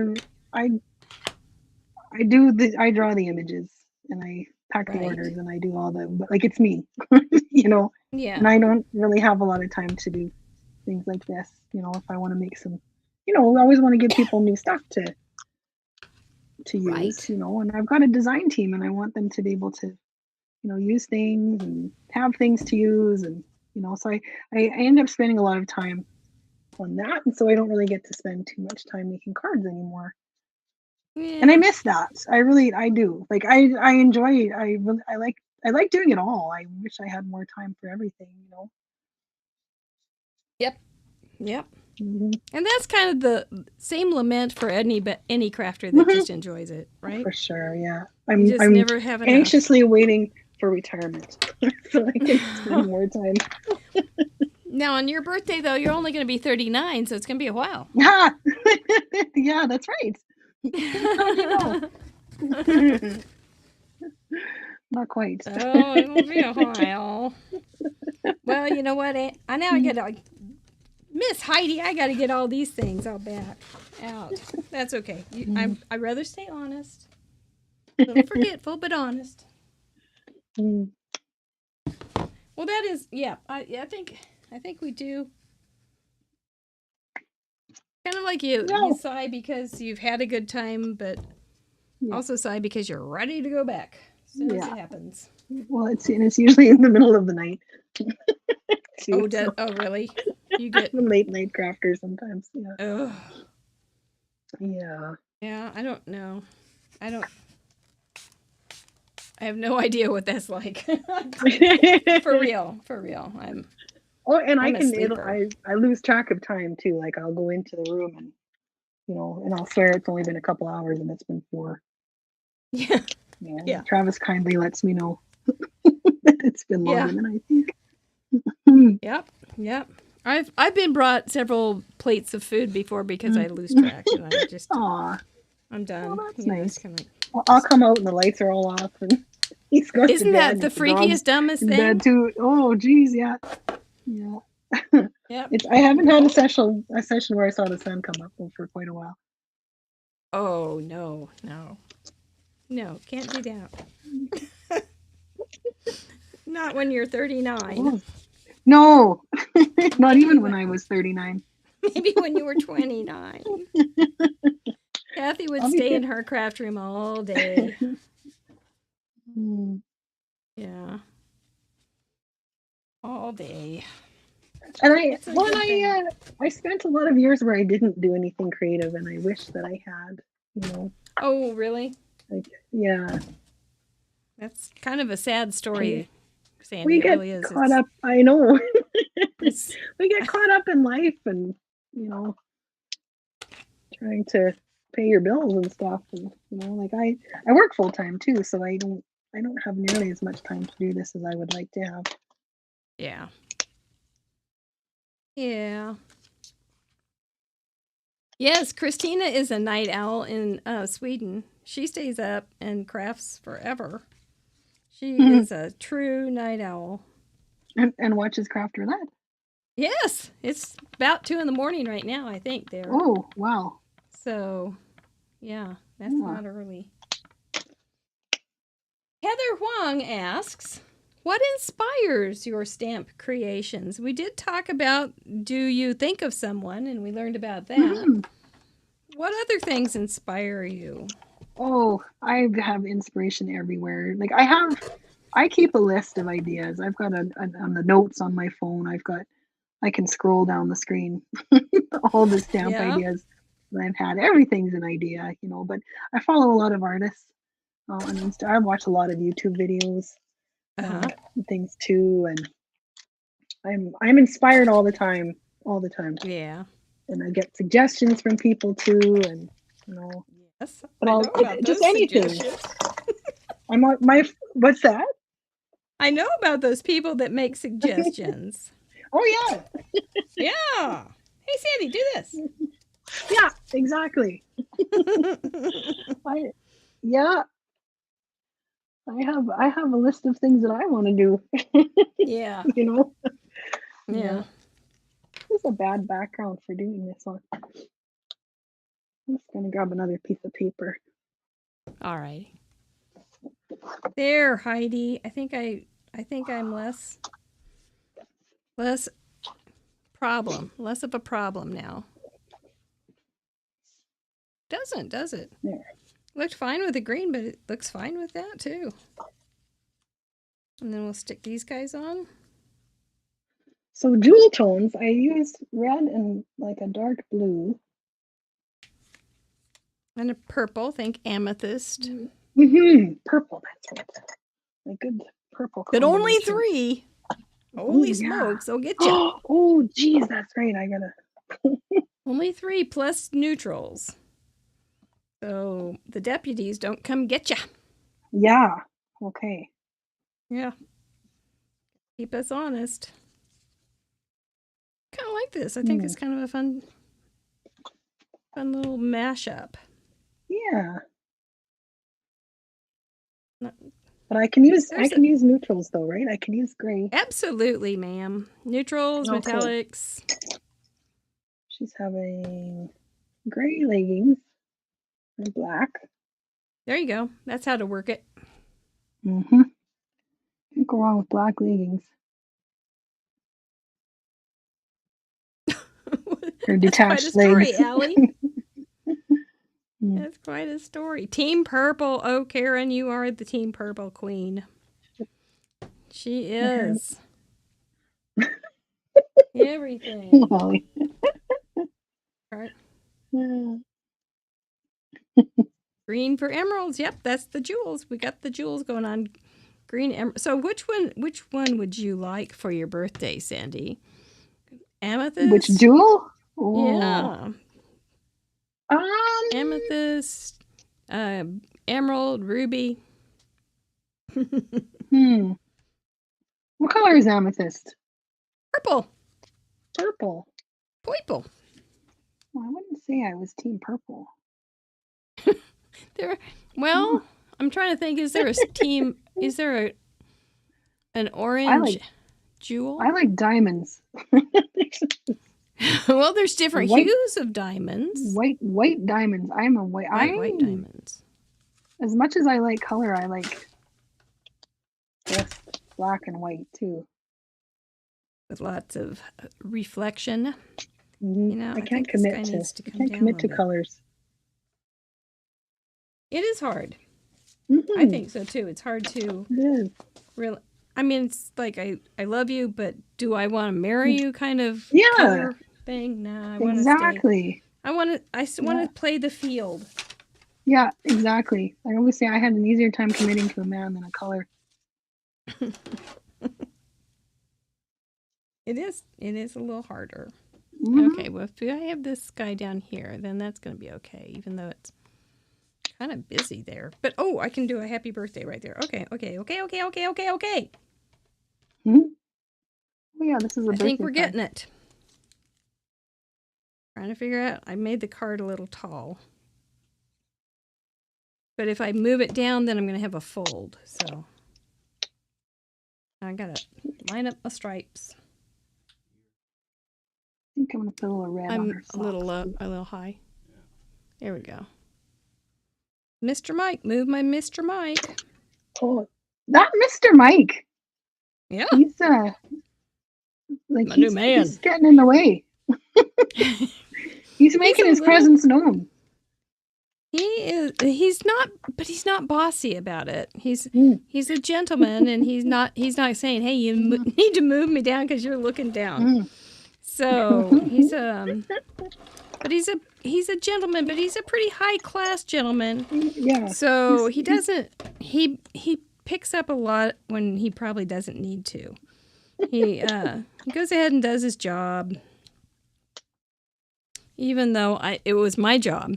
draw the images and I pack the orders and I do all but it's me, Yeah. And I don't really have a lot of time to do things like this, if I want to make some, I always want to give people new stuff to use, and I've got a design team and I want them to be able to, use things and have things to use. And, so I end up spending a lot of time on that. And so I don't really get to spend too much time making cards anymore. Yeah. And I miss that. I do. Like, I enjoy it. I like doing it all. I wish I had more time for everything, Yep. Mm-hmm. And that's kind of the same lament for any crafter that just enjoys it, right? For sure, yeah. I'm never have enough. Anxiously waiting for retirement so I can spend more time. Now, on your birthday, though, you're only going to be 39, so it's going to be a while. Yeah, yeah, that's right. Not quite. Oh, it will be a while. Well, you know what? I got to... Miss Heidi, I got to get all these things all back out. That's okay. I'd rather stay honest. A little forgetful, but honest. Well, that is, I think we do. Kind of like you. No. You sigh because you've had a good time, but also sigh because you're ready to go back as soon as it happens. Well, it's usually in the middle of the night. Oh, really? You get late night crafters sometimes. Yeah. Ugh. Yeah. Yeah, I don't know. I have no idea what that's like. For real. I lose track of time too. Like I'll go into the room and and I'll swear it's only been a couple hours and it's been 4. Yeah. Travis kindly lets me know that it's been longer than I think. Yep. Yep. I've been brought several plates of food before because I lose track and I just Aw, I'm done. well, that's You know, nice. it's kinda like, Well, I'll come out and the lights are all off and he's going isn't to that bed. the The dog's freakiest, dumbest in thing? bed too. Oh, geez, yeah. Yeah. Yep. I haven't had a session where I saw the sun come up for quite a while. Oh no, can't do that. Not when you're 39. Oh, no, not Maybe even when when I was 39. maybe when you were 29. Kathy would I'll be stay in fit. her craft room all day. Hmm. Yeah. All day. And It's a good thing. I spent a lot of years where I didn't do anything creative, and I wish that I had. You know, Oh, really? like yeah, That's kind of a sad story, Sandy. we It get really is. caught up. I know. It's We get caught up in life, and trying to pay your bills and stuff. And like I work full time too, so I don't have nearly as much time to do this as I would like to have. yeah. Yeah. Yes, Christina is a night owl in Sweden. She stays up and crafts forever. She is a true night owl. And watches Craft Roulette. Yes, it's about 2 in the morning right now, I think, there. Oh wow. So, yeah, that's Yeah. not early. Heather Huang asks, what inspires your stamp creations? We did talk about, do you think of someone? And we learned about that. Mhm. What other things inspire you? Oh, I have inspiration everywhere. Like I keep a list of ideas. I've got on the notes on my phone. I can scroll down the screen, all the stamp Yeah. ideas that I've had. Everything's an idea, but I follow a lot of artists on Insta. I watch a lot of YouTube videos, Uh-huh. and things too, and I'm inspired all the time, Yeah. and I get suggestions from people too, and Yes. but I know about just those anything. suggestions. I'm on my what's that? I know about those people that make suggestions. Oh yeah, Yeah. Hey, Sandy, do this. yeah, exactly. I yeah, I have a list of things that I want to do. Yeah. Yeah. Yeah. This is a bad background for doing this one. I'm just gonna grab another piece of paper. All right. There, Heidi. I think I'm less less of a problem now. Doesn't, does it? There. Looked fine with the green, but it looks fine with that too. And then we'll stick these guys on. So jewel tones, I used red and like a dark blue. And a purple, think amethyst. Purple, that's right. A good purple But only combination. 3. Holy yeah. smokes, they'll get you. Oh, geez, that's right. I gotta. Only 3 plus neutrals. So the deputies don't come get you. Yeah. Okay. Yeah. Keep us honest. Kind of like this. I think it's kind of a fun little mashup. Yeah. Not- But I can use There's neutrals though, right? I can use gray. Absolutely, ma'am. Neutrals, Oh, cool. metallics. She's having gray leggings and black. There you go. That's how to work it. Can't go wrong with black leggings. Or detached That's quite a story, legs. Allie. That's quite a story. Team Purple. Oh, Karen, you are the Team Purple queen. She is. Everything. Molly. Right. Yeah. Green for emeralds. Yep, that's the jewels. We got the jewels going on. Green emerald. So which one would you like for your birthday, Sandy? Amethyst? Which jewel? Oh. Yeah. Amethyst, emerald, ruby. What color is amethyst? Purple. Purple. Purple. Well, I wouldn't say I was team purple. Well, I'm trying to think. Is there a team? Is there an orange jewel? I like diamonds. Well, there's different White- hues of diamonds. White diamonds. I'm a white. White diamonds. As much as I like color, I like just black and white too. With lots of reflection. Mhm. You know, I can't think this guy commit to. needs to I come can't down a commit to little bit. colors. It is hard. Mhm. I think so too. It's hard to It is. really. I mean, it's like I love you, but do I want to marry you? Kind of Yeah. color thing. No, I want to stay. Exactly. I want to play the field. Yeah, exactly. I always say I had an easier time committing to a man than a color. It is a little harder. Mhm. Okay, well, if I have this guy down here, then that's going to be okay, even though it's kind of busy there. But, oh, I can do a happy birthday right there. Okay. Mhm. Oh yeah, this is a I birthday think we're card. getting it. Trying to figure out, I made the card a little tall. But if I move it down, then I'm going to have a fold. So I got to line up my stripes. I think I'm gonna put a little red on I'm her a little socks, too. a little high. There we go. Mr. Mike, move my Mr. Mike. Oh, that Mr. Mike. Yeah. He's like My new man. he's getting in the way. He's making his presence known. He's not bossy about it. He's Mm. he's a gentleman, and he's not saying, "Hey, you need to move me down because you're looking down." Mm. So he's a gentleman, but he's a pretty high class gentleman. Yeah. So he picks up a lot when he probably doesn't need to. He goes ahead and does his job, even though it was my job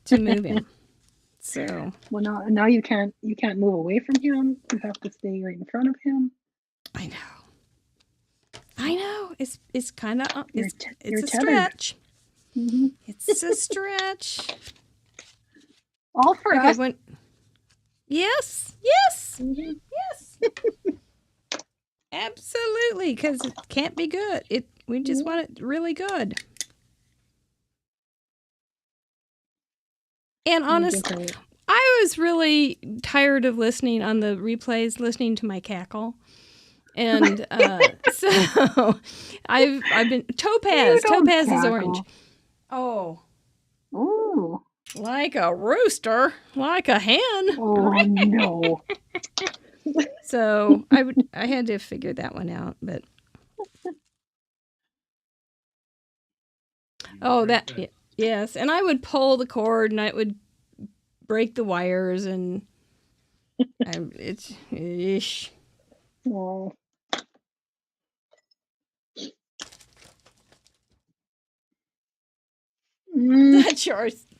to move him. So Well, now you can't move away from him. You have to stay right in front of him. I know. It's kind of You're it's a tethered. stretch. Mm-hmm. It's a stretch. All for Okay, us. Yes. Mhm. Yes. Absolutely, because it can't be good. We just want it really good. And honestly, I was really tired of listening on the replays, listening to my cackle. And so I've been Topaz. Topaz is orange. Oh. Oh. Like a rooster, like a hen. Oh no. So I had to figure that one out, but yes, and I would pull the cord and I would break the wires and it's ish. Oh.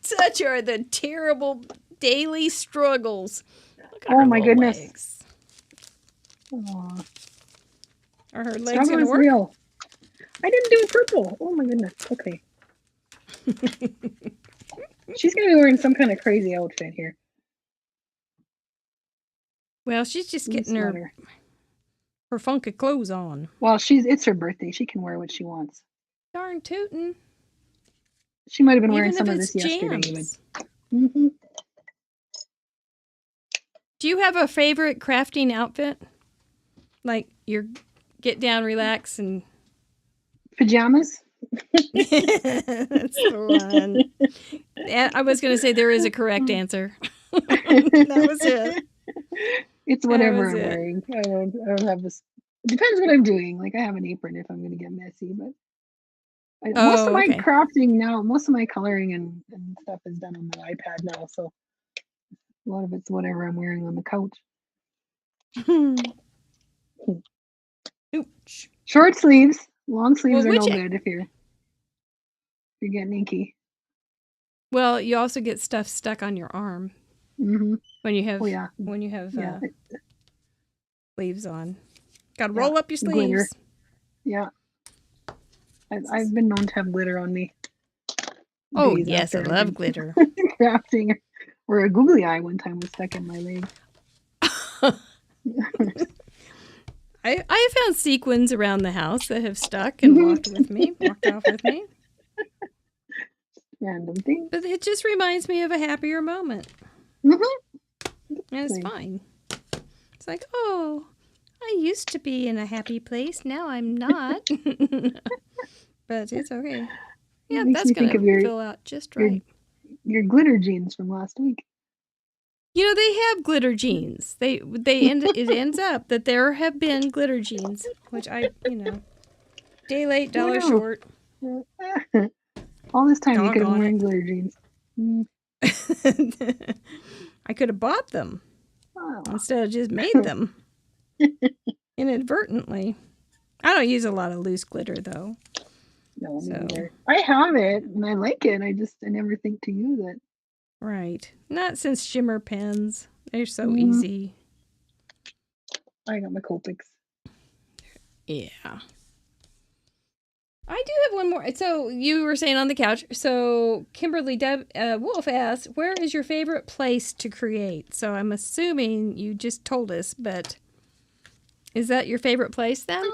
Such are the terrible daily struggles. Look at Oh her my little goodness. legs. Oh. Are her legs Struggle gonna is work? real. I didn't do purple. Oh my goodness. Okay. She's gonna be wearing some kind of crazy outfit here. Well, she's just getting her funky clothes on. Well, it's her birthday. She can wear what she wants. Darn tootin'. She might have been wearing Even some if of it's this yesterday. jams. Mm-hmm. Do you have a favorite crafting outfit? Like your get down, relax, and Pajamas. that's the one. I was going to say there is a correct answer. That was it. It's whatever was I'm it. wearing. I don't have this. It depends what I'm doing. Like I have an apron if I'm going to get messy, but most of my okay. crafting now, most of my coloring and stuff is done on my iPad now. So a lot of it's whatever I'm wearing on the couch. Ouch. Short sleeves, long sleeves Well, are no good if you're getting inky. Well, you also get stuff stuck on your arm Mm-hmm. when you have Yeah. sleeves on. Got to roll up your sleeves. Glitter. Yeah. I've been known to have glitter on me. Oh, days yes, I after I've love been glitter. crafting. Or a googly eye one time was stuck in my leg. I have found sequins around the house that have stuck and walked off with me. Random thing. But it just reminds me of a happier moment. Mhm. And it's Nice. fine. It's like, oh, I used to be in a happy place. Now I'm not. But it's okay. Yeah, Makes that's me think going of to fill out just your right. your glitter jeans from last week. You know, they have glitter jeans. It ends up that there have been glitter jeans, which day late, dollar Wow. short. All this time you could have been Doggone wearing it. glitter jeans. I could have bought them Oh. instead of just made them inadvertently. I don't use a lot of loose glitter though. No, me So. neither. I have it and I like it. I never think to use it. Right. Not since shimmer pens. They're so Mhm. easy. I got my Copics. Yeah. I do have one more. So you were saying on the couch. So Kimberly Wolf asks, where is your favorite place to create? So I'm assuming you just told us, but is that your favorite place then?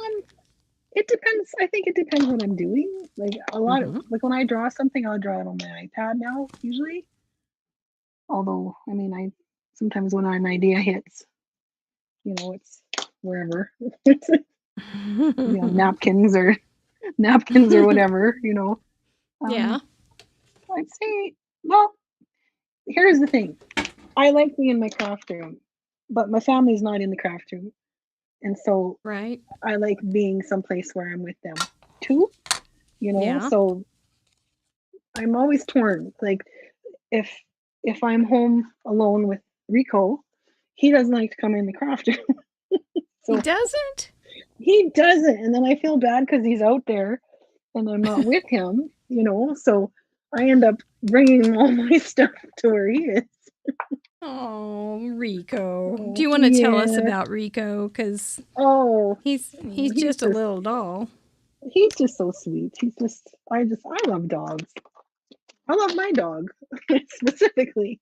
It depends. I think it depends what I'm doing. Like a lot of when I draw something, I'll draw it on my iPad now usually. Although I sometimes when an idea hits, it's wherever. Napkins or whatever. Yeah. I'd say, well, here's the thing. I like being in my craft room, but my family's not in the craft room. And so Right. I like being someplace where I'm with them too, Yeah. so I'm always torn. Like if I'm home alone with Rico, he doesn't like to come in the craft room. He doesn't? He doesn't. And then I feel bad because he's out there and I'm not with him, so I end up bringing all my stuff to where he is. Oh, Rico. Do you want to tell us about Rico? Because he's just a little doll. He's just so sweet. I love dogs. I love my dog specifically.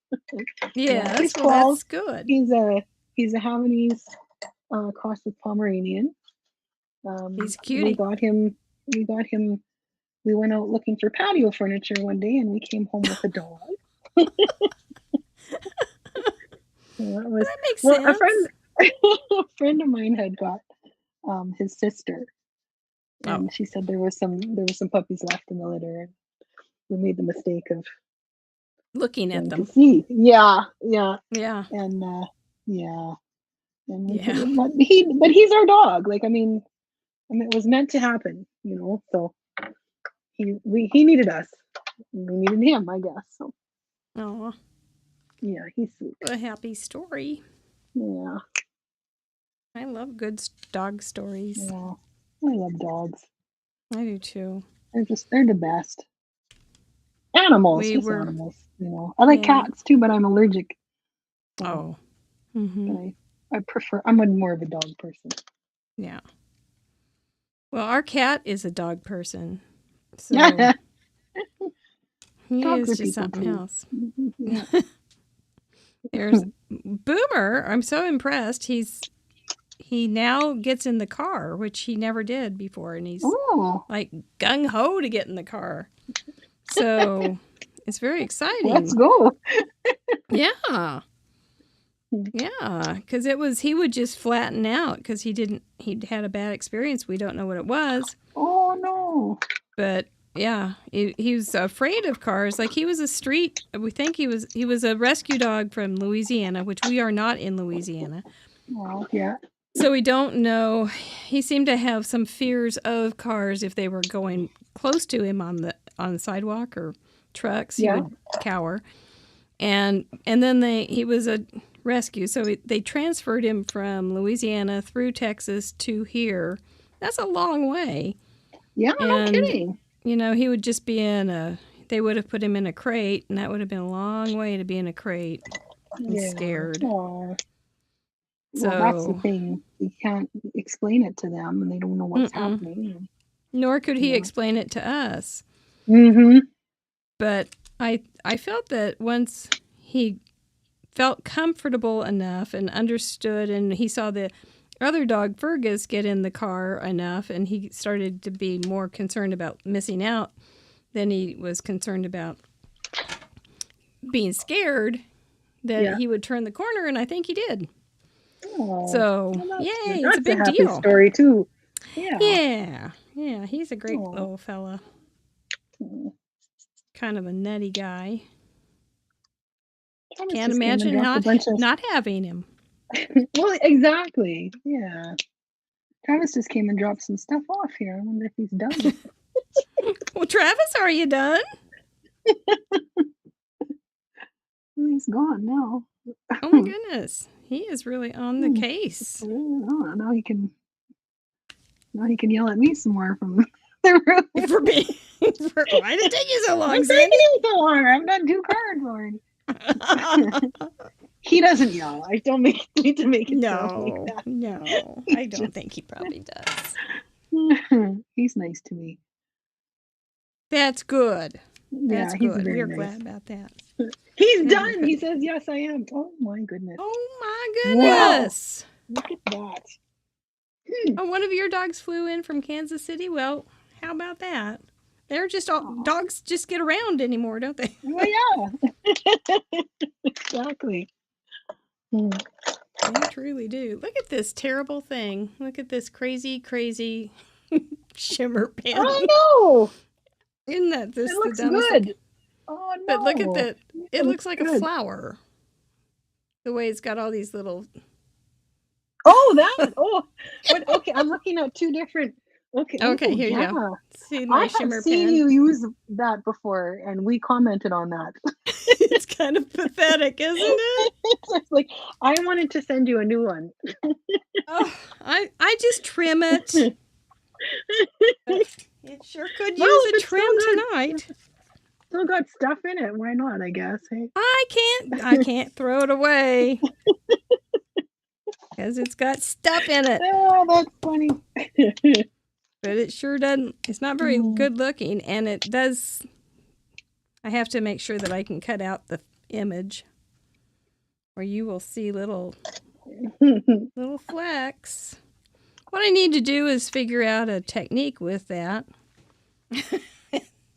Yeah, He's that's good. He's a Havanese cross with Pomeranian. He's a cutie. We got him. We went out looking for patio furniture one day, and we came home with a dog. That makes sense. A friend of mine had got his sister, and she said there was some puppies left in the litter, and we made the mistake of looking at them. To see, yeah, and but he's our dog. Like it was meant to happen, So he needed us. We needed him, I guess. So. Oh. Yeah, he's sweet. A happy story. Yeah. I love good dog stories. Yeah, I love dogs. I do too. They're the best. Animals, animals. I like cats too, but I'm allergic. So, But I'm more of a dog person. Yeah. Well, our cat is a dog person. So he Dogs is just something too. else. Yeah. There's Boomer. I'm so impressed. He now gets in the car, which he never did before, and he's like gung ho to get in the car. So it's very exciting. Let's go. Yeah. Yeah, because he would just flatten out because he'd had a bad experience. We don't know what it was. Oh no. But yeah, he was afraid of cars. Like we think he was a rescue dog from Louisiana, which we are not in Louisiana. Well, yeah. So we don't know. He seemed to have some fears of cars if they were going close to him on the sidewalk or trucks. He would cower. And then he was a rescue, so they transferred him from Louisiana through Texas to here. That's a long way. Yeah, no kidding. He would just be they would have put him in a crate, and that would have been a long way to be in a crate and scared. Aww. So that's the thing. You can't explain it to them, and they don't know what's happening. Nor could he Yeah. explain it to us. Mm-hmm. But I felt that once he felt comfortable enough and understood, and he saw the other dog, Fergus, get in the car enough, and he started to be more concerned about missing out than he was concerned about being scared, that Yeah. he would turn the corner, and I think he did. Oh, So, well, that's yay, good. it's a That's big happy deal. story too. Yeah. Yeah, he's a great Aw. little fella. Mm. Kind of a nutty guy. Thomas Can't just came and imagine dropped a bunch of. not having him. Well, exactly. Yeah. Travis just came and dropped some stuff off here. I wonder if he's done. Well, Travis, are you done? Well, he's gone now. Oh my goodness, he is really on the case. Oh, now he can yell at me some more from the room. Why did it take you so long, What's Sandy? taking him so long? I've done 2 cards already. He doesn't yell. I don't need to make it sound like that. No, I don't think he probably does. He's nice to me. That's good. That's Yeah, he's good. very We're nice. glad about that. He's Very done. good. He says, yes, I am. Oh my goodness. Oh my Wow. goodness. Look at that. Oh, one of your dogs flew in from Kansas City. Well, how about that? They're just all dogs just get around anymore, don't they? Well, yeah. Exactly. They truly do. Look at this terrible thing. Look at this crazy shimmer pen. Oh no. Isn't that It just looks the dumbest good. thing? Oh no. But look at that. It looks like a good. flower. The way it's got all these little. Oh, that. Oh, but okay. I'm looking at 2 different. Okay. Okay, oh, here you yeah. go. See my I have shimmer seen pen. you use that before, and we commented on that. It's kind of pathetic, isn't it? It's like I wanted to send you a new one. Oh, I just trim it. It sure could Well, use if a it's trim still good. tonight. Still got stuff in it. Why not? I guess. Hey. I can't throw it away because it's got stuff in it. Oh, that's funny. But it sure doesn't. It's not very good looking, and it does. I have to make sure that I can cut out the image, or you will see little flecks. What I need to do is figure out a technique with that,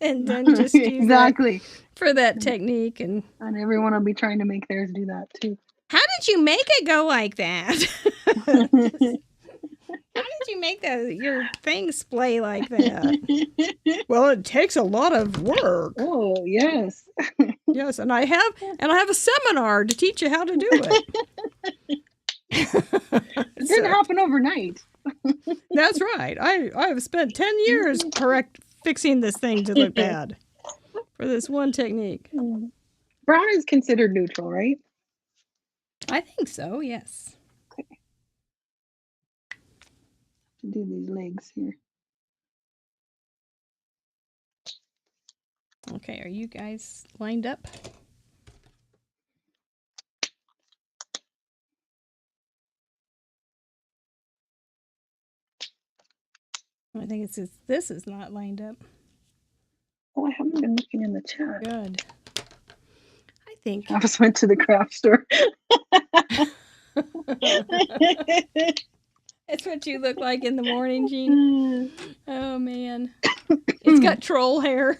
and then just use exactly for that technique. And everyone will be trying to make theirs do that too. how did you make it go like that? How did you make your thing splay like that? Well, it takes a lot of work. Oh yes. Yes, and I have a seminar to teach you how to do it. It didn't happen overnight. That's right. I have spent 10 years fixing this thing to look bad for this one technique. Brown is considered neutral, right? I think so, yes. Do these legs here. Okay, are you guys lined up? I think this is not lined up. Oh, I haven't been looking in the chat. Good. I think. I just went to the craft store. That's what you look like in the morning, Jean. Oh, man. It's got troll hair.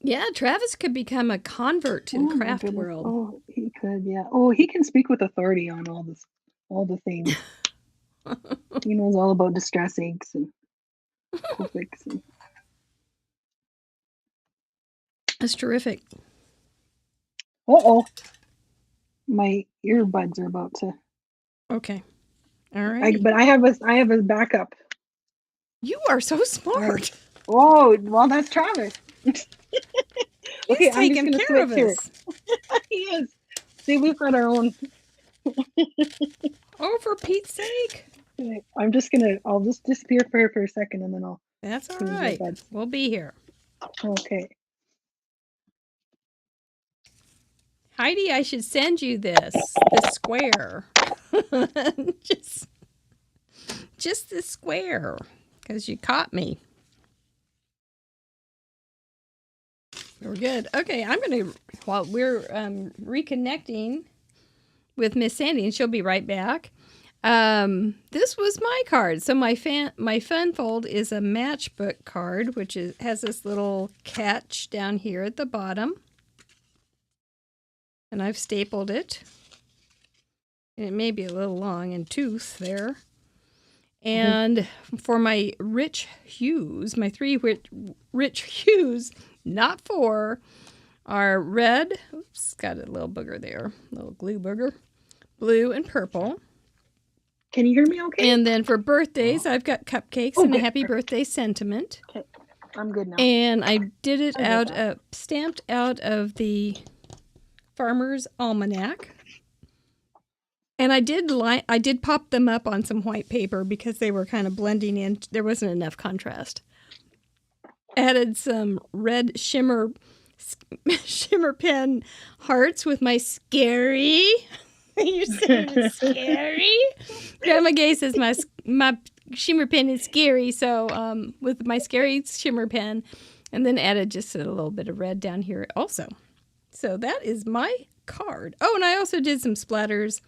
Yeah, Travis could become a convert to the craft world. Oh, he could, yeah. Oh, he can speak with authority on all the things. He knows all about distress inks and Copics and... That's terrific. Uh-oh. My earbuds are about to... Okay. All right. But I have a backup. You are so smart. Oh, well, that's Travis. He's taking care of us. He is. See, we've got our own. Oh, for Pete's sake. I'll just disappear for a second and then I'll... That's all right. We'll be here. Okay. Heidi, I should send you this square. just the square, because you caught me. We're good. Okay, I'm going to, while we're reconnecting with Miss Sandy, and she'll be right back. This was my card. So my fun fold is a matchbook card, which has this little catch down here at the bottom. And I've stapled it. And it may be a little long in tooth there. And for my rich hues, my three rich hues, not four, are red. Oops, got a little booger there. A little glue booger. Blue and purple. Can you hear me okay? And then for birthdays, I've got cupcakes and a happy birthday sentiment. Okay, I'm good now. And I did it stamped out of the Farmer's Almanac. And I did pop them up on some white paper because they were kind of blending in. There wasn't enough contrast. Added some red shimmer pen hearts with my scary. You're saying it's scary? Grandma Gay says my shimmer pen is scary, so with my scary shimmer pen, and then added just a little bit of red down here also. So that is my card. Oh, and I also did some splatters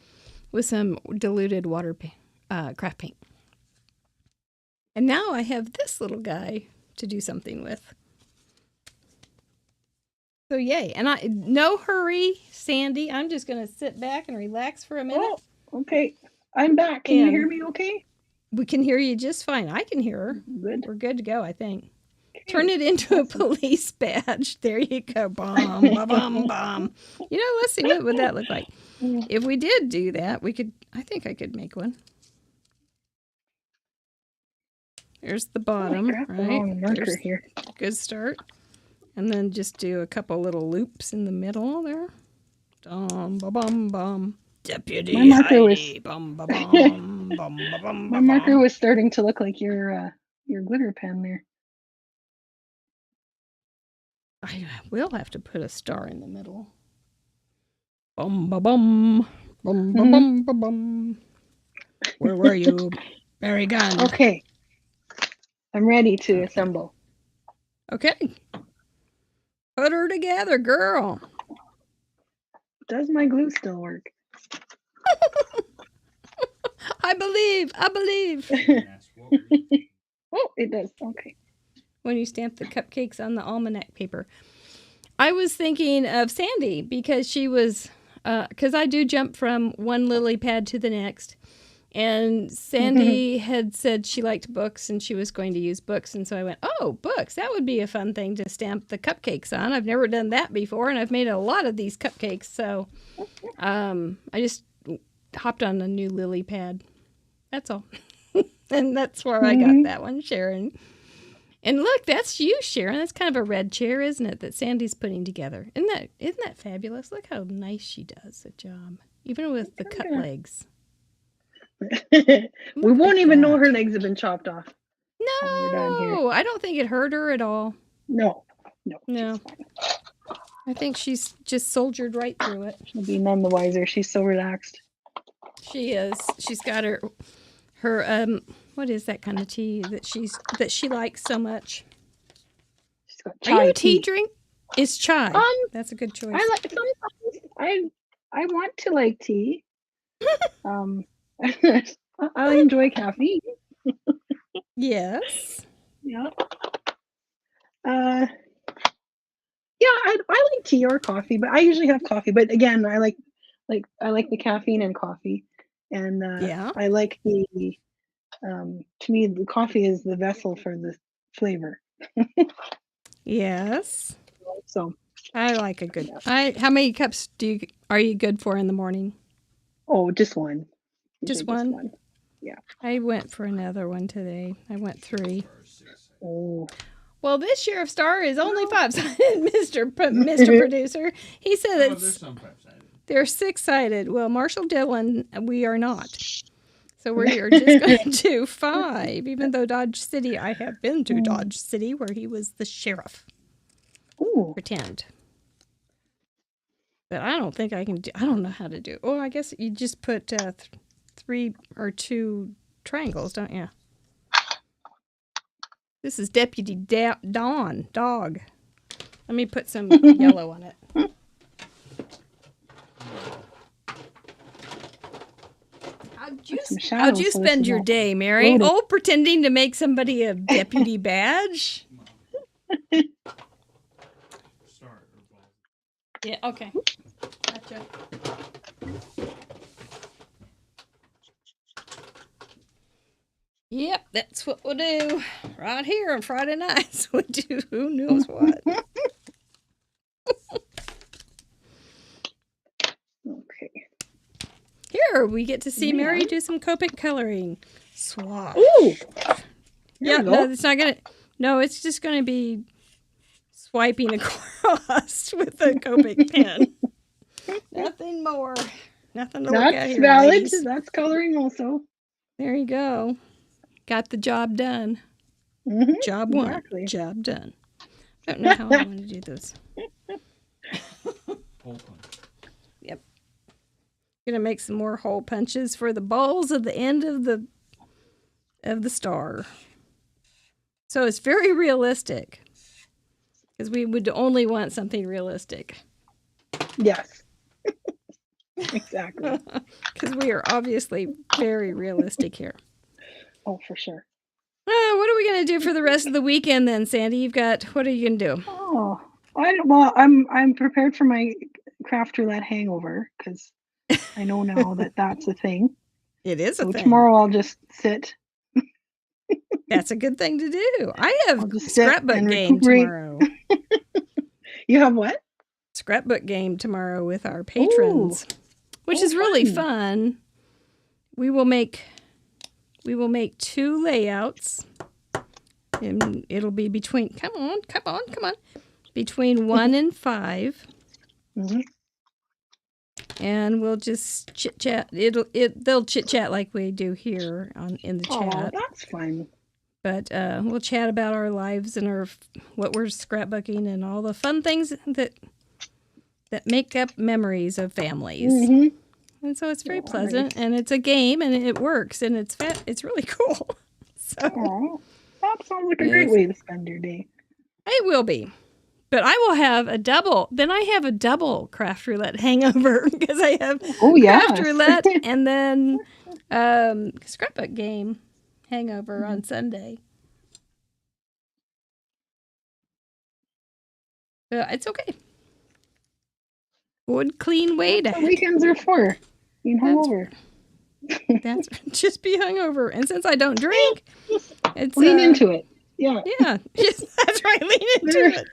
with some diluted water craft paint. And now I have this little guy to do something with. So yay. And no hurry, Sandy. I'm just going to sit back and relax for a minute. Oh, okay. I'm back. Can you hear me okay? We can hear you just fine. I can hear her. Good. We're good to go, I think. Okay. Turn it into a police badge. There you go. Bum, bum, bum. Let's see what would that look like. If we did do that, I think I could make one. There's the bottom, right? Marker here. Good start. And then just do a couple little loops in the middle there. Bum, bum, bum. Deputy my marker Heidi. Bum, bum, bum, bum, bum, my marker was starting to look like your glitter pen there. I will have to put a star in the middle. Bum, ba, bum. Bum, ba, bum, ba, bum. Where were you? Very good. Okay. I'm ready to assemble. Okay. Put her together, girl. Does my glue still work? I believe. Oh, it does. Okay. When you stamp the cupcakes on the almanac paper. I was thinking of Sandy because she was, because I do jump from one lily pad to the next. And Sandy had said she liked books and she was going to use books. And so I went, oh, books. That would be a fun thing to stamp the cupcakes on. I've never done that before. And I've made a lot of these cupcakes. So I just hopped on a new lily pad. That's all. And that's where I got that one, Sharon. And look, that's you, Sharon. That's kind of a red chair, isn't it, that Sandy's putting together? Isn't that fabulous? Look how nice she does a job, even with the cut legs. We won't even know her legs have been chopped off. No, I don't think it hurt her at all. No. I think she's just soldiered right through it. She'll be none the wiser. She's so relaxed. She is. She's got her what is that kind of tea that she likes so much? She's got chai. Are you a tea drink? It's chai. That's a good choice. I want to like tea. I enjoy caffeine. Yes. Yeah. I like tea or coffee, but I usually have coffee. But again, I like the caffeine in coffee, and I like the. To me, the coffee is the vessel for the flavor. Yes. So I like a good. How many cups are you good for in the morning? Oh, just one. Just one? Yeah. I went for another one today. I went 3. Oh. Well, this Sheriff Star is only 5-sided, Mr. Producer. He said they're 6-sided. Well, Marshall Dillon, we are not. So we are just going to do 5, even though Dodge City, I have been to Dodge City where he was the sheriff. Ooh. Pretend. But I don't think I can do, I don't know how to do it. Oh, I guess you just put 3 or 2 triangles, don't you? This is Deputy Dawn dog. Let me put some yellow on it. How'd you spend your day, Mary? loaded. Oh, pretending to make somebody a deputy badge? Yeah, okay. Gotcha. Yep, that's what we'll do. Right here on Friday nights, we'll do who knows what. Okay. Here, we get to see Mary do some Copic coloring. Swap. Ooh. Yeah, no, it's not gonna. No, it's just gonna be swiping across with a Copic pen. Nothing more. Nothing to look at That's here, valid. ladies. That's coloring also. There you go. Got the job done. Mm-hmm. Job one. Exactly. Job done. Don't know how I want to do this. Yep. Gonna make some more hole punches for the balls at the end of the star. So it's very realistic. Because we would only want something realistic. Yes. Exactly. Because we are obviously very realistic here. Oh, for sure. What are we going to do for the rest of the weekend then, Sandy? What are you going to do? Oh, I'm prepared for my craft roulette hangover because I know now that that's a thing. It is So a thing. tomorrow I'll just sit. That's a good thing to do. I have I'll just sit scrapbook and game recuperate. tomorrow. You have what? Scrapbook game tomorrow with our patrons, which is really fun. We will make 2 layouts, and it'll be between. Come on, between 1 and 5. Mm-hmm. And we'll just chit chat. They'll chit chat like we do here in the chat. Oh, that's fun. But we'll chat about our lives and what we're scrapbooking and all the fun things that make up memories of families. Mm-hmm. And so it's very pleasant, and it's a game, and it works, and it's really cool. So that sounds like a great way to spend your day. It will be. But I will have a double. Then I have a double craft roulette hangover because I have craft roulette and then scrapbook game hangover on Sunday. It's okay. Good, clean way to. That's what weekends are for. Being hungover. That's just be hungover. And since I don't drink, it's lean into it. Yeah. Yeah. That's right. Lean into it.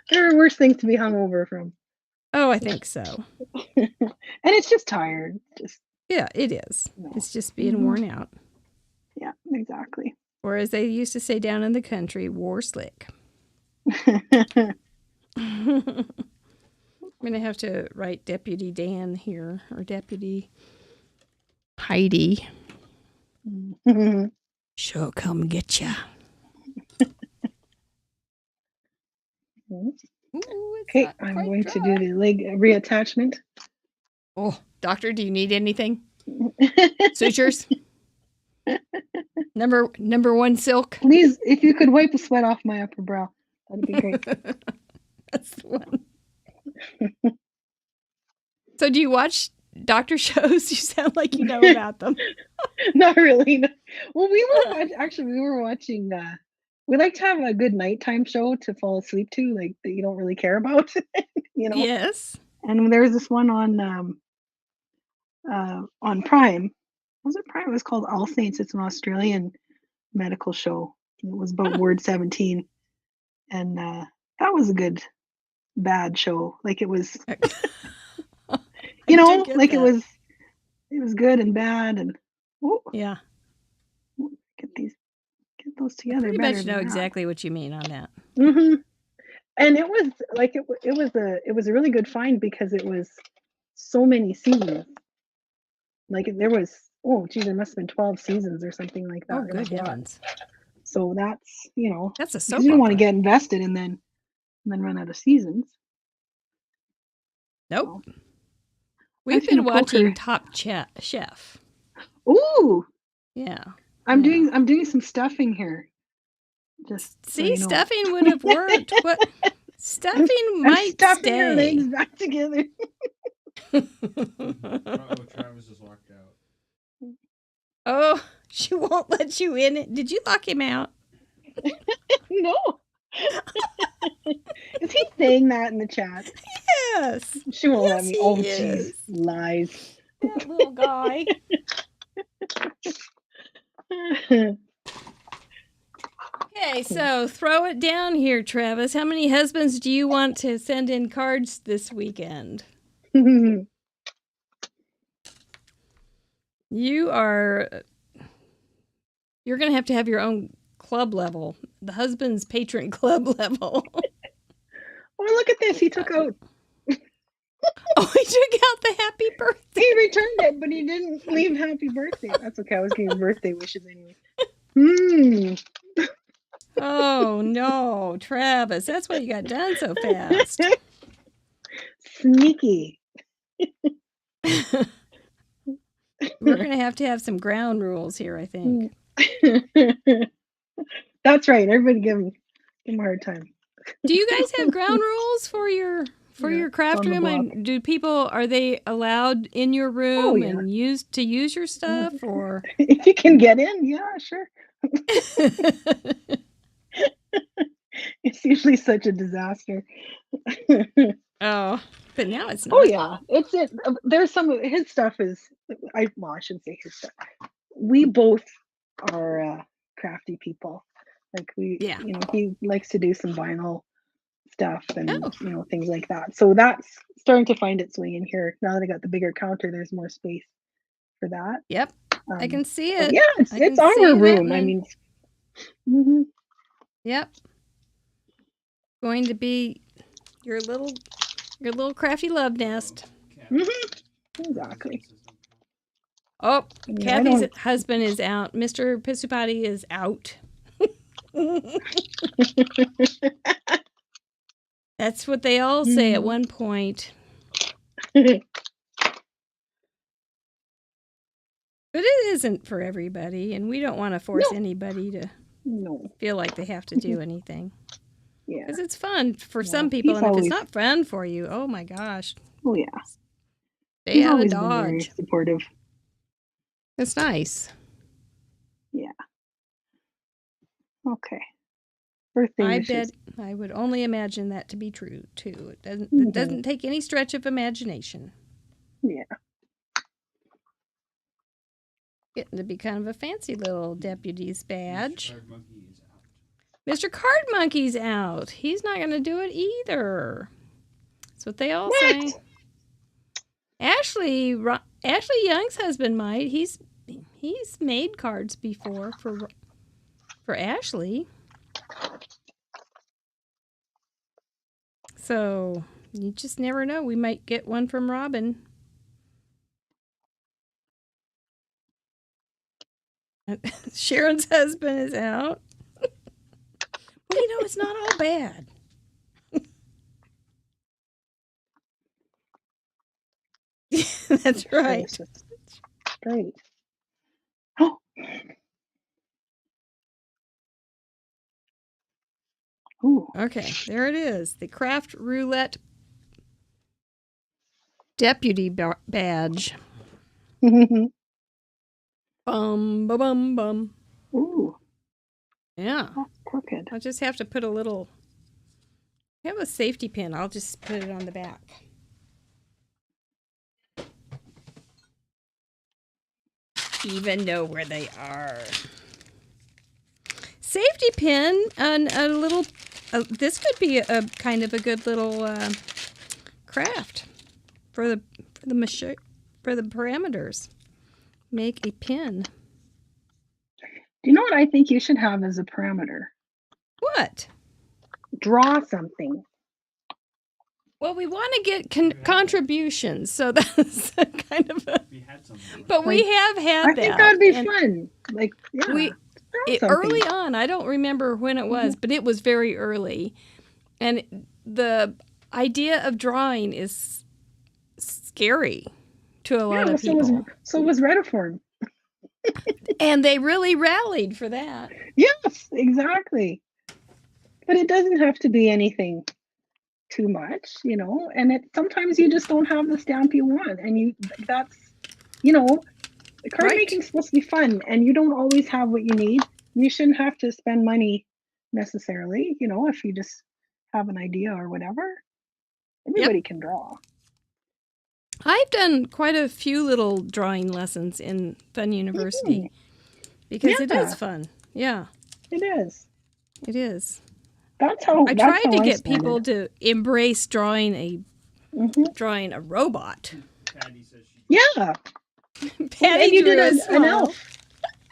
There are worse things to be hungover from. Oh, I think so. And it's just tired. Yeah, it is. No. It's just being worn out. Yeah, exactly. Or as they used to say down in the country, war slick. I'm going to have to write Deputy Dan here, or Deputy Heidi. She'll come get ya. Okay, I'm going to do the leg reattachment. Oh, doctor, do you need anything? Sutures? Number 1 silk? Please, if you could wipe the sweat off my upper brow, that'd be great. That's the one. So do you watch doctor shows? You sound like you know about them. Not really. No. Well, we were watching, we like to have a good nighttime show to fall asleep to, like that you don't really care about, you know? Yes. And there was this one on Prime. Was it Prime? It was called All Saints. It's an Australian medical show. It was about Ward 17. And that was a good bad show. Like it was you know, like that. it was good and bad and yeah. Get those together. I pretty much know exactly what you mean on that. Mm-hmm. And it was like it was a really good find because it was so many seasons. Like there was there must have been 12 seasons or something like that. Oh, good heavens. So that's that's a soap you don't want to get invested and then run out of seasons. Nope. We've seen been a poker. watching Top Chef. Ooh, Yeah. I'm Yeah. doing some stuffing here. Just so See, you know. stuffing would have worked. What stuffing I'm might stuffing your stay. legs back together. Travis is locked out. Oh, she won't let you in it. Did you lock him out? No. Is he saying that in the chat? Yes. She won't let Yes, me. he Oh, is. jeez. Lies. That little guy. Okay, so throw it down here, Travis. How many husbands do you want to send in cards this weekend? You're going to have your own club level, the husband's patron club level. Oh, look at this. He took out. Oh, he took out the happy birthday. He returned it, but he didn't leave happy birthday. That's okay. I was giving birthday wishes anyway. Oh, no, Travis. That's why you got done so fast. Sneaky. We're going to have some ground rules here, I think. That's right. Everybody give him a hard time. Do you guys have ground rules for your craft room? Do people, are they allowed in your room and use your stuff, or if you can get in? Yeah, sure. It's usually such a disaster. Oh, but now it's not. Oh yeah, it's it. There's some of his stuff is. I shouldn't say his stuff. We both are crafty people. Like he likes to do some vinyl stuff and things like that. So that's starting to find its way in here. Now that I got the bigger counter, there's more space for that. Yep, I can see it. Yeah, it's our room. I mean, yep, going to be your little crafty love nest. Exactly. Oh, Kathy's husband is out. Mr. Pissupati is out. That's what they all say at one point. But it isn't for everybody, and we don't want to force anybody to feel like they have to do anything. Yeah. Because it's fun for some people, and if it's not fun for you, oh my gosh. Oh, yeah. Stay out of Dodge. Very supportive. It's nice. Yeah. Okay. Birthday wishes. I would only imagine that to be true, too. It doesn't take any stretch of imagination. Yeah. Getting to be kind of a fancy little deputy's badge. Mr. Card Monkey's out. He's not going to do it either. That's what they all say. Ashley Young's husband might. He's made cards before for Ashley. So you just never know. We might get one from Robin. Sharon's husband is out. Well, it's not all bad. That's right. Great. Oh. Ooh. Okay, there it is. The Craft Roulette Deputy Badge. Bum. Ooh. Yeah. That's crooked. I'll just have to put I have a safety pin. I'll just put it on the back. Even know where they are. Safety pin and a little. This could be a kind of a good little craft for the parameters. Make a pin. Do you know what I think you should have as a parameter? What? Draw something. Well, we want to get contributions, so that's kind of a. But we have had that. I think that'd be fun. Like, yeah. Early on, I don't remember when it was, but it was very early. And the idea of drawing is scary. to a lot Yeah, of people. so was Retiform. And they really rallied for that. Yes, exactly. But it doesn't have to be anything too much, and sometimes you just don't have the stamp you want, and that's, card Right. making's supposed to be fun, and you don't always have what you need. You shouldn't have to spend money necessarily, if you just have an idea or whatever. Everybody can draw. I've done quite a few little drawing lessons in Fun University because it is fun. Yeah. It is. It is. That's how I tried to get started. people to embrace drawing a robot. Yeah. Patty you drew did a an smile. elf.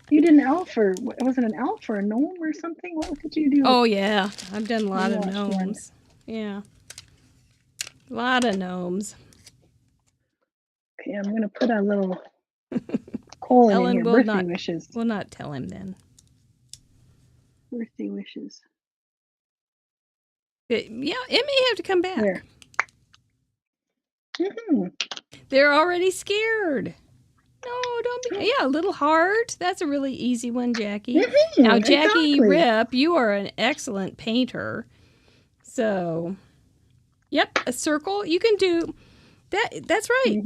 You did an elf, or was it an elf or a gnome or something? What did you do? Oh yeah, I've done a lot of watched one. gnomes. Yeah, a lot of gnomes. Okay, I'm gonna put a little colon Ellen in here. will Birthday not. wishes. We'll not tell him then. Birthday wishes. It may have to come back. There. They're already scared. No, don't be. Yeah, a little heart. That's a really easy one, Jackie. Now, Jackie exactly. Rip, you are an excellent painter. So, yep, a circle. You can do that. That's right.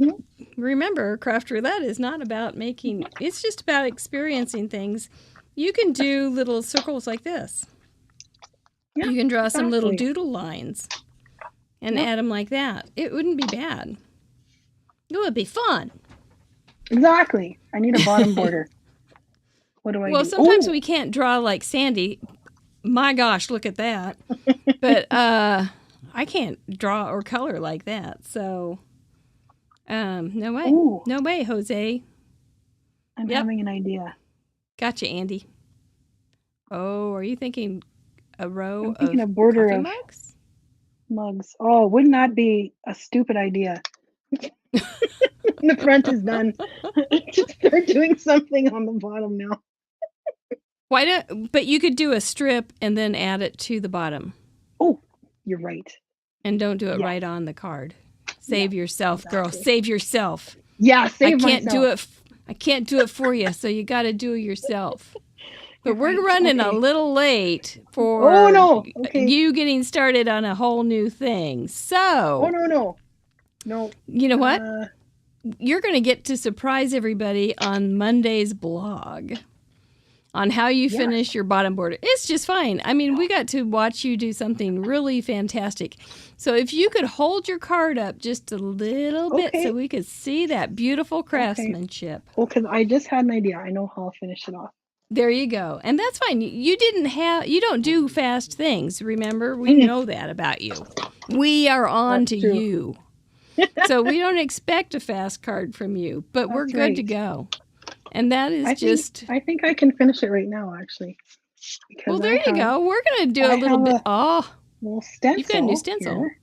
Remember, Craft Roulette is not about making, it's just about experiencing things. You can do little circles like this. Yeah, you can draw some little exactly. doodle lines and add them like that. It wouldn't be bad. It would be fun. Exactly. I need a bottom border. What do I do? Well, sometimes we can't draw like Sandy. My gosh, look at that. But I can't draw or color like that. So, no way. Ooh. No way, Jose. I'm having an idea. Gotcha, Andy. Oh, are you thinking a row I'm thinking of a border coffee of mugs? Mugs. Oh, wouldn't that be a stupid idea? The front is done. Just start doing something on the bottom now. Why don't? But you could do a strip and then add it to the bottom. Oh, you're right. And don't do it right on the card. Save yourself, girl. Save yourself. Yeah, save I can't myself. do it. I can't do it for you, so you got to do it yourself. But we're running a little late for you getting started on a whole new thing. So, no. You know what? You're going to get to surprise everybody on Monday's blog on how you finish your bottom border. It's just fine. I mean, we got to watch you do something really fantastic. So if you could hold your card up just a little bit so we could see that beautiful craftsmanship. Well, because I just had an idea. I know how I'll finish it off. There you go. And that's fine. You don't do fast things. Remember, we know that about you. We are on to you. So we don't expect a fast card from you, but we're good to go. And that is I think I can finish it right now, actually. Well, there you go. We're going to do a little bit. Little stencil. You've got a new stencil. Here.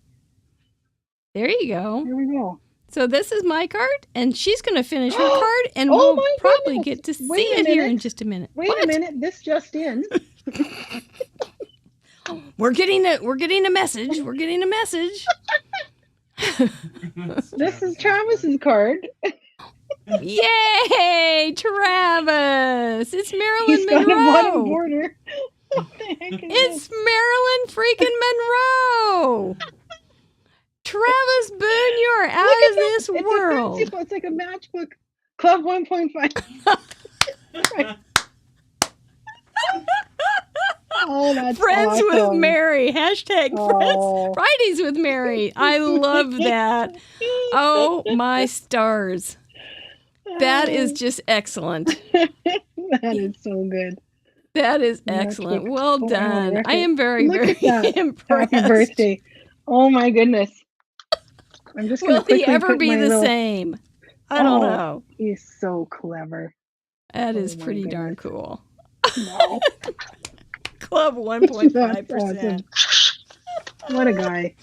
There you go. There we go. So this is my card, and she's going to finish her card, and we'll probably get to see it here in just a minute. Wait a minute. This just in. We're getting a message. We're getting a message. This is Travis's card. Yay, Travis! It's Marilyn He's Monroe. got a bottom border. What the heck is It's Marilyn freaking Monroe. Travis Boone, you are out of this world. It's like a matchbook. Club 1.5. Oh, that's Friends awesome. with Mary. Hashtag Fridays with Mary. I love that. Oh, my stars. That is just excellent. That is so good. That is excellent. Well done. I am very, very impressed. Happy birthday. Oh, my goodness. I'm just going to Will he ever be the same? I don't know. He's so clever. That is pretty darn cool. No. Club 1.5%. What a guy.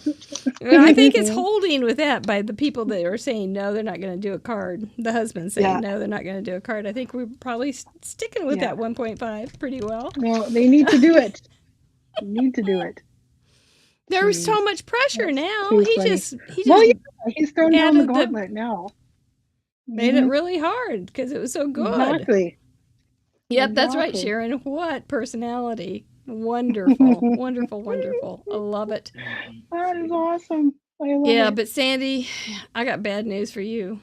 I think it's holding with that by the people that are saying no, they're not going to do a card. The husband saying no, they're not going to do a card. I think we're probably sticking with that 1.5 pretty well. No, they need to do it. They need to do it. There's so much pressure now. He just he's throwing down the gauntlet now. Made it really hard because it was so good. Exactly. Yep, that's right, Exactly. Sharon. What personality. Wonderful. Wonderful, wonderful. I love it. That is awesome. I love Yeah, it. but Sandy, I got bad news for you.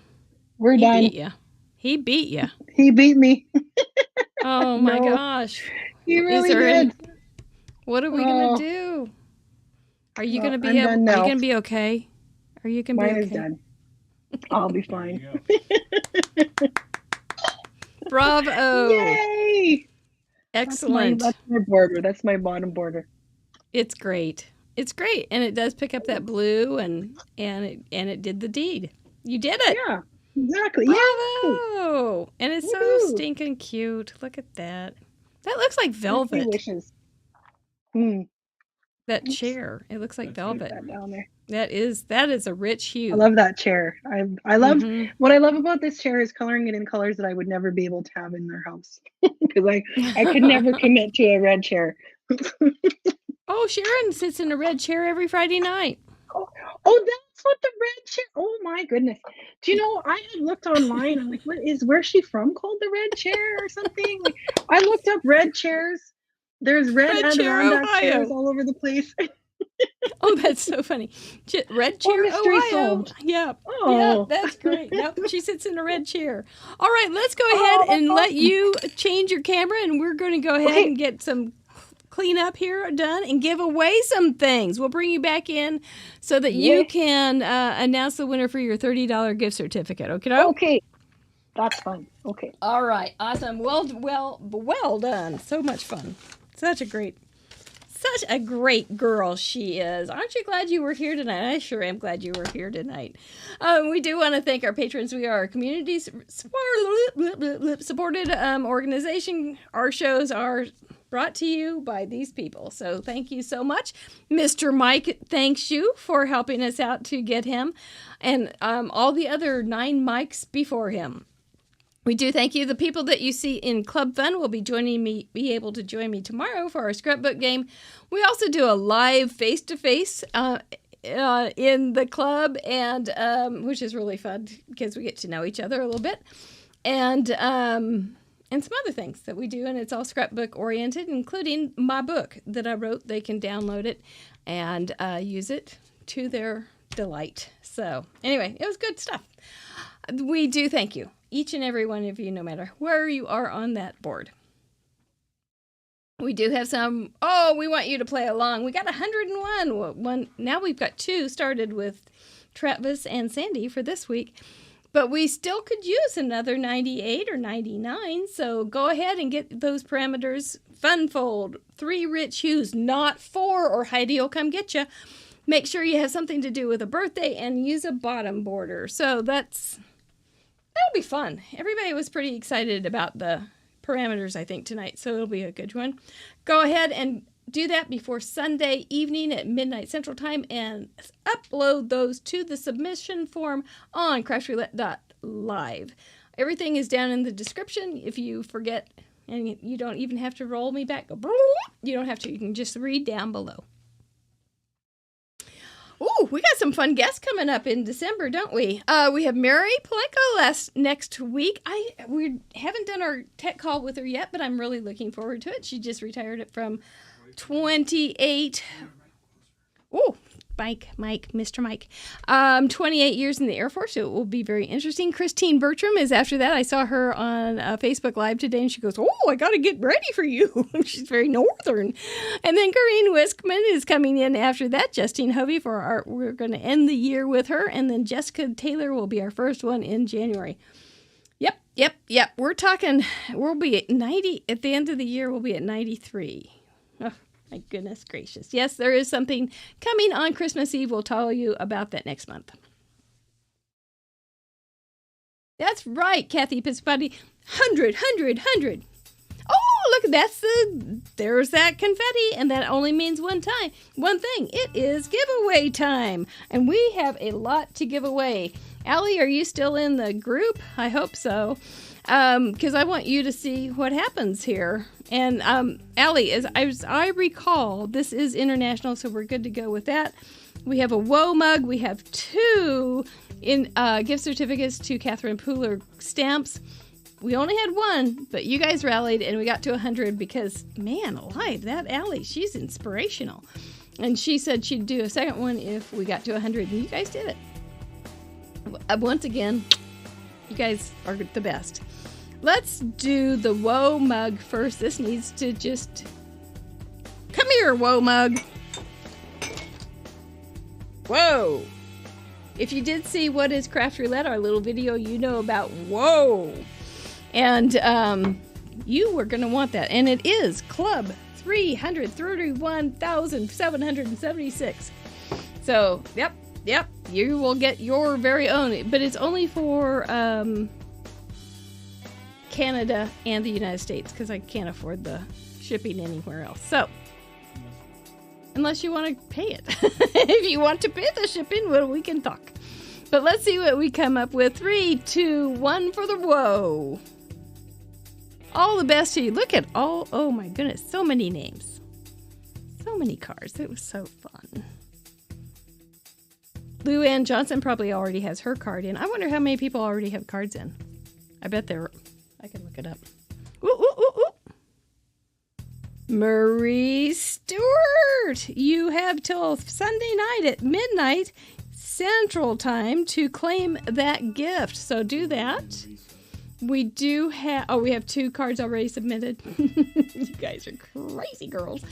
We're He done. beat you. He beat you. He beat me. Oh my No. gosh. He really there any- did. What are we gonna do? Are you Well, gonna be I'm done Are you now. gonna be okay? Are you gonna Mine be is okay? done. I'll be fine. Bravo! Yay! Excellent. That's my border. That's my bottom border. It's great. It's great, and it does pick up that blue, and it did the deed. You did it. Yeah, exactly. Bravo! And it's so Woohoo. stinking cute. Look at that. That looks like velvet. Wishes. Hmm. That chair. It looks like velvet. That down there. That is a rich hue. I love that chair. I love Mhm. what I love about this chair is coloring it in colors that I would never be able to have in their house because I could never commit to a red chair. Oh, Sharon sits in a red chair every Friday night. Oh, that's what the red chair. Oh my goodness! Do you know? I had looked online. I'm like, where's she from? Called the red chair or something? Like, I looked up red chairs. There's red Chair, Adirondack Ohio. chairs all over the place. Oh, that's so funny. Red chair, mystery Ohio. solved. Yeah. Oh. Yeah, that's great. Nope, she sits in a red chair. All right, let's go ahead and let you change your camera, and we're going to go ahead and get some cleanup here done and give away some things. We'll bring you back in so that you can announce the winner for your $30 gift certificate. Okay. That's fun. Okay. All right. Awesome. Well done. So much fun. Such a great girl she is. Aren't you glad you were here tonight? I sure am glad you were here tonight. We do want to thank our patrons. We are a community supported organization. Our shows are brought to you by these people. So thank you so much. Mr. Mike thanks you for helping us out to get him and all the other 9 Mikes before him. We do thank you. The people that you see in Club Fun will be able to join me tomorrow for our scrapbook game. We also do a live face-to-face in the club, and which is really fun because we get to know each other a little bit, and some other things that we do, and it's all scrapbook oriented, including my book that I wrote. They can download it and use it to their delight. So anyway, it was good stuff. We do thank you. Each and every one of you, no matter where you are on that board. We do have some, we want you to play along. We got 101. Now we've got 2 started with Travis and Sandy for this week. But we still could use another 98 or 99. So go ahead and get those parameters. Funfold, 3 rich hues, not 4, or Heidi will come get you. Make sure you have something to do with a birthday and use a bottom border. So that'll be fun. Everybody was pretty excited about the parameters, I think, tonight, so it'll be a good one. Go ahead and do that before Sunday evening at midnight Central Time and upload those to the submission form on craftroulette.live. Everything is down in the description. If you forget, and you don't even have to roll me back, you don't have to. You can just read down below. Ooh, we got some fun guests coming up in December, don't we? We have Mary Palenko next week. We haven't done our tech call with her yet, but I'm really looking forward to it. She just retired it from 28. Ooh, Mr. Mike. 28 years in the Air Force, so it will be very interesting. Christine Bertram is after that. I saw her on Facebook Live today, and she goes, I got to get ready for you. She's very northern. And then Corinne Wiskman is coming in after that. Justine Hovey we're going to end the year with her, and then Jessica Taylor will be our first one in January. Yep. We'll be at 90, at the end of the year, we'll be at 93. Oh. My goodness gracious. Yes, there is something coming on Christmas Eve. We'll tell you about that next month. That's right, Kathy Piscopati. 100. Oh, look, there's that confetti, and that only means one thing. It is giveaway time, and we have a lot to give away. Allie, are you still in the group? I hope so. Because I want you to see what happens here. And Allie, as I recall, this is international, so we're good to go with that. We have a Whoa mug. We have 2 gift certificates to Catherine Pooler stamps. We only had 1, but you guys rallied and we got to 100 because, man alive, that Allie, she's inspirational. And she said she'd do a second one if we got to 100, and you guys did it. Once again, you guys are the best. Let's do the Whoa mug first. This needs to just... Come here, Whoa mug. Whoa. If you did see What is Craft Roulette, our little video, you know about whoa. And you were going to want that. And it is Club 331,776. So, yep. You will get your very own. But it's only for Canada and the United States because I can't afford the shipping anywhere else. So, unless you want to pay it. If you want to pay the shipping, well, we can talk. But let's see what we come up with. 3, 2, 1 for the whoa. All the best to you. Look at all. Oh my goodness. So many names. So many cards. It was so fun. Lou Ann Johnson probably already has her card in. I wonder how many people already have cards in. I bet they're... I can look it up. Ooh, ooh, ooh, ooh. Marie Stewart. You have till Sunday night at midnight Central Time to claim that gift. So do that. We do have... Oh, we have 2 cards already submitted. You guys are crazy girls.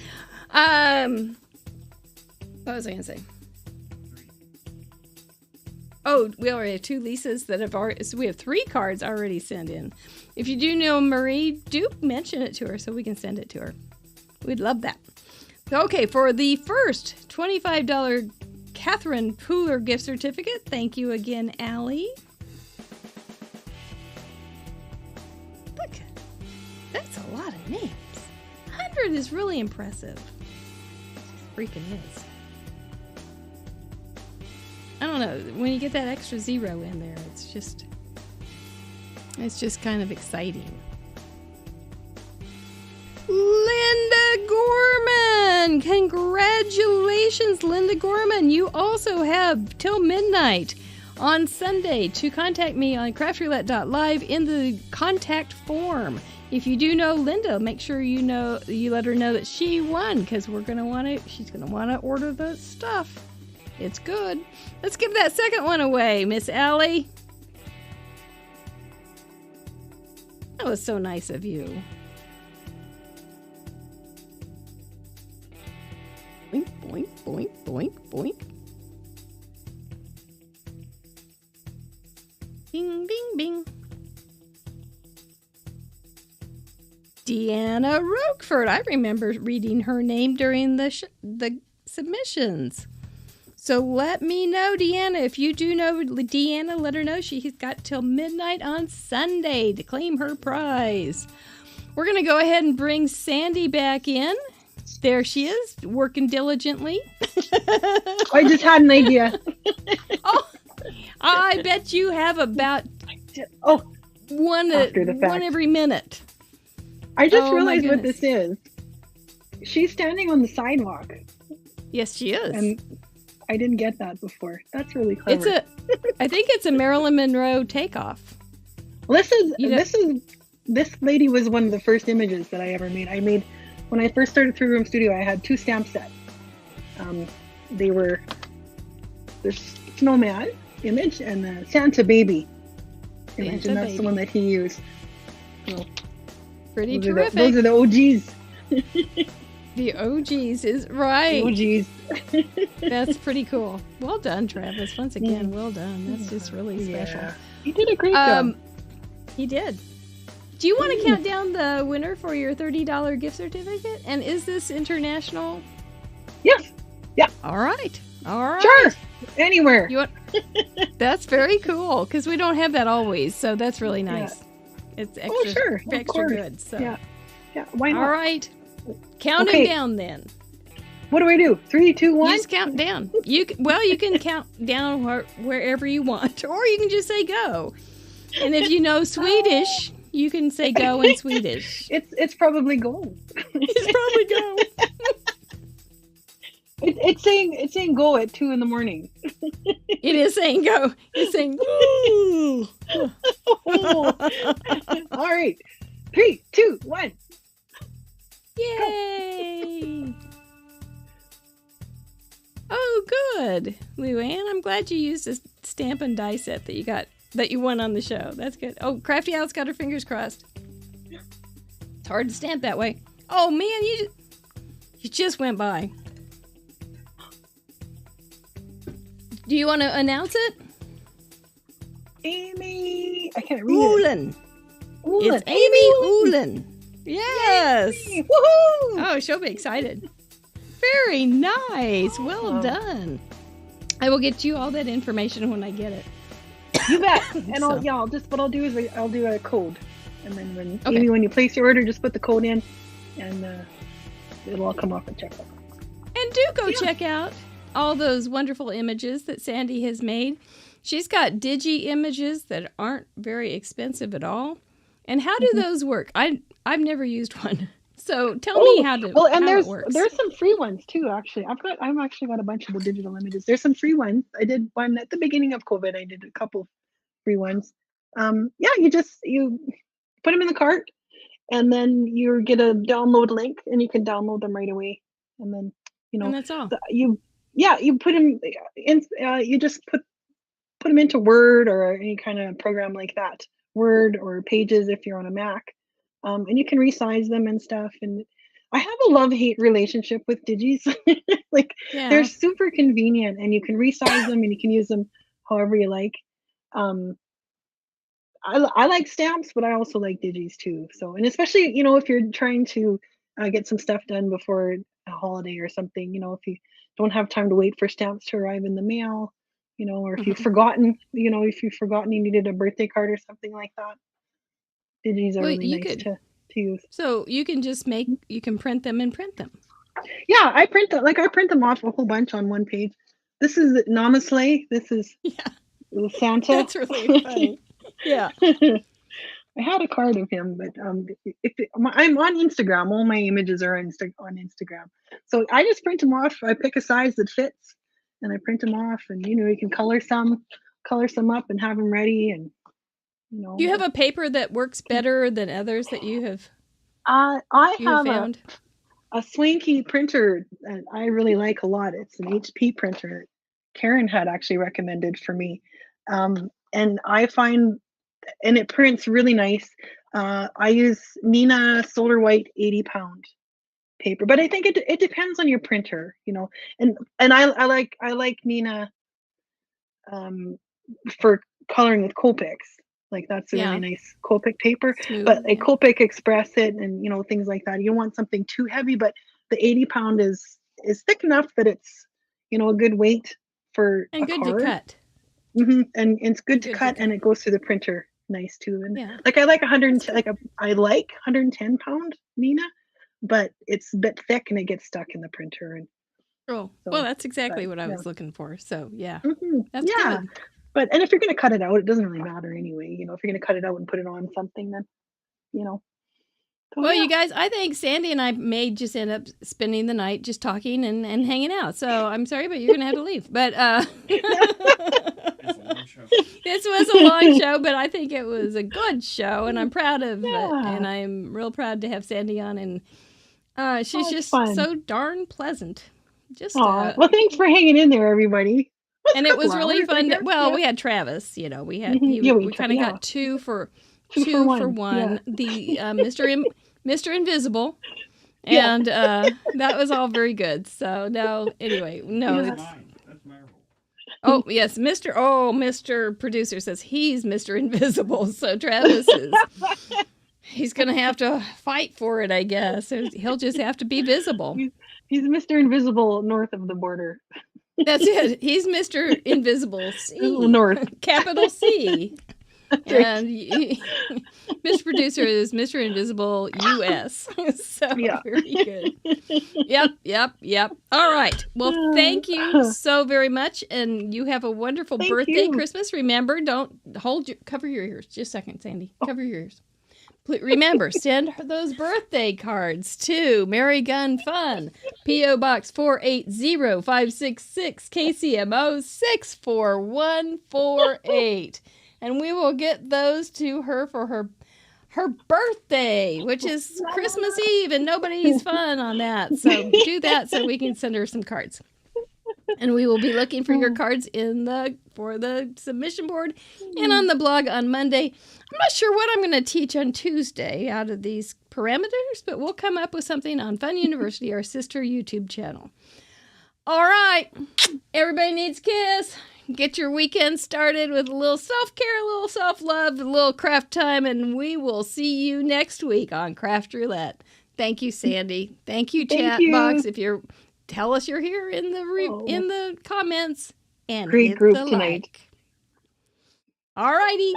What was I going to say? Oh, we already have 2 Lisas that have already... So we have 3 cards already sent in. If you do know Marie, do mention it to her so we can send it to her. We'd love that. Okay, for the first $25 Catherine Pooler gift certificate, thank you again, Allie. Look, that's a lot of names. 100 is really impressive. It freaking is. I don't know, when you get that extra 0 in there, it's just kind of exciting. Linda Gorman! Congratulations, Linda Gorman. You also have till midnight on Sunday to contact me on craftroulette.live in the contact form. If you do know Linda, make sure you let her know that she won, because she's gonna want to order the stuff. It's good. Let's give that second one away, Miss Allie. That was so nice of you. Boink, boink, boink, boink, boink. Bing, bing, bing. Deanna Roquefort. I remember reading her name during the submissions. So let me know, Deanna. If you do know Deanna, let her know she's got till midnight on Sunday to claim her prize. We're going to go ahead and bring Sandy back in. There she is, working diligently. I just had an idea. Oh, I bet you have about one every minute. I just realized what this is. She's standing on the sidewalk. Yes, she is. And I didn't get that before. That's really clever. I think it's a Marilyn Monroe takeoff. Well, this lady was one of the first images that I ever made. When I first started 3 Room Studio, I had 2 stamp sets. They were the snowman image and the Santa baby image, and that's the one that he used. So, pretty terrific. Those are the OGs. The OGs is right. OGs. That's pretty cool. Well done, Travis. Once again, well done. That's just really special. Yeah. You did a great job. He did. Do you want to count down the winner for your $30 gift certificate? And is this international? Yes. Yeah. All right. Sure. Anywhere. That's very cool because we don't have that always, so that's really nice. Yeah. It's extra, extra good. So. Yeah. Why not? All right. Count it down then. What do I do? 3, 2, 1? You just count down. You can count down wherever you want, or you can just say go. And if you know Swedish, you can say go in Swedish. It's probably go. It's probably go. It's saying go at 2 a.m. It is saying go. It's saying ooh. Oh. All right, 3, 2, 1. Yay! Oh, good, Luann. I'm glad you used a stamp and die set that you won on the show. That's good. Oh, Crafty Owl's got her fingers crossed. It's hard to stamp that way. Oh man, you just went by. Do you want to announce it? Amy, I can't read Ulen. it. It's Amy Ulen. Yes. Yay. Woohoo! Oh, she'll be excited. Very nice. Well done. I will get you all that information when I get it. You bet. And I'll just what I'll do is I'll do a code, and then Okay. Amy, when you place your order, just put the code in, and it'll all come off and check out. And do go check out all those wonderful images that Sandy has made. She's got digi images that aren't very expensive at all. And how do those work? I've never used one. So tell me how to well, and how it works. there's some free ones too. Actually, I've actually got a bunch of the digital images. There's some free ones. I did one at the beginning of COVID. I did a couple free ones. You put them in the cart, and then you get a download link, and you can download them right away. And then and that's all. you put them in. You just put them into Word or any kind of program like that. Word or Pages if you're on a Mac. And you can resize them and stuff. And I have a love-hate relationship with digis. They're super convenient, and you can resize them and you can use them however you like. I like stamps, but I also like digis too. So, and especially, if you're trying to get some stuff done before a holiday or something, if you don't have time to wait for stamps to arrive in the mail, or if you've forgotten, you needed a birthday card or something like that. Digis are really nice to use. So you can just you can print them and print them. Yeah, I print them off a whole bunch on one page. This is Namaste. This is Santa. That's really funny. Yeah. I had a card of him, but I'm on Instagram. All my images are on Instagram. So I just print them off. I pick a size that fits, and I print them off. And you can color some up, and have them ready. And Do you have a paper that works better than others that you have? I have found a swanky printer that I really like a lot. It's an HP printer that Karen had actually recommended for me, and I find. And it prints really nice. I use Nina Solar White 80-pound paper, but I think it depends on your printer, And I like Nina for coloring with Copics. Like that's a really nice Copic paper. Smooth. But a Copic Express it and things like that. You don't want something too heavy, but the 80-pound is thick enough that it's a good weight for and a good card. to cut. Mm-hmm. And it's good to cut, and it goes through the printer nice too. And I like 110, I like 110-pound Nina, but it's a bit thick and it gets stuck in the printer. And well, that's exactly what I was looking for. So that's good. But if you're going to cut it out, it doesn't really matter anyway. If you're going to cut it out and put it on something, then So, well, you guys, I think Sandy and I may just end up spending the night just talking and hanging out. So I'm sorry, but you're going to have to leave. But this was a long show, but I think it was a good show, and I'm proud of it. And I'm real proud to have Sandy on. And she's just so darn pleasant. Well, thanks for hanging in there, everybody. And it was really fun. We had Travis. We had we kind of got two for one. The Mr. Invisible, and that was all very good. So anyway, that's Marvel. Oh yes, Mr. Producer says he's Mr. Invisible. So Travis he's gonna have to fight for it, I guess. He'll just have to be visible. He's Mr. Invisible north of the border. That's it. He's Mr. Invisible C. North. Capital C. And Mr. Producer is Mr. Invisible US. So very good. Yep. All right. Well, thank you so very much. And you have a wonderful birthday, Christmas. Remember, cover your ears. Just a second, Sandy. Cover your ears. Remember, send her those birthday cards to Mary Gun Fun, P.O. Box 480566, KCMO 64148. And we will get those to her for her birthday, which is Christmas Eve, and nobody's fun on that. So do that so we can send her some cards. And we will be looking for your cards for the submission board and on the blog on Monday. I'm not sure what I'm going to teach on Tuesday out of these parameters, but we'll come up with something on Fun University, our sister YouTube channel. All right. Everybody needs a kiss. Get your weekend started with a little self-care, a little self-love, a little craft time, and we will see you next week on Craft Roulette. Thank you, Sandy. Thank you, chat box. If you're tell us you're here in the comments and great hit group the tonight. like. All righty.